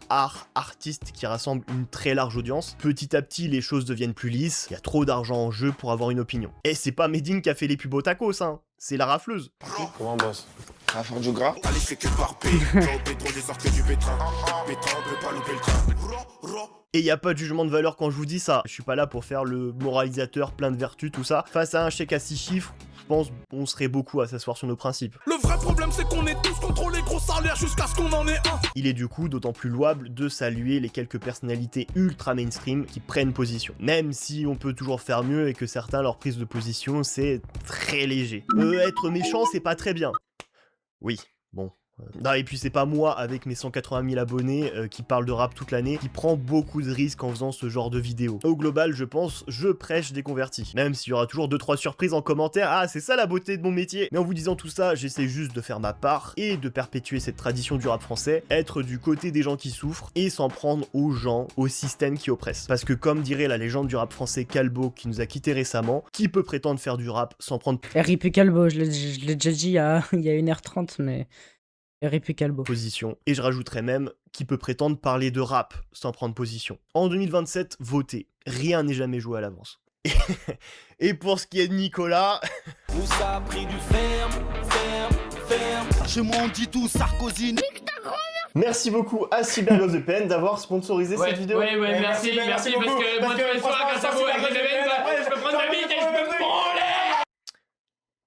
artiste qui rassemble une très large audience. Petit à petit, les choses deviennent plus lisses, il y a trop d'argent en jeu pour avoir une opinion. Et c'est pas Medine qui a fait les pubs au tacos, hein. C'est la rafleuse. Comment boss? À fond du gras? Allez, c'est que par paix. Au pétrole, des sortes du pétrin. Pétrin, on peut pas louper le train. Et y a pas de jugement de valeur quand je vous dis ça. Je suis pas là pour faire le moralisateur plein de vertus, tout ça. Face à un chèque à 6 chiffres, je pense qu'on serait beaucoup à s'asseoir sur nos principes. Le vrai problème, c'est qu'on est tous contre les gros salaires jusqu'à ce qu'on en ait un. Il est du coup d'autant plus louable de saluer les quelques personnalités ultra mainstream qui prennent position. Même si on peut toujours faire mieux et que certains, leur prise de position, c'est très léger. Être méchant, c'est pas très bien. Oui, bon. Non, et puis c'est pas moi, avec mes 180 000 abonnés, qui parle de rap toute l'année, qui prend beaucoup de risques en faisant ce genre de vidéos. Au global, je pense, je prêche des convertis. Même s'il y aura toujours 2-3 surprises en commentaire, ah, c'est ça la beauté de mon métier. Mais en vous disant tout ça, j'essaie juste de faire ma part, et de perpétuer cette tradition du rap français, être du côté des gens qui souffrent, et s'en prendre aux gens, au système qui oppresse. Parce que comme dirait la légende du rap français Calbo, qui nous a quitté récemment, qui peut prétendre faire du rap sans prendre... RIP Calbo, je l'ai déjà dit il y a 1h30, mais... RIP Calbo. Position. Et je rajouterais même qui peut prétendre parler de rap sans prendre position. En 2027, votez. Rien n'est jamais joué à l'avance. Et pour ce qui est de Nicolas... Où ça a pris du ferme. Chez moi on dit tout Sarkozy. Merci beaucoup à CyberGirlsVPN d'avoir sponsorisé cette vidéo. Ouais, merci, parce que moi, tous les soirs, quand ça vaut avec les événements, je peux prendre ma bite et je peux me branler.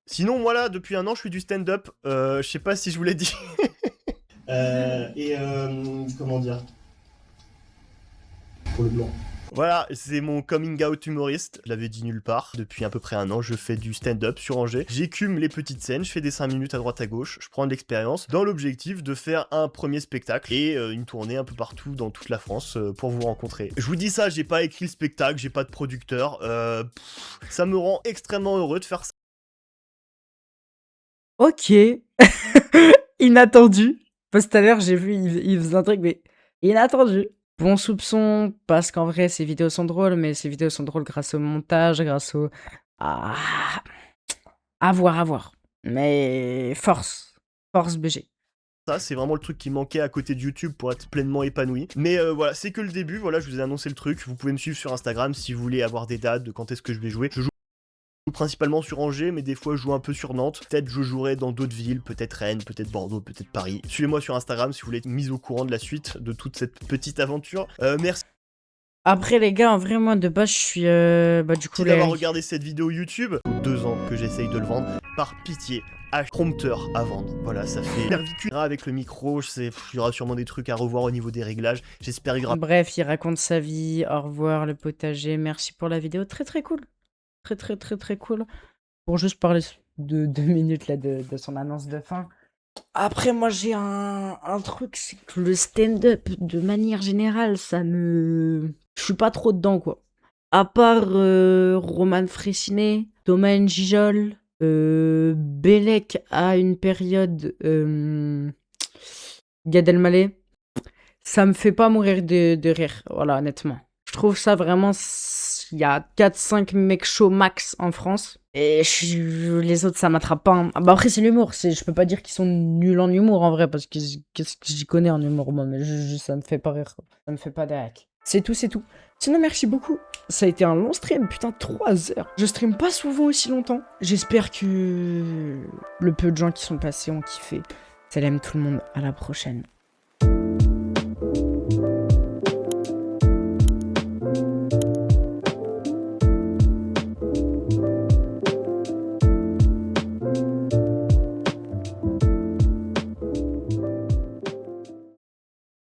Sinon, moi là, depuis un an, je fais du stand-up. Je sais pas si je vous l'ai dit. Comment dire? Pour le blanc. Voilà, c'est mon coming out humoriste. Je l'avais dit nulle part. Depuis à peu près un an, je fais du stand-up sur Angers. J'écume les petites scènes, je fais des 5 minutes à droite à gauche. Je prends de l'expérience dans l'objectif de faire un premier spectacle et une tournée un peu partout dans toute la France pour vous rencontrer. Je vous dis ça, j'ai pas écrit le spectacle, j'ai pas de producteur. Ça me rend extrêmement heureux de faire ça. Ok. Inattendu. Parce que tout à l'heure, j'ai vu, il faisait un truc, mais inattendu. Bon soupçon, parce qu'en vrai, ces vidéos sont drôles, mais ces vidéos sont drôles grâce au montage, grâce au... À voir. Mais force BG. Ça, c'est vraiment le truc qui manquait à côté de YouTube pour être pleinement épanoui. Mais voilà, c'est que le début, voilà, je vous ai annoncé le truc. Vous pouvez me suivre sur Instagram si vous voulez avoir des dates de quand est-ce que je vais jouer. Je joue principalement sur Angers, mais des fois je joue un peu sur Nantes. Peut-être je jouerai dans d'autres villes, peut-être Rennes, peut-être Bordeaux, peut-être Paris. Suivez-moi sur Instagram si vous voulez être mis au courant de la suite de toute cette petite aventure. Merci. Après les gars, en vrai, moi de base je suis du coup d'avoir regardé cette vidéo YouTube. 2 ans que j'essaye de le vendre. Par pitié, prompteur à vendre. Voilà, ça fait avec le micro. Il y aura sûrement des trucs à revoir au niveau des réglages. J'espère qu'il y aura... Bref, il raconte sa vie. Au revoir le potager. Merci pour la vidéo. Très cool. Très cool. Pour juste parler de 2 minutes là de son annonce de fin. Après, moi j'ai un truc, c'est que le stand-up de manière générale, je suis pas trop dedans quoi. À part Roman Frécinet, Thomas Njijol, Bellec à une période, Gad Elmaleh, ça me fait pas mourir de rire, voilà, honnêtement. Je trouve ça vraiment... Il y a 4-5 mecs chauds max en France. Et les autres, ça m'attrape pas. Hein. Bah après, c'est l'humour. Je peux pas dire qu'ils sont nuls en humour, en vrai. Parce que qu'est-ce que j'y connais en humour, moi. Mais ça me fait pas rire. Quoi. Ça me fait pas d'arrêt. C'est tout. Sinon, merci beaucoup. Ça a été un long stream. Putain, 3 heures. Je stream pas souvent aussi longtemps. J'espère que le peu de gens qui sont passés ont kiffé. Salam tout le monde. À la prochaine.